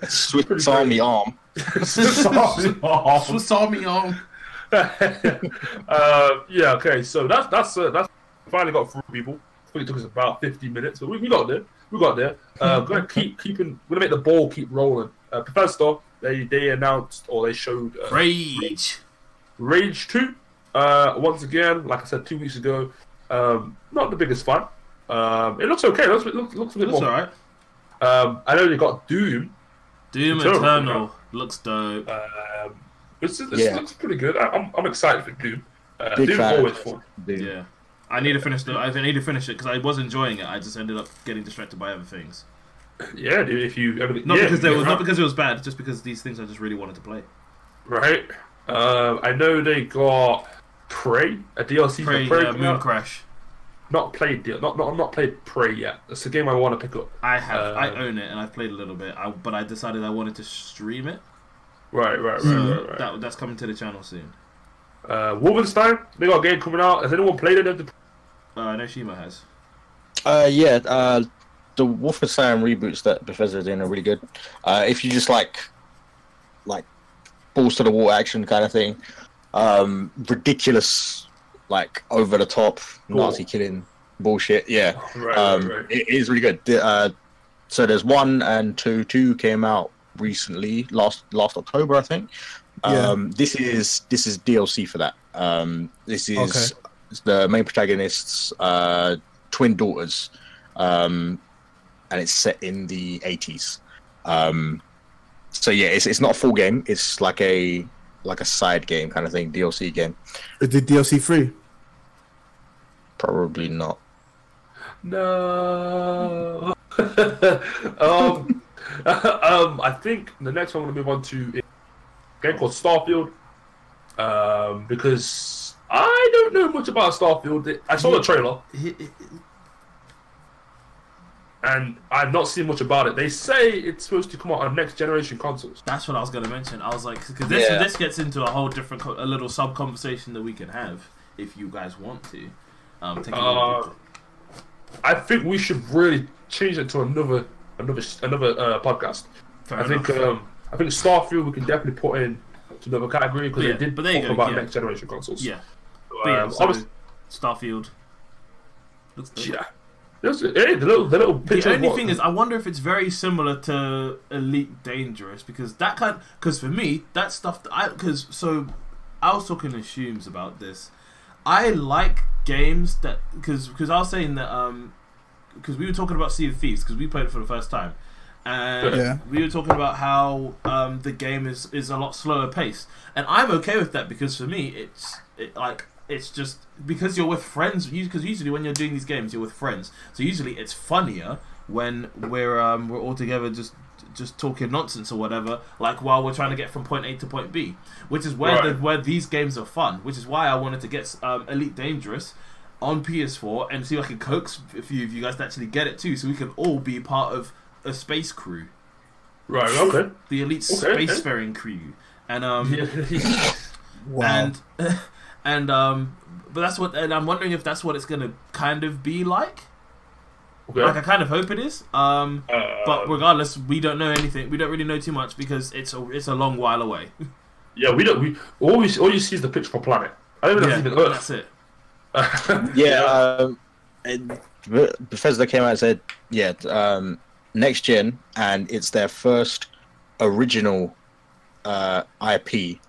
Swiss Army arm.
Swiss Army arm.
Yeah. Okay. So that's finally got through, people. I think it took us about 50 minutes, but we got there. We're gonna keeping. We're gonna make the ball keep rolling. Bethesda, they announced or they showed
Rage
2. Once again, like I said 2 weeks ago, not the biggest fun. It looks okay. It looks a bit more.
Alright.
I know they got Doom
Eternal looks dope.
This looks pretty good. I'm excited for Doom. Doom's always fun.
Yeah, I need to finish it because I was enjoying it. I just ended up getting distracted by other things.
Yeah, dude. If you ever
not because it was bad, just because these things I just really wanted to play.
Right. I know they got Prey, a DLC for Prey.
Moon Crash.
Not played Prey yet. It's a game I want to pick up.
I have. I own it and I've played a little bit. But I decided I wanted to stream it.
Right.
That's coming to the channel soon.
Wolfenstein, they got a game coming out. Has anyone played it?
I know Shima has.
The Wolfenstein reboots that Bethesda are doing are really good. If you just like balls to the wall action kind of thing, ridiculous, like over the top Nazi killing bullshit. Yeah,
right.
It is really good. So there's 1 and 2. 2 came out recently, last October, I think. This is DLC for that. This is the main protagonist's twin daughters, and it's set in the 80s. So yeah, it's not a full game. It's like a side game kind of thing, DLC game.
Is the DLC free?
Probably not.
No. I think the next one I'm gonna move on to is a game called Starfield. Because I don't know much about Starfield. I saw the trailer, and I've not seen much about it. They say it's supposed to come out on next generation consoles.
That's what I was going to mention. I was like, because this gets into a whole different, a little sub conversation that we can have if you guys want to.
I think we should really change it to another podcast. I think Starfield we can definitely put in to another category because they did talk about next generation consoles.
Yeah. Starfield. Looks dope.
Yeah. Hey, the little picture.
The only thing is, I wonder if it's very similar to Elite Dangerous because for me, that stuff. I was talking to Shooms about this. I like games that because I was saying that because we were talking about Sea of Thieves because we played it for the first time, and we were talking about how the game is a lot slower paced, and I'm okay with that because for me, it's just because you're with friends. Because usually when you're doing these games, you're with friends. So usually it's funnier when we're all together just talking nonsense or whatever. Like while we're trying to get from point A to point B, which is where these games are fun. Which is why I wanted to get Elite Dangerous on PS4 and see if I can coax a few of you guys to actually get it too, so we can all be part of a space crew.
Right. Okay.
The elite spacefaring crew, and
Wow.
but that's what, and I'm wondering if that's what it's gonna kind of be like.
Okay.
Like I kind of hope it is. But regardless, we don't know anything. We don't really know too much because it's a long while away.
Yeah, we don't. All you see is the picture of planet. I don't even know if it's even Earth.
That's it.
Bethesda came out and said, next gen, and it's their first original IP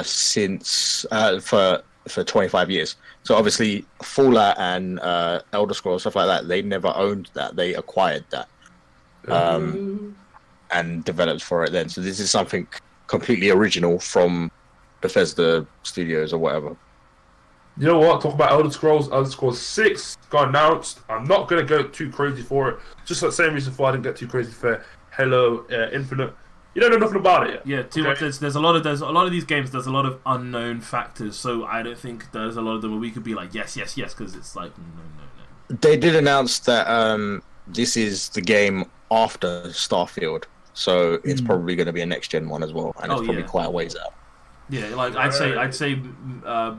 since for 25 years. So obviously Fallout and Elder Scrolls, stuff like that, they never owned that. They acquired that and developed for it then. So this is something completely original from Bethesda Studios or whatever.
You know what? Talk about Elder Scrolls 6 got announced. I'm not going to go too crazy for it. Just the same reason why I didn't get too crazy for Halo Infinite. You don't know nothing about it yet.
Yeah, too much. There's a lot of these games. There's a lot of unknown factors. So I don't think there's a lot of them where we could be like yes, because it's like no.
They did announce that this is the game after Starfield, so it's probably going to be a next gen one as well, and it's probably quite a ways out.
Yeah, like I'd say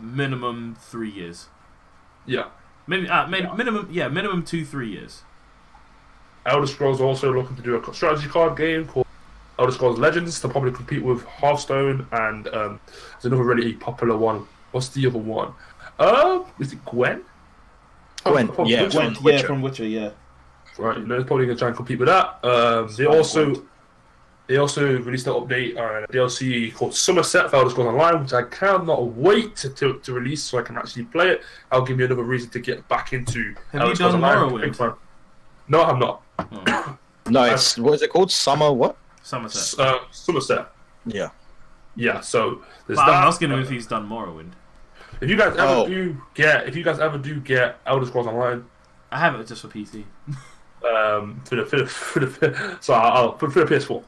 minimum 3 years.
Yeah.
Maybe minimum 2-3 years.
Elder Scrolls are also looking to do a strategy card game called Elder Scrolls Legends to probably compete with Hearthstone, and there's another really popular one. What's the other one? Is it Gwen?
Gwen,
Witcher. From Witcher, yeah.
Right, it's probably gonna try and compete with that. They also released an update on a DLC called Somerset for Elder Scrolls Online, which I cannot wait to release so I can actually play it. That'll give me another reason to get back into Elder Scrolls Online.
Morrowind?
No, I'm not.
Oh.
No, it's what is it called? Somerset.
Somerset.
Yeah.
Yeah. So there's
but
that.
I'm asking him if he's done Morrowind.
If you guys ever do get Elder Scrolls Online,
I have it just for PC.
for the PS4.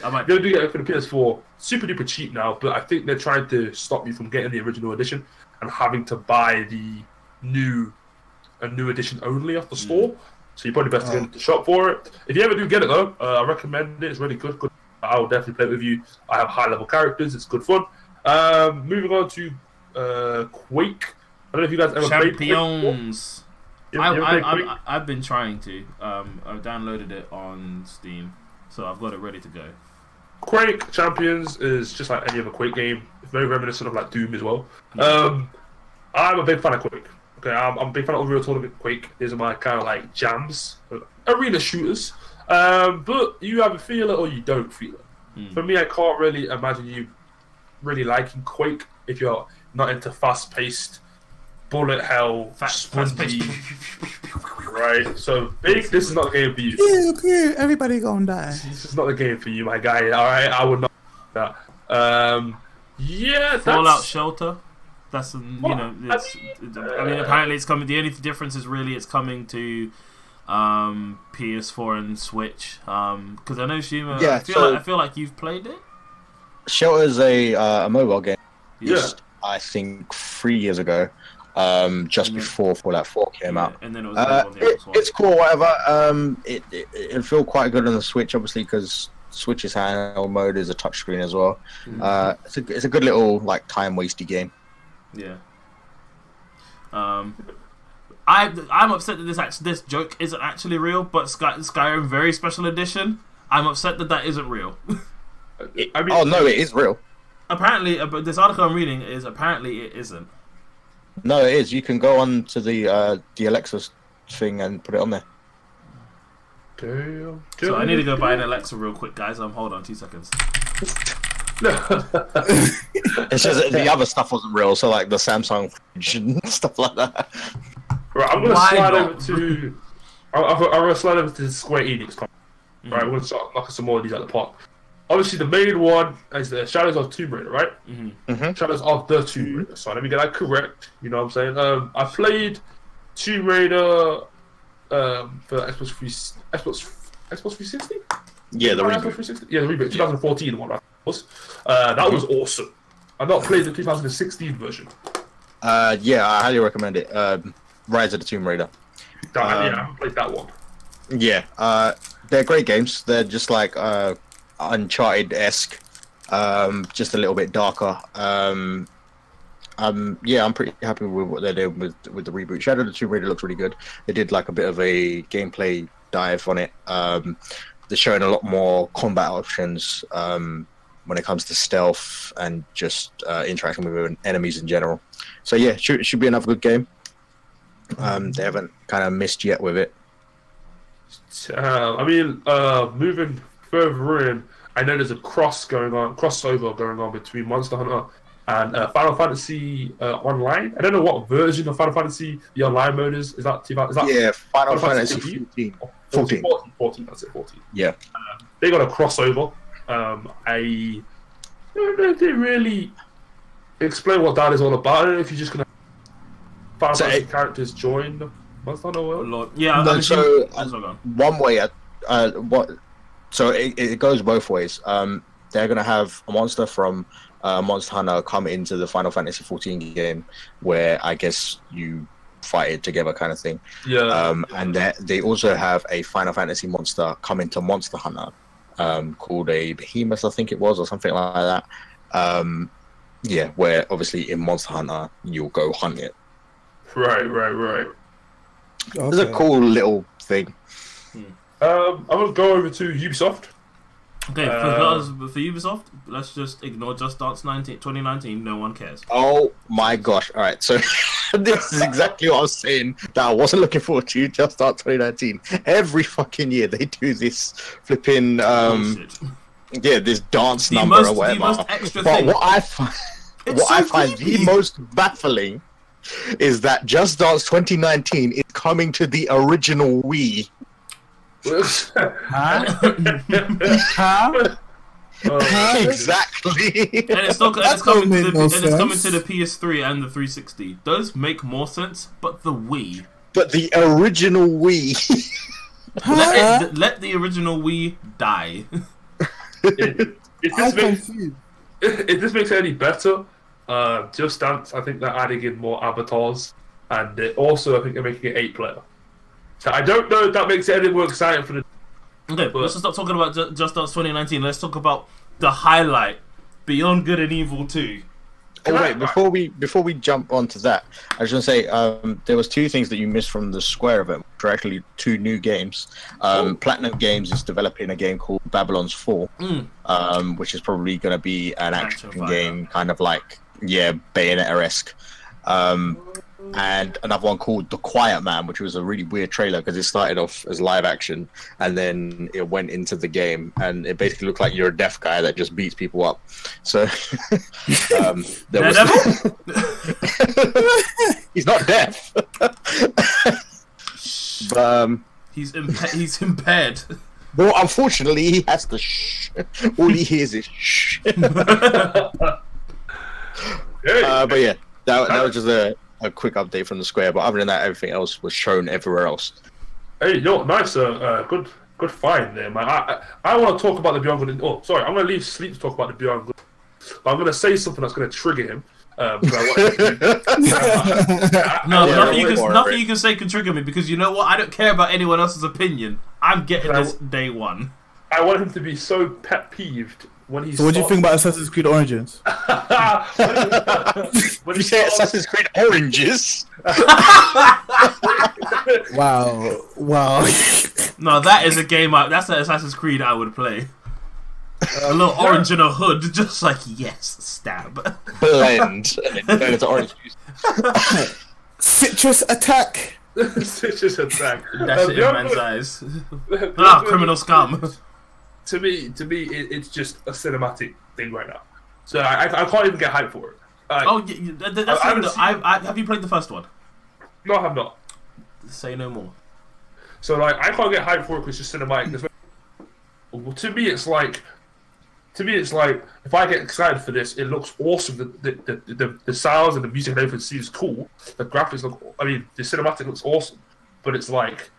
I might
Gonna do get it for the PS4. Super duper cheap now, but I think they're trying to stop you from getting the original edition and having to buy the new edition only off the store. So you're probably best to get into the shop for it. If you ever do get it though, I recommend it. It's really good. I will definitely play it with you. I have high level characters. It's good fun. Moving on to Quake. I don't know if you guys ever played
Champions.
Quake.
I've been trying to. I've downloaded it on Steam, so I've got it ready to go.
Quake Champions is just like any other Quake game. It's very reminiscent of like Doom as well. I'm a big fan of Quake. Okay, I'm a big fan of Unreal Tournament Quake. These are my kind of like jams, arena shooters. But you either feel it or you don't feel it. For me, I can't really imagine you really liking Quake if you're not into fast-paced, bullet hell, sprinty. Right? So, this is not the game for you.
Everybody gonna die.
This is not the game for you, my guy. Alright, I would not do that.
Fallout Shelter. That's it's. I mean, apparently it's coming. The only difference is really it's coming to PS4 and Switch. Because I know Shima.
Yeah,
I feel like you've played it.
Shelter's a mobile game.
Yeah.
I think 3 years ago. Just before Fallout 4 came out.
And then it was
it's cool, whatever. It'll feel quite good on the Switch, obviously, because Switch's handheld mode is a touchscreen as well. It's a good little like time wasty game.
Yeah. I'm upset that this joke isn't actually real, but Skyrim Very Special Edition. I'm upset that isn't real.
No, it is real.
Apparently, but this article I'm reading is apparently it isn't.
No, it is. You can go on to the Alexa thing and put it on there.
Damn.
So I need to go buy an Alexa real quick, guys. Hold on 2 seconds.
It's just that the other stuff wasn't real, so like the Samsung fridge and stuff like that.
Right, I'm gonna
Why
slide
not?
over to. I'm gonna slide over to the Square Enix. Right, we're gonna start knocking some more of these out of the park. Obviously, the main one is the Shadows of Tomb Raider, right? Shadows of the Tomb Raider. So let me get that correct. You know what I'm saying? I played Tomb Raider for Xbox 360.
Yeah, the
Xbox
reboot.
360. Yeah, the reboot. 2014 one. Right? That was awesome. I not played the 2016 version.
Yeah, I highly recommend it. Rise of the Tomb Raider.
Yeah, I haven't played that one.
Yeah, they're great games. They're just like Uncharted-esque, just a little bit darker. Yeah, I'm pretty happy with what they're doing with the reboot. Shadow of the Tomb Raider looks really good. They did like a bit of a gameplay dive on it. They're showing a lot more combat options when it comes to stealth and just interacting with enemies in general. So yeah, should be another good game. They haven't kind of missed yet with it.
I mean, moving further in, I know there's a crossover going on between Monster Hunter and Final Fantasy Online. I don't know what version of Final Fantasy the online mode is. Is that
Yeah, Final Fantasy 14.
14, that's it, 14.
Yeah.
They got a crossover. I don't know if they really explain what that is all about. I don't know if you're just going to Final Fantasy characters join the Monster Hunter world.
Lord. Yeah,
No, so
gone.
one way, so it goes both ways. They're going to have a monster from Monster Hunter come into the Final Fantasy 14 game, where I guess you fight it together kind of thing.
Yeah.
And they also have a Final Fantasy monster come into Monster Hunter, called a Behemoth, I think it was, or something like that. Yeah, where obviously in Monster Hunter you'll go hunt it.
Right.
Okay.
It's a cool little thing.
I'm gonna go over to Ubisoft.
Okay, for Ubisoft, let's just ignore Just Dance 2019. No one cares.
Oh my gosh! All right, so this is exactly what I was saying that I wasn't looking forward to. Just Start 2019. Every fucking year they do this flipping this dance number or whatever.
The most extra
but
thing.
what I find the most baffling is that Just Dance 2019 is coming to the original Wii.
Huh?
Exactly.
And it's coming to the PS3 and the 360. Does make more sense, but the Wii.
But the original Wii.
Let the original Wii die.
If this makes it any better, Just Dance, I think they're adding in more avatars, and I think they're making it 8-player. So I don't know if that makes it any more exciting for the.
Okay, but let's just stop talking about Just Dance 2019. Let's talk about the highlight, Beyond Good and Evil 2.
Oh wait, before we jump onto that, I was going to say there was two things that you missed from the Square event, which are actually two new games. Platinum Games is developing a game called Babylon's Fall, which is probably going to be an action game, kind of like Bayonetta-esque. And another one called The Quiet Man, which was a really weird trailer because it started off as live action and then it went into the game and it basically looked like you're a deaf guy that just beats people up. So there was he's not deaf, but
he's impaired.
Well, unfortunately, he has to shh. All he hears is shh. But yeah, that was just a quick update from the Square, but other than that, everything else was shown everywhere else.
Hey, nice, good find there, man. I want to talk about the Beyond Good. Oh, sorry, I'm going to leave Sleep to talk about the Beyond Good, but I'm going to say something that's going to trigger him.
Nothing you can say can trigger me because you know what? I don't care about anyone else's opinion. I'm getting this day one.
I want him to be so pet peeved.
So what do you think about Assassin's Creed Origins?
When you say Assassin's Creed Oranges?
Wow.
No, that is a game. That's an Assassin's Creed I would play. A little orange in a hood, just like yes, stab.
Blend. And then turn into orange juice.
Citrus attack.
Citrus attack.
That shit in man's eyes. Ah, criminal scum.
To me, it's just a cinematic thing right now. So I can't even get hyped for it.
Have you played the first one?
No, I have not.
Say no more.
So like, I can't get hyped for it because it's just cinematic. Well, to me, it's like, if I get excited for this, it looks awesome. The sounds and the music and everything seems cool. The graphics look, I mean, the cinematic looks awesome. But it's like,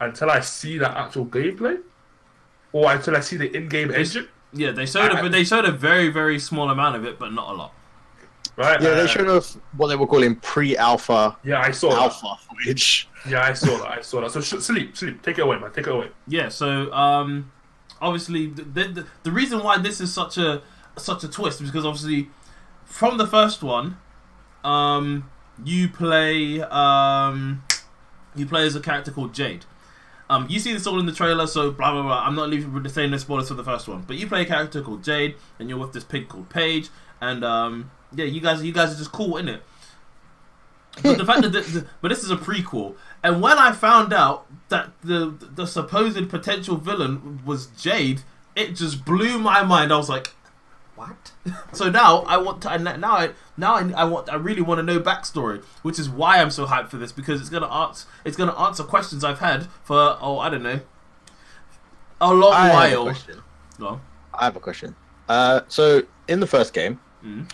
until I see that actual gameplay, or until I see the in-game engine.
Yeah, they showed a very, very small amount of it, but not a lot.
Right?
Yeah, they showed us what they were calling pre-alpha.
Yeah, I saw
alpha footage.
Yeah, I saw that. So sleep. Take it away, man. Take it away.
Yeah. So obviously the reason why this is such a twist is because obviously from the first one, you play as a character called Jade. You see this all in the trailer, so blah blah blah. I'm not leaving with the same spoilers for the first one, but you play a character called Jade, and you're with this pig called Paige, and yeah, you guys are just cool, innit? But the fact that but this is a prequel, and when I found out that the supposed potential villain was Jade, it just blew my mind. I was like, what? So now I want to, I really want to know backstory, which is why I'm so hyped for this, because it's gonna answer questions I've had for I don't know, a long while. No.
I have a question. So in the first game, you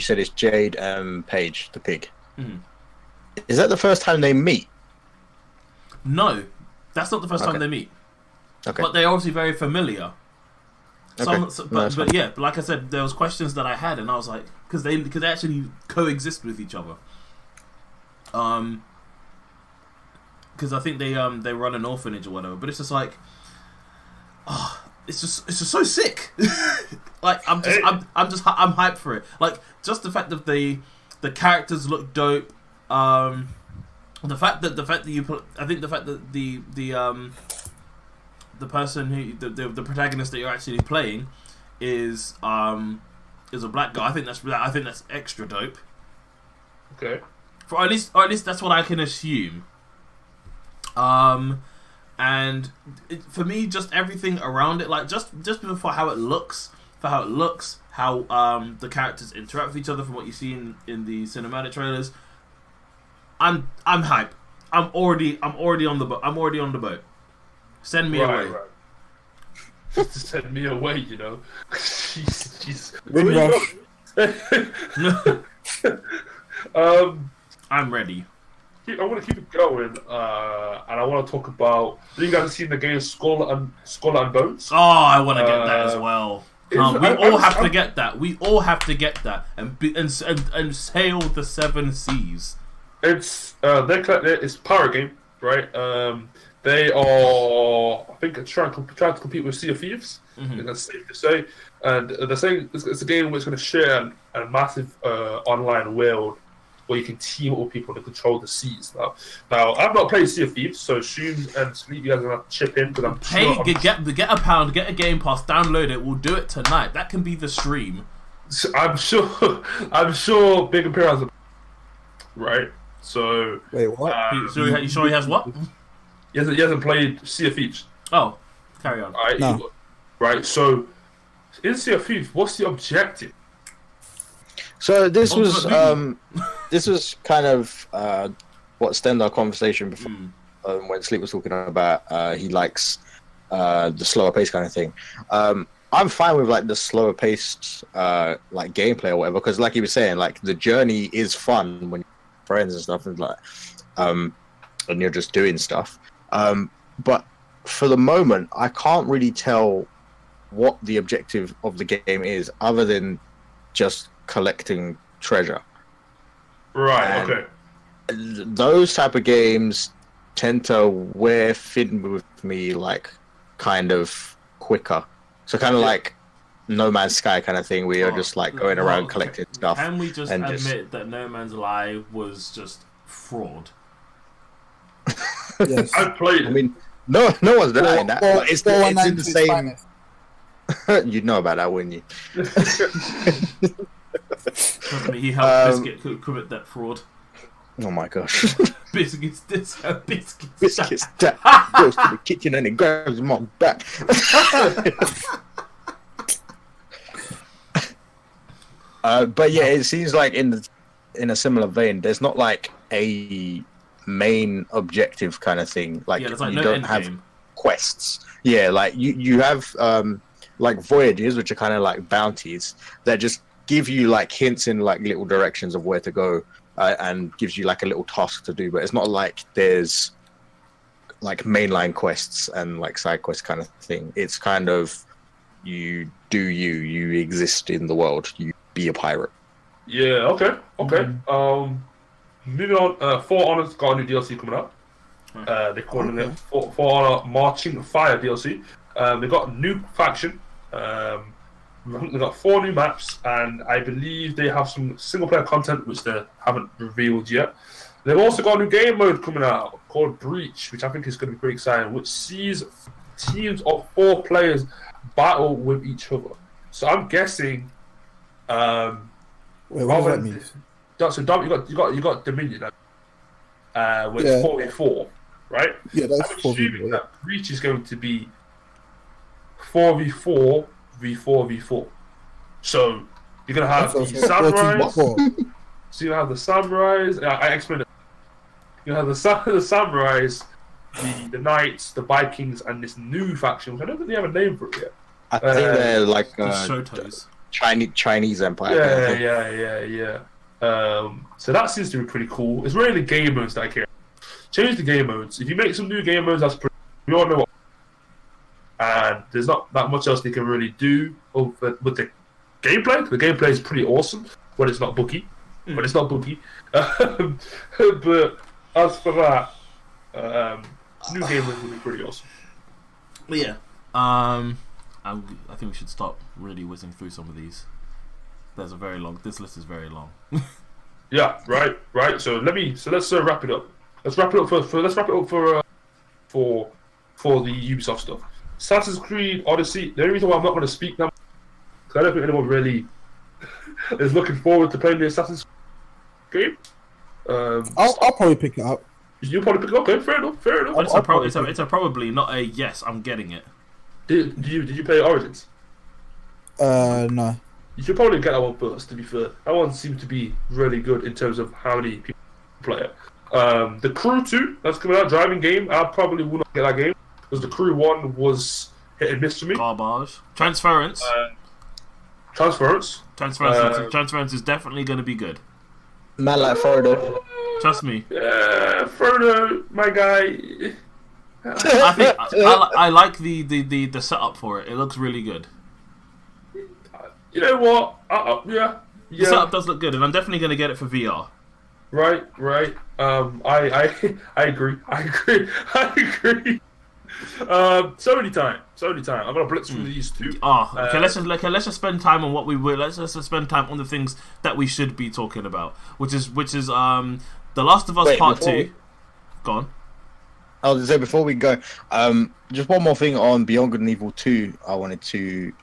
said it's Jade and Paige, the pig. Is that the first time they meet?
No, that's not the first time they meet.
Okay.
But they're obviously very familiar. But yeah, like I said, there was questions that I had, and I was like, because they actually coexist with each other. Because I think they run an orphanage or whatever. But it's just like, it's just so sick. Like I'm hyped for it. Like just the fact that the characters look dope. The fact that the person who the protagonist that you're actually playing is a black guy. I think that's extra dope.
Okay.
Or at least that's what I can assume. And for me, just everything around it, like just for how it looks, how the characters interact with each other, from what you see in the cinematic trailers, I'm hyped. I'm already on the boat. Send me away.
Right. Send me away, you know. Jeez.
I'm ready.
I want to keep it going, and I want to talk about. You guys have seen the game Skull and Bones?
Oh, I want to get that as well. We all have to get that. We all have to get that and sail the 7 seas. It's
it's a pirate game, right? They are, I think, trying to compete with Sea of Thieves. That's safe to say. And they're saying it's a game which is going to share a massive online world where you can team up with people to control the seas. Now I've not played Sea of Thieves, so Shoon and Sleep, you guys are going to chip in, because
get a pound, get a Game Pass, download it. We'll do it tonight. That can be the stream.
I'm sure Big Imperial has right. So
wait, what?
You sure he has what?
He hasn't played Sea of Thieves.
Oh, carry on.
Right,
no.
Right. So in Sea of Thieves, what's the objective?
So this was kind of what stemmed our conversation before, when Sleep was talking about he likes the slower pace kind of thing. I'm fine with like the slower paced like gameplay or whatever, because like you were saying, like the journey is fun when you're with friends and stuff, and like and you're just doing stuff. But for the moment, I can't really tell what the objective of the game is, other than just collecting treasure.
Right.
And
okay.
Those type of games tend to fit with me like kind of quicker. So kind of like No Man's Sky kind of thing, where you're just like going around collecting stuff.
Can we just admit that No Man's Sky was just fraud?
Yes.
I've played it.
I mean, no one's denying that.
Or,
it's in the same. You'd know about that, wouldn't you?
Trust me, he helped Biscuit commit that fraud.
Oh my gosh.
Biscuits this, biscuits.
Biscuits that goes to the kitchen and he grabs him on back. But yeah, it seems like in a similar vein, there's not like a main objective kind of thing. Like,
there's like
you
no
don't
end
have
game.
quests. Yeah, like you have like voyages, which are kind of like bounties that just give you like hints in like little directions of where to go, and gives you like a little task to do. But it's not like there's like mainline quests and like side quests kind of thing. It's kind of you exist in the world. You be a pirate.
Yeah. Okay. Moving on. For Honor's got a new DLC coming out. They're calling it For Honor Marching Fire DLC. They got a new faction. They got 4 new maps, and I believe they have some single player content which they haven't revealed yet. They've also got a new game mode coming out called Breach, which I think is going to be pretty exciting, which sees teams of 4 players battle with each other. So I'm guessing.
Wait, what does that mean?
So Dom, you got Dominion, which is 4v4, right?
Yeah, that's
I'm
4v4.
assuming that Breach is going to be 4v4 v4v4. So you're gonna have the samurais. So you have the samurais. I explained it. You have the samurais, the knights, the Vikings, and this new faction, which I don't think they have a name for it yet.
I think they're like
The Shotos.
Chinese Empire.
Yeah. So that seems to be pretty cool. It's really the game modes that I care. Change the game modes. If you make some new game modes, that's pretty. We all know what. And there's not that much else they can really do with the gameplay. The gameplay is pretty awesome when it's not buggy. But as for that, new game modes will be pretty awesome.
But yeah, I think we should stop really whizzing through some of these. This list is very long.
Yeah, right. So let's wrap it up. Let's wrap it up for the Ubisoft stuff. Assassin's Creed Odyssey. The only reason why I'm not going to speak now, because I don't think anyone really is looking forward to playing the Assassin's Creed game.
I'll probably pick it up.
You'll probably pick it up. Okay, fair enough.
But it's a probably, not a yes. I'm getting it.
Did you play Origins?
No.
You should probably get that one first. To be fair, that one seemed to be really good in terms of how many people play it. The Crew 2 that's coming out, driving game. I probably will not get that game because the Crew 1 was hit and miss for me.
Garbage. Transference.
Transference
is definitely going to be good.
Man like Frodo.
Trust me.
Yeah, Frodo, my guy.
I think I like the setup for it. It looks really good.
You know what? Yeah.
The setup does look good, and I'm definitely going to get it for VR.
Right. I agree. So many time. I'm gonna blitz through these 2.
Okay. Let's just spend time on what we will. Let's just spend time on the things that we should be talking about, which is The Last of Us Part 2. Go on.
I was going to say, before we go, just one more thing on Beyond Good and Evil 2 I wanted to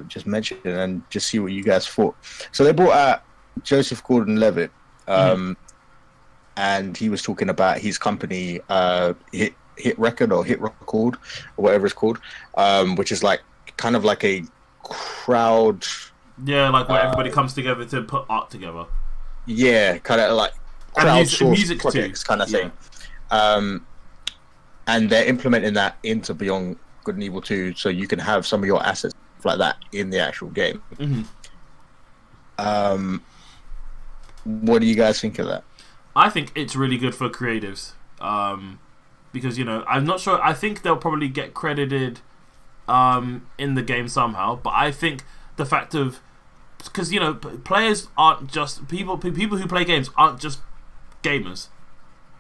just mention and just see what you guys thought. So they brought out Joseph Gordon-Levitt, and he was talking about his company, Hit Record or whatever it's called, which is like kind of like a crowd...
Yeah, like where everybody comes together to put art together.
Yeah, kind of like
music
projects
too.
kind of thing. And they're implementing that into Beyond Good and Evil 2, so you can have some of your assets like that in the actual game. What do you guys think of that?
I think it's really good for creatives, because I'm not sure. I think they'll probably get credited in the game somehow, but I think the fact of, because players aren't just people who play games aren't just gamers.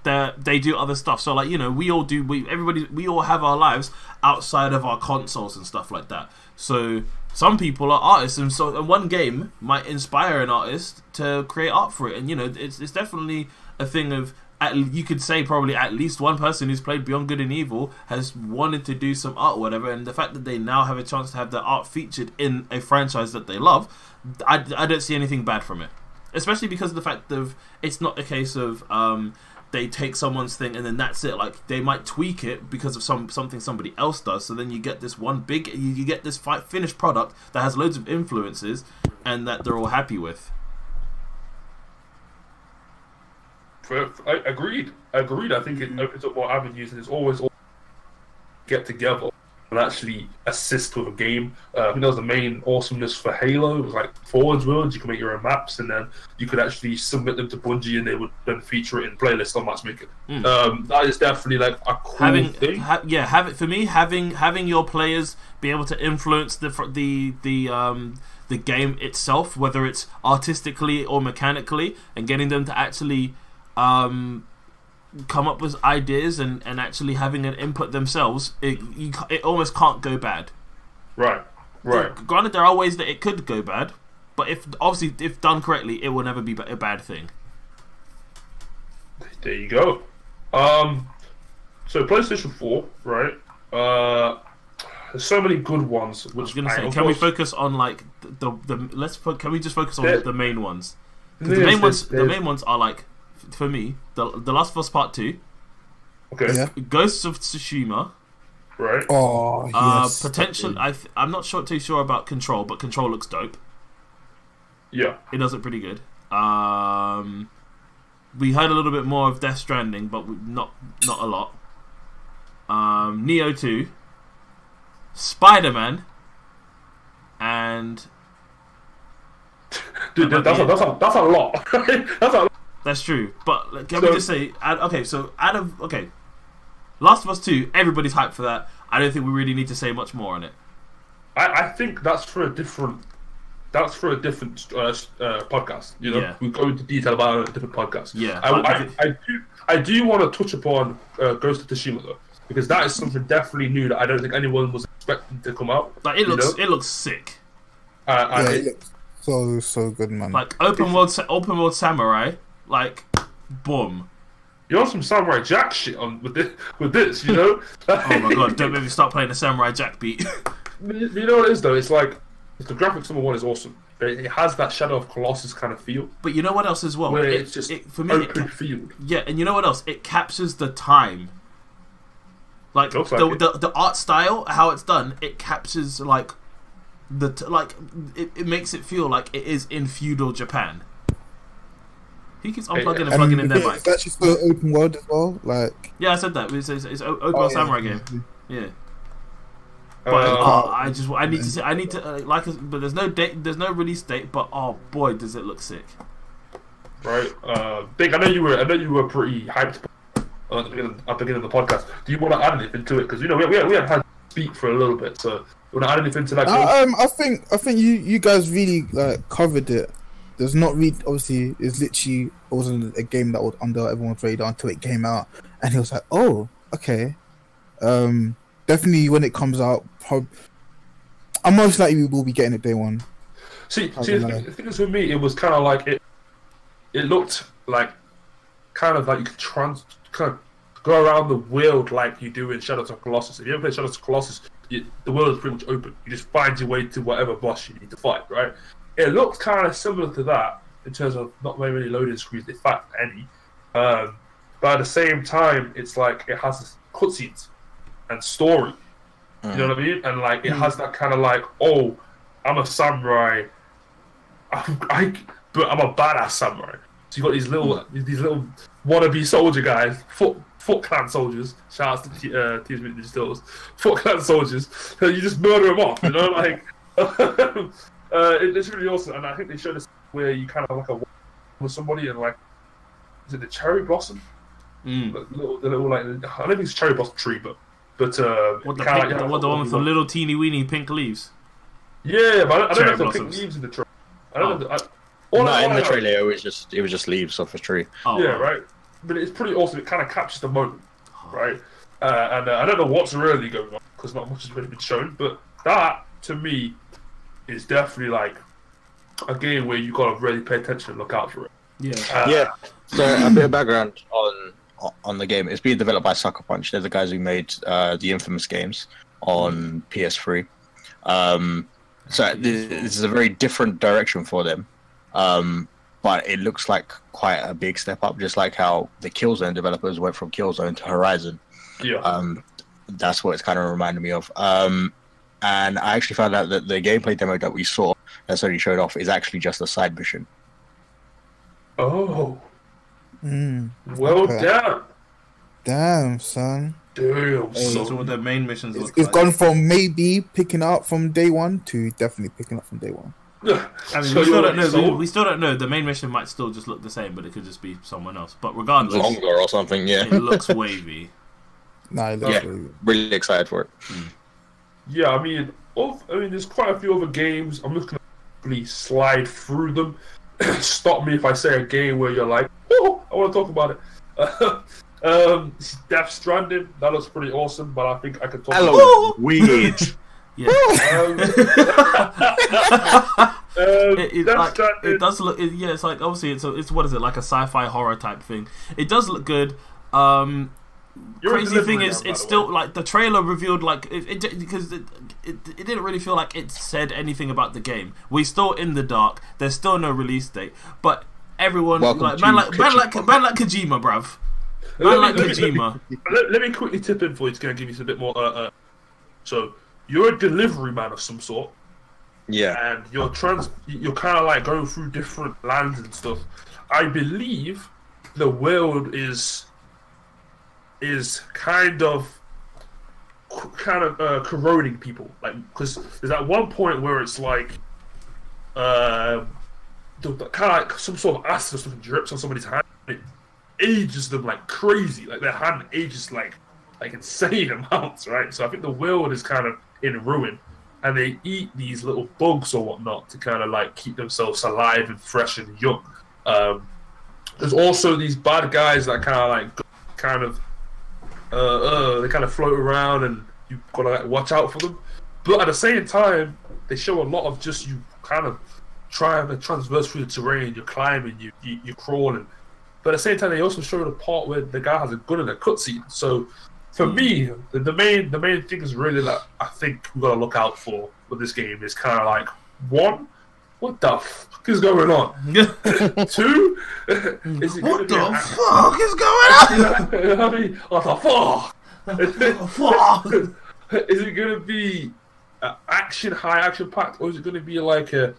They do other stuff. So we all do. We all have our lives outside of our consoles and stuff like that. So some people are artists, and one game might inspire an artist to create art for it. And it's definitely a thing of. you could say probably at least one person who's played Beyond Good and Evil has wanted to do some art or whatever, and the fact that they now have a chance to have their art featured in a franchise that they love, I don't see anything bad from it. Especially because of the fact of it's not a case of they take someone's thing and then that's it. Like they might tweak it because of something somebody else does. So then you get this one big, you get this finished product that has loads of influences and that they're all happy with.
Agreed. I think it opens up more avenues, and it's always get together and actually assist with a game. I think that was the main awesomeness for Halo. It was like Forge Worlds. You can make your own maps, and then you could actually submit them to Bungie, and they would then feature it in playlists on matchmaking. That is definitely like a cool thing.
For me, having your players be able to influence the game itself, whether it's artistically or mechanically, and getting them to actually come up with ideas and actually having an input themselves, it almost can't go bad.
Right.
Granted, there are ways that it could go bad, but if done correctly, it will never be a bad thing.
There you go. So PlayStation 4, right? There's so many good ones. Which I was
gonna say, can we focus on like can we just focus on the main ones? The main ones are like, for me, the Last of Us Part 2.
Okay.
Yeah.
Ghosts of Tsushima.
Right.
Oh, yes.
Potential. I'm not too sure about Control, but Control looks dope.
Yeah.
It does look pretty good. We heard a little bit more of Death Stranding, but not a lot. Neo 2, Spider-Man, and
dude, that's a lot. That's a lot.
That's true, but we just say Last of Us 2, everybody's hyped for that. I don't think we really need to say much more on it.
I think that's for a different podcast. You know,
Yeah.
we go into detail about it on a different podcast.
Yeah,
I do want to touch upon Ghost of Tsushima though, because that is something definitely new that I don't think anyone was expecting to come out.
Like it looks sick.
It looks so good, man.
Like open world samurai. Like, boom.
You're on some Samurai Jack shit with this, you know?
Oh my god, don't make me start playing the Samurai Jack beat.
You know what it is though? It's like the graphics number one is awesome. It has that Shadow of Colossus kind of feel.
But you know what else as well?
Where it's just open field.
Yeah, and you know what else? It captures the time. Like the art style, how it's done, it captures like it makes it feel like it is in feudal Japan. He keeps unplugging and plugging in their mic.
It's actually still open world as well. Like,
yeah, I said that. It's open world samurai game. Yeah. But I need to but there's no date, there's no release date. But oh boy, does it look sick!
Right, Big. I know you were pretty hyped at the beginning of the podcast. Do you want to add anything to it? Because you know we have had to speak for a little bit. So you want to add anything to that?
I think you guys really covered it. There's not really, obviously, it wasn't a game that was under everyone's radar until it came out, and he was like, oh, okay. Definitely when it comes out, I'm most likely we will be getting it day one.
See, the thing is with me, it was kind of like it looked like kind of like you could kind of go around the world like you do in Shadows of Colossus. If you ever play Shadows of Colossus, the world is pretty much open. You just find your way to whatever boss you need to fight, right? It looks kind of similar to that in terms of not very many loading screens, in fact, any. But at the same time, it's like it has cutscenes and story. You know what I mean? And like it has that kind of like, oh, I'm a samurai, but I'm a badass samurai. So you got these little wannabe soldier guys, Foot Clan soldiers. Shout out to Teenage Mutant Ninja Turtles, Foot Clan soldiers. So you just murder them off, you know, like. It's really awesome, and I think they showed us where you kind of like a with somebody and like, is it the cherry blossom? The little like, I don't think it's cherry blossom tree, but
the one with the little teeny weeny pink leaves.
Yeah, but I don't know if there are pink leaves in the tree. I don't know.
In the trailer, it was just leaves off a tree.
Oh, yeah, right. But it's pretty awesome. It kind of captures the moment, right? And I don't know what's really going on because not much has really been shown, but that to me is definitely like a game where you gotta really pay attention and look out for it.
Yeah. So a bit of background on the game. It's being developed by Sucker Punch. They're the guys who made the infamous games on PS3. So this is a very different direction for them. But it looks like quite a big step up, just like how the Killzone developers went from Killzone to Horizon.
Yeah.
That's what it's kind of reminded me of. And I actually found out that the gameplay demo that we saw, that Sony showed off, is actually just a side mission.
Oh. Well done.
Damn, son.
Damn,
So what the main missions look
It's
like.
gone from maybe picking up from day one to definitely picking up from day one.
I mean,
So
we still
you're
don't know.
sold?
We still don't know. The main mission might still just look the same, but it could just be someone else. But regardless,
Longer or something, yeah.
it looks wavy.
Nah, it looks
Yeah.
really good.
Really excited for it.
Yeah, I mean, there's quite a few other games. I'm just gonna really slide through them. Stop me if I say a game where you're like, oh, I want to talk about it. Death Stranding, that looks pretty awesome, but I think I could talk about it.
Weird.
Yeah.
Death Stranding.
It does look. Yeah, it's like obviously it's what is it, like a sci-fi horror type thing. It does look good.
You're
Crazy thing
delivering
is,
now, by
it's
the
still
way.
like the trailer revealed like because it didn't really feel like it said anything about the game. We're still in the dark. There's still no release date, but everyone
Welcome
like
to
man like
Kojima.
Kojima, bruv. Man like Kojima.
Let me quickly tip in for you. It's going to give you a bit more. So you're a delivery man of some sort,
Yeah.
and you're kind of like going through different lands and stuff. I believe the world is kind of corroding people, like, because there's at one point where it's like kind of like some sort of acid or something drips on somebody's hand. It ages them like crazy, like their hand ages like insane amounts, right? So I think the world is kind of in ruin, and they eat these little bugs or whatnot to kind of like keep themselves alive and fresh and young. There's also these bad guys that they kind of float around, and you gotta like watch out for them. But at the same time, they show a lot of just you kind of trying to transverse through the terrain. You're climbing, you're crawling. But at the same time, they also show the part where the guy has a gun in a cutscene. So for me, the main thing is really that I think we gotta look out for with this game is kind of like, one, what the fuck is going on? Two, is it
What
gonna
the
be
fuck is going on?
you know what I mean? What the fuck?
Fuck.
Is it gonna be high action packed, or is it gonna be like a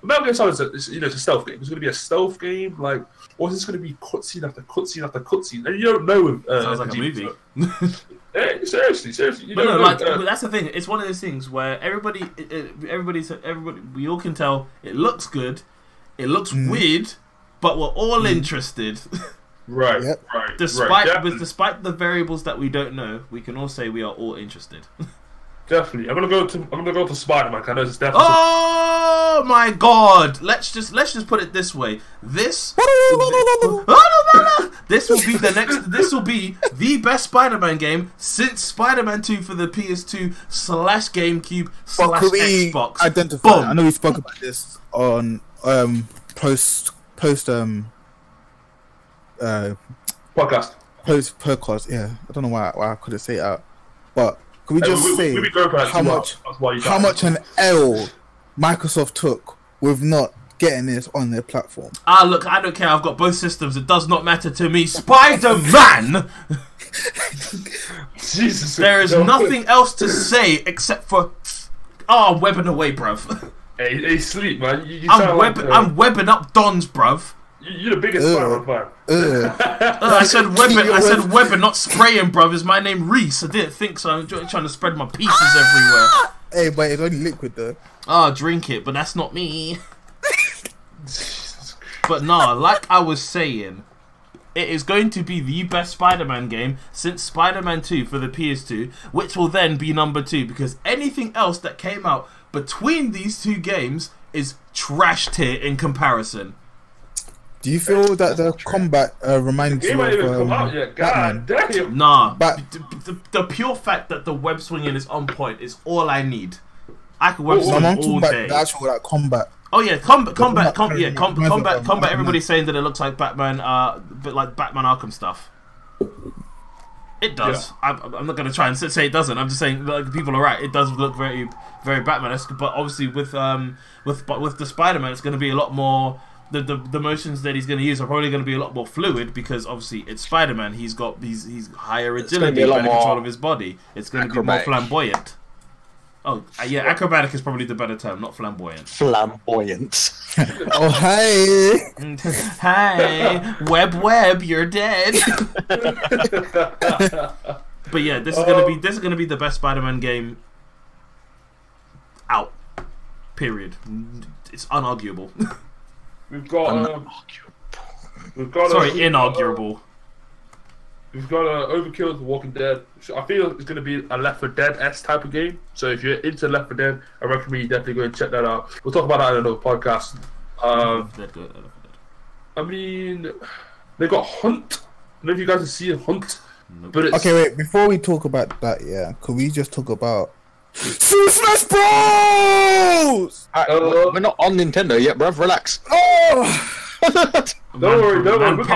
Metal Gear Solid? It's a stealth game. It's gonna be a stealth game, like, or is this gonna be cutscene after cutscene after cutscene? And you don't know. With,
Sounds like a movie.
Seriously. You
But
don't
no,
know,
but that's the thing. It's one of those things where everybody, we all can tell it looks good, it looks weird, but we're all interested.
right,
Yep.
right.
Despite
right,
despite the variables that we don't know, we can all say we are all interested.
definitely. I'm gonna go to Spider-Man. I know it's definitely.
Oh my god! Let's just put it this way. This will be the next. This will be the best Spider-Man game since Spider-Man 2 for the PS2 / GameCube /
But could we
Xbox.
identify?
Boom.
I know we spoke about this on post
podcast.
podcast. Yeah, I don't know why I couldn't say it out, but could we just say
we go for that
how
too
much
That's why you
how much an L Microsoft took with not getting this on their platform?
Look, I don't care. I've got both systems. It does not matter to me. Spider-Man.
Jesus.
There is nothing else to say except for, webbing away, bruv.
Hey, sleep, man. You sound
I'm webbing up Dons, bruv.
You're the biggest Spider-Man fan.
I said webbing, not spraying, bruv. Is my name Reese? I didn't think so. I'm trying to spread my pieces everywhere.
Hey, but it's only liquid though.
Drink it, but that's not me. But nah, like I was saying, it is going to be the best Spider-Man game since Spider-Man 2 for the PS2, which will then be number 2, because anything else that came out between these two games is trash tier in comparison.
Do you feel that the combat reminds
Game
you
ain't even
of
come out yet. God damn.
Nah,
But
the pure fact that the web swinging is on point is all I need. I can web
no,
swing
I'm
all
talking about
day.
the actual combat.
Oh yeah, combat.
Reminds me of,
Combat. Everybody's saying that it looks like Batman, a bit like Batman Arkham stuff. It does. Yeah. I'm not going to try and say it doesn't. I'm just saying like people are right. It does look very, very Batman-esque. But obviously with the Spider-Man, it's going to be a lot more. The motions that he's going to use are probably going to be a lot more fluid because obviously it's Spider-Man. He's higher agility, better control of his body. It's going to be more flamboyant. Oh yeah, acrobatic is probably the better term, not flamboyant.
Flamboyant.
Oh hey,
hi, Web, you're dead. But yeah, this is gonna be the best Spider-Man game out. Period. It's unarguable.
We've got
inarguable.
We've got Overkill, The Walking Dead. I feel it's going to be a Left 4 Dead-esque type of game. So if you're into Left 4 Dead, I recommend you definitely go and check that out. We'll talk about that in another podcast. I mean, they got Hunt. I don't know if you guys have seen Hunt. But it's...
Okay, wait. Before we talk about that, could we just talk about Smash Bros?
We're not on Nintendo yet, bruv. Relax.
Oh.
Don't worry.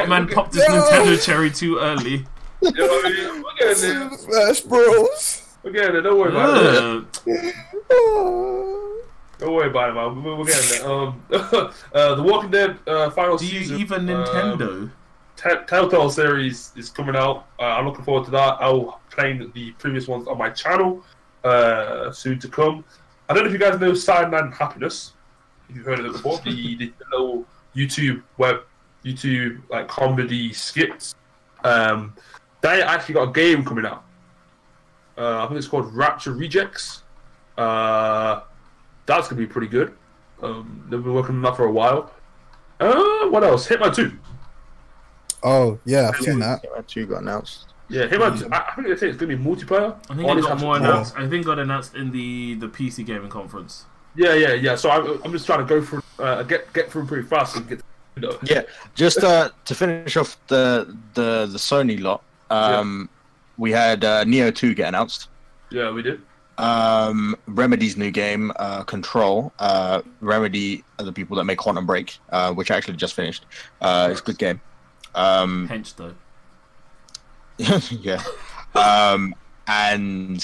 Man popped his Nintendo cherry too early.
Yeah, we're getting there.
Smash Bros.
We're getting there. Don't worry about it. Don't worry about it, man. We're getting there. The Walking Dead final season.
Do you even Nintendo?
Telltale series is coming out. I'm looking forward to that. I'll play the previous ones on my channel soon to come. I don't know if you guys know Cyanide Happiness. If you've heard of it before, the little YouTube like comedy skits. They actually got a game coming out. I think it's called Rapture Rejects. That's gonna be pretty good. They've been working on that for a while. What else? Hitman 2.
Oh yeah, I've seen that.
Hitman 2 got announced.
Yeah, Hitman 2. I think they say it's gonna be multiplayer.
I think it got more announced. I think it got announced in the PC gaming conference.
Yeah. So I'm just trying to go through, get through pretty fast and get.
Yeah, just to finish off the Sony lot. We had Neo 2 get announced.
Yeah, we did.
Remedy's new game, Control. Remedy are the people that make Quantum Break, which I actually just finished. It's a good game.
Hench though.
Yeah. And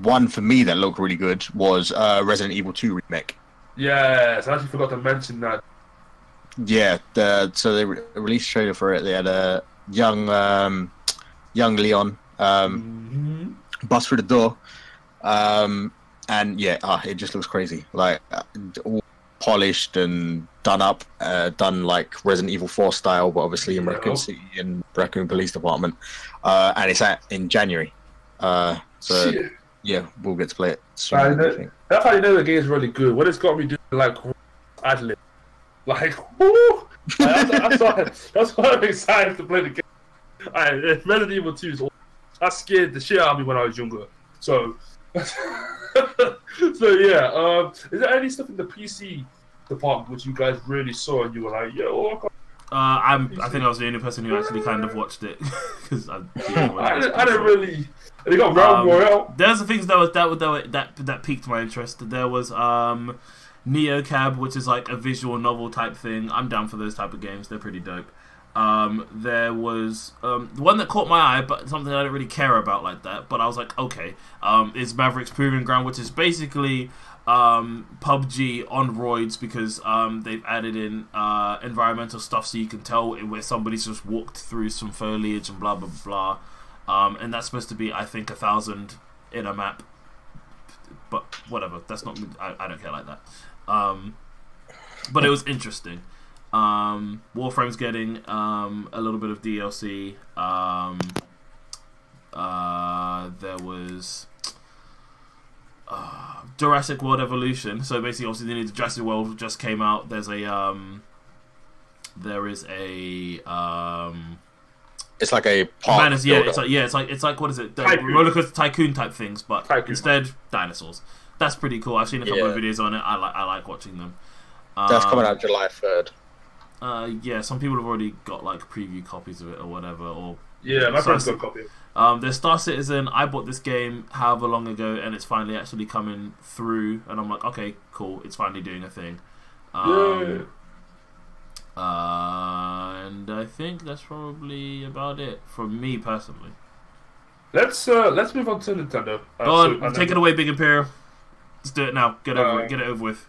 one for me that looked really good was Resident Evil 2 remake.
Yes, I actually forgot to mention that.
Yeah, so they released a trailer for it. They had a young Leon bust through the door, and yeah, it just looks crazy. Like all polished and done up, done like Resident Evil 4 style, but obviously in Raccoon City and Raccoon Police Department, and it's in January. So
Shit.
yeah, we'll get to play it soon.
That's how you know the game is really good. When it's got me doing like ad lib, like woo! That's why I'm excited to play the game. Resident Evil 2 is awesome. That scared the shit out of me when I was younger. So, so yeah. Is there any stuff in the PC department which you guys really saw and you were like, yo?
I think I was the only person who actually kind of watched it because I
didn't really. They got Realm Royale.
There's the things that piqued my interest. There was Neo Cab, which is like a visual novel type thing. I'm down for those type of games. They're pretty dope. There was the one that caught my eye, but something I don't really care about like that. But I was like, okay, is Maverick's Proving Ground, which is basically PUBG on roids because they've added in environmental stuff so you can tell where somebody's just walked through some foliage and blah blah blah. And that's supposed to be, I think, 1,000 in a map. But whatever, that's not. I don't care like that. But it was interesting. Warframe's getting a little bit of DLC. There was Jurassic World Evolution. So basically, obviously, the Jurassic World just came out. There is a
it's like a park.
It's like what is it? The roller coaster tycoon type things, but instead dinosaurs. That's pretty cool. I've seen a couple of videos on it. I like watching them.
That's coming out July 3rd.
Yeah, some people have already got like preview copies of it or whatever. Or
yeah, my friend's got a copy.
There's Star Citizen. I bought this game however long ago, and it's finally actually coming through. And I'm like, okay, cool. It's finally doing a thing.
Yeah.
And I think that's probably about it from me personally.
Let's move on to Nintendo.
Go on, take it away, Big Imperial. Let's do it now. Get it over with.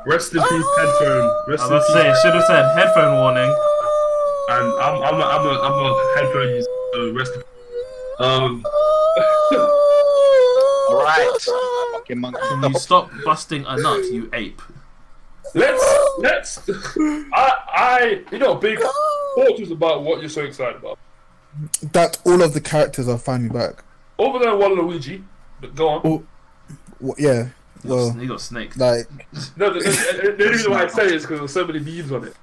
Rest in peace, headphone.
I was about to say, should have said headphone warning.
And I'm a headphone user. So rest in
All right. Fucking monkey.
Can you stop busting a nut, you ape?
Let's. Big thoughts about what you're so excited about.
That all of the characters are finally back.
Other than Waluigi, go on.
Oh, yeah. Well,
He got snaked.
like,
No, the reason why I say it is because there's so many memes on it.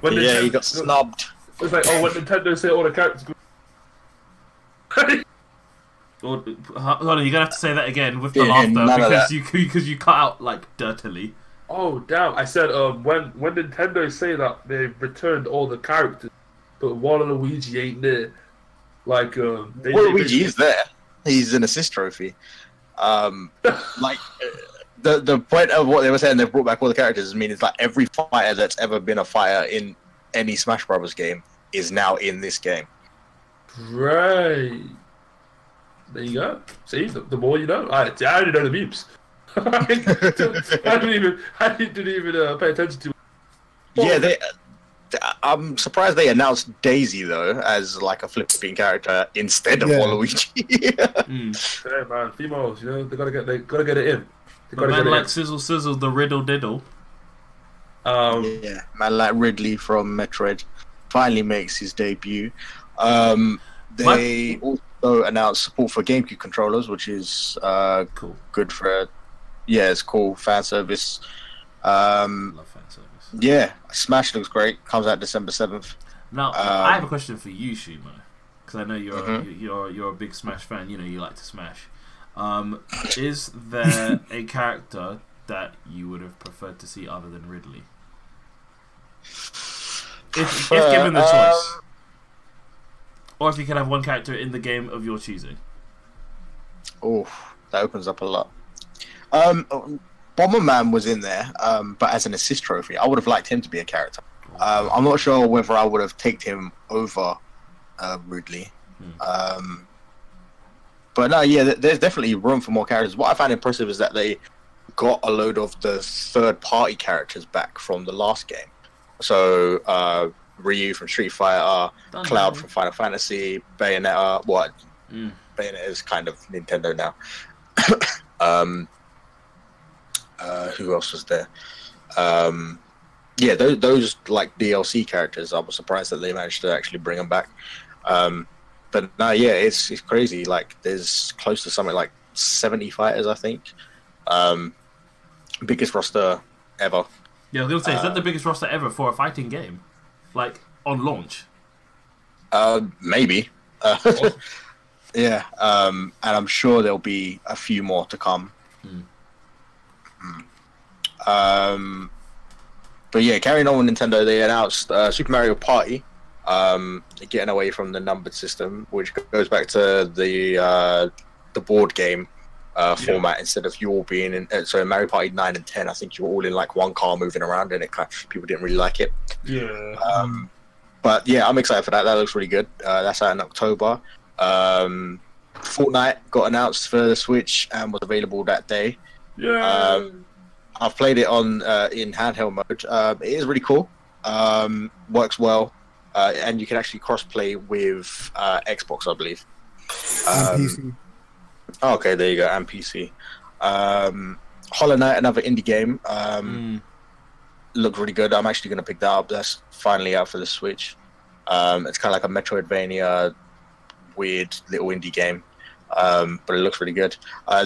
When
He got snubbed.
It's like, when Nintendo say all the characters.
Hold on, you're gonna have to say that again with the laughter because you cut out like dirtily.
Oh damn! I said when Nintendo say that they returned all the characters, but Waluigi ain't there. Like
Waluigi is there. He's an assist trophy. Like the point of what they were saying, they've brought back all the characters. I mean, it's like every fighter that's ever been a fighter in any Smash Brothers game is now in this game.
Right. There you go. See, the more you know. I already know the memes. I didn't even pay attention to.
Yeah, I'm surprised they announced Daisy though as like a flipping character instead of Waluigi.
Hey man, females, they gotta get it in.
A man like Sizzle Sizzle, the Riddle Diddle.
Yeah, man like Ridley from Metroid finally makes his debut. They also announced support for GameCube controllers, which is
cool.
Good for. Yeah, it's cool. Fan service.
Love fan service.
Yeah, Smash looks great. Comes out December 7th.
Now, I have a question for you, Shimo, because I know you're a big Smash fan. You know you like to smash. Is there a character that you would have preferred to see other than Ridley? If given the choice, or if you could have one character in the game of your choosing.
Oh, that opens up a lot. Bomberman was in there, but as an assist trophy. I would have liked him to be a character. I'm not sure whether I would have taken him over Ridley. But no, yeah, there's definitely room for more characters. What I found impressive is that they got a load of the third-party characters back from the last game. So Ryu from Street Fighter, Cloud from Final Fantasy, Bayonetta. Bayonetta is kind of Nintendo now. Who else was there? Yeah, those like DLC characters. I was surprised that they managed to actually bring them back. But no, yeah, it's crazy. Like, there's close to something like 70 fighters, I think. Biggest roster ever.
Yeah, I was gonna say, is that the biggest roster ever for a fighting game? Like, on launch?
Maybe. Yeah, and I'm sure there'll be a few more to come. But yeah, carrying on with Nintendo, they announced Super Mario Party, getting away from the numbered system, which goes back to the board game format. Instead of you all being in, so Mario Party 9 and 10, I think you were all in like one car moving around, and people didn't really like it.
Yeah.
But yeah, I'm excited for that. That looks really good. That's out in October. Fortnite got announced for the Switch and was available that day.
Yeah.
I've played it on in handheld mode. It is really cool. Works well, and you can actually cross-play with Xbox, I believe.
and PC.
Okay, there you go, and PC. Hollow Knight, another indie game. Looked really good. I'm actually going to pick that up. That's finally out for the Switch. It's kind of like a Metroidvania, weird little indie game, but it looks really good.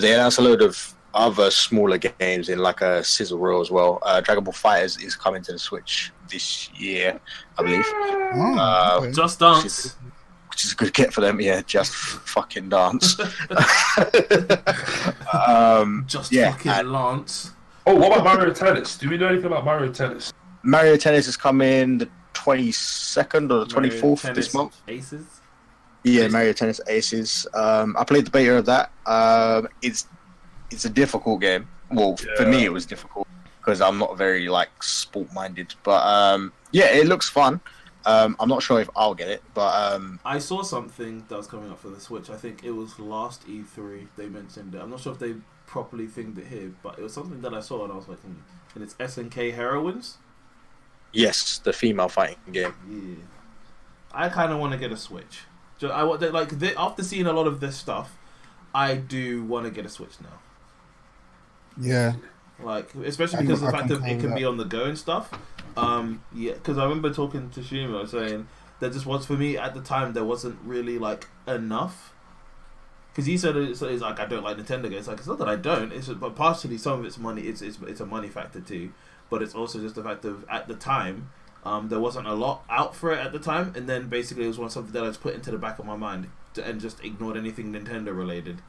They announced a load of other smaller games in like a sizzle reel as well. Dragon Ball FighterZ is coming to the Switch this year, I believe.
Okay.
Just Dance.
Which is a good get for them. Yeah, just fucking dance.
Just fucking Lance.
Oh, what about Mario Tennis? Do we know anything about Mario Tennis?
Mario Tennis is coming the 22nd or the 24th this month.
Aces.
Yeah, Mario Tennis Aces. I played the beta of that. It's a difficult game. Well, for me, it was difficult because I'm not very like sport-minded. But yeah, it looks fun. I'm not sure if I'll get it, but
I saw something that was coming up for the Switch. I think it was last E3 they mentioned it. I'm not sure if they properly thinged it here, but it was something that I saw and I was like, and it's SNK Heroines.
yes, the female fighting game.
Yeah, I kind of want to get a Switch. I want after seeing a lot of this stuff, I do want to get a Switch now.
Yeah.
Like, especially because of the fact that it can be on the go and stuff. Yeah, because I remember talking to Shimo saying that just was, for me at the time, there wasn't really like enough. Because he said it's like, I don't like Nintendo games. Like, it's not that I don't. It's just, but partially some of it's money. It's a money factor too. But it's also just the fact of at the time, there wasn't a lot out for it at the time, and then basically it was something that I just put into the back of my mind and just ignored anything Nintendo related.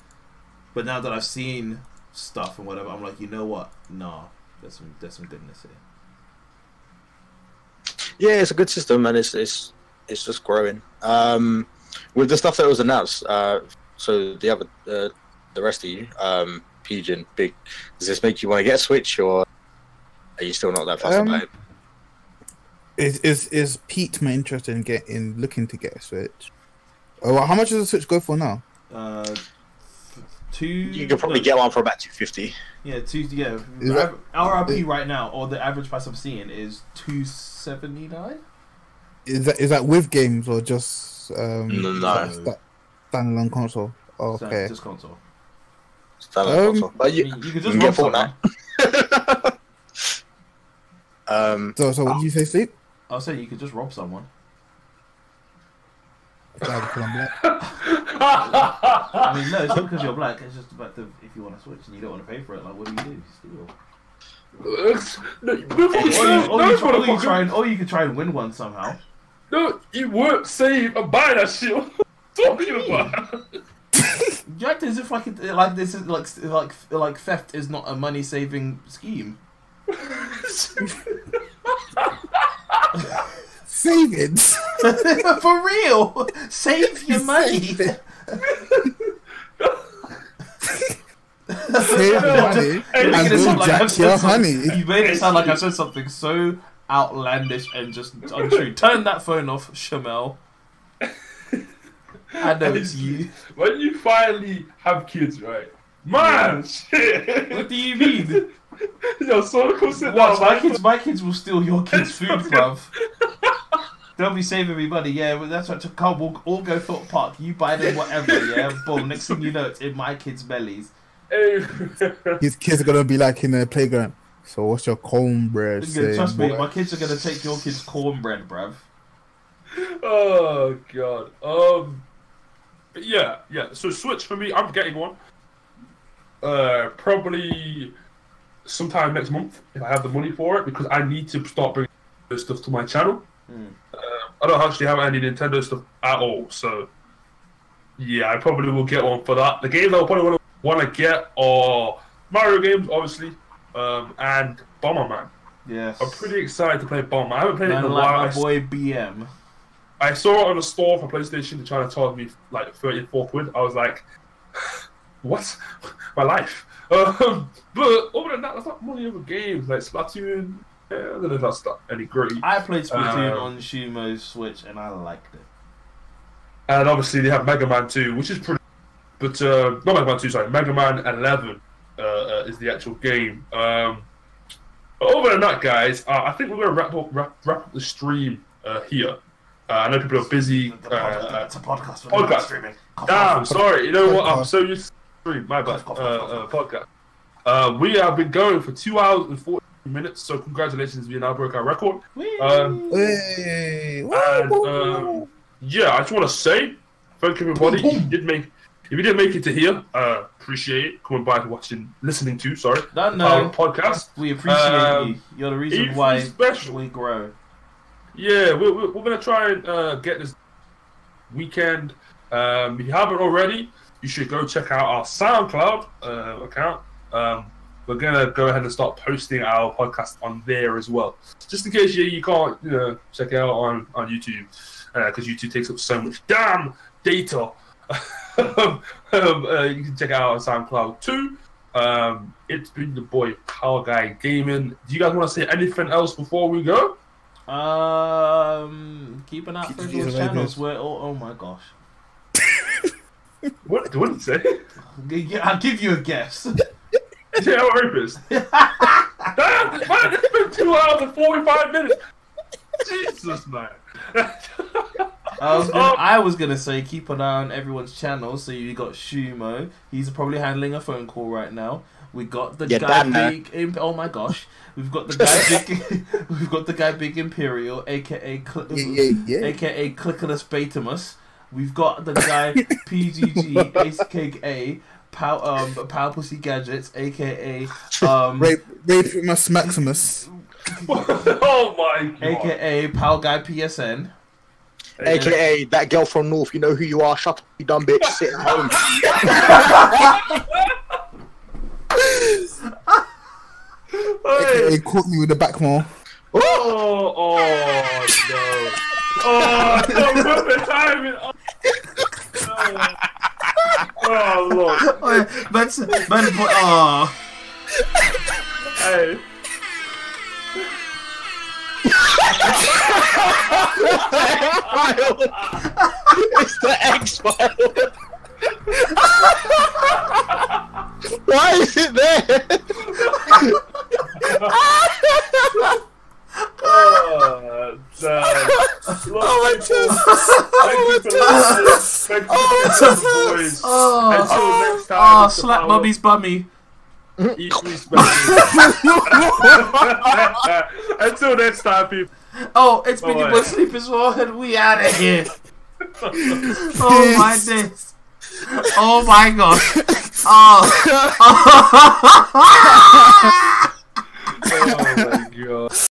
But now that I've seen stuff and whatever, I'm like, you know what? Nah, there's some goodness here.
Yeah, it's a good system, and it's just growing. With the stuff that was announced, so the rest of you, Peach and Big, does this make you want to get a Switch, or are you still not that fussed about it?
Is Pete my interest in looking to get a Switch? Oh, well, how much does a Switch go for now?
You could probably get one for about $250.
Yeah, RRP right now, or the average price I'm seeing is $279.
Is that with games or just
No.
standalone console? Oh, okay,
just console.
Standalone console. But you
could just
get
rob
someone.
So what did you say, Sleep?
I was saying you could just rob someone. I mean, no, it's not because you're black. It's just the fact that if you want to switch and you don't want to pay for it, like, what do? Steal. Or you could try and win one somehow.
No, you won't save and buy that shit. What are you talking about?
You act as if this is like theft is not a money saving scheme.
Savings
for real. Save your money.
Save money and go jack your honey.
You made it sound like I said something so outlandish and just untrue. Turn that phone off, Shamel. I know it's you.
When you finally have kids, right? Man, shit.
What do you mean?
Yo, Sonic sit
Watch,
down.
my kids will steal your kids' food, bruv. They'll be saving me money, yeah. But that's what. Come, we'll all go Thought Park. You buy them whatever, yeah. Boom. Next thing you know, it's in my kids' bellies.
His kids are gonna be like in the playground. So what's your cornbread?
Trust me, my kids are gonna take your kids' cornbread, bruv.
Oh god. But yeah. So Switch for me, I'm getting one. Probably sometime next month if I have the money for it, because I need to start bringing this stuff to my channel. I don't actually have any Nintendo stuff at all, so yeah, I probably will get one for that. The games I probably want to get are Mario games, obviously, and Bomberman.
Yes.
I'm pretty excited to play Bomberman. I haven't played it in a
like
while.
My boy BM.
I saw it on the store for PlayStation. They're trying to charge me like 34 quid. I was like, what? My life. But other than that, that's not money over games like Splatoon. Yeah, I don't know if that's any great.
I played Splatoon on Shumo's Switch and I liked it.
And obviously they have Mega Man 2, which is pretty. But not Mega Man 2, sorry, Mega Man 11 is the actual game. But other than that, guys, I think we're going to wrap up the stream here. I know people are busy.
It's a podcast.
Podcast
Streaming.
Damn, sorry. You know what? I'm so used to stream. My bad. Podcast. We have been going for 2 hours and 40 minutes. So congratulations, we now broke our record. Yeah, I just want to say thank you, everybody. If you did make it to here, appreciate it. Coming by to listening to our podcast.
We appreciate you. You're the reason why we grow.
Yeah, we're gonna try and get this weekend. If you haven't already, you should go check out our SoundCloud account. we're gonna go ahead and start posting our podcast on there as well, just in case you can't check it out on YouTube, because YouTube takes up so much damn data. You can check it out on SoundCloud too. It's been the boy Power Guy Gaming. Do you guys want to say anything else before we go?
Keep an eye out for those channels. Where oh my gosh.
What did you say?
I'll give you a guess.
Yeah, what rapist? Damn, man, it's been 2 hours and 45 minutes. Jesus, man.
I was gonna say keep an eye on everyone's channel. So you got Shumo. He's probably handling a phone call right now. We got the guy big. Oh my gosh. We've got the guy big. We've got the guy Big Imperial, aka aka Clickless Betamus. We've got the guy PGG, aka Power Pussy Gadgets, aka
Rapimus Maximus.
Oh my god.
AKA Power Guy PSN.
AKA that girl from North, you know who you are, shut up, you dumb bitch, sit at home.
AKA caught me with the back more.
Oh no. Oh, no, perfect timing. Oh Lord. Hey.
It's the X-File. Why is it there?
Slap Bobby's bummy.
Until next time, people.
Oh, it's been your boy Sleep as well, and we out of here. Oh my days. Oh my gosh. Oh.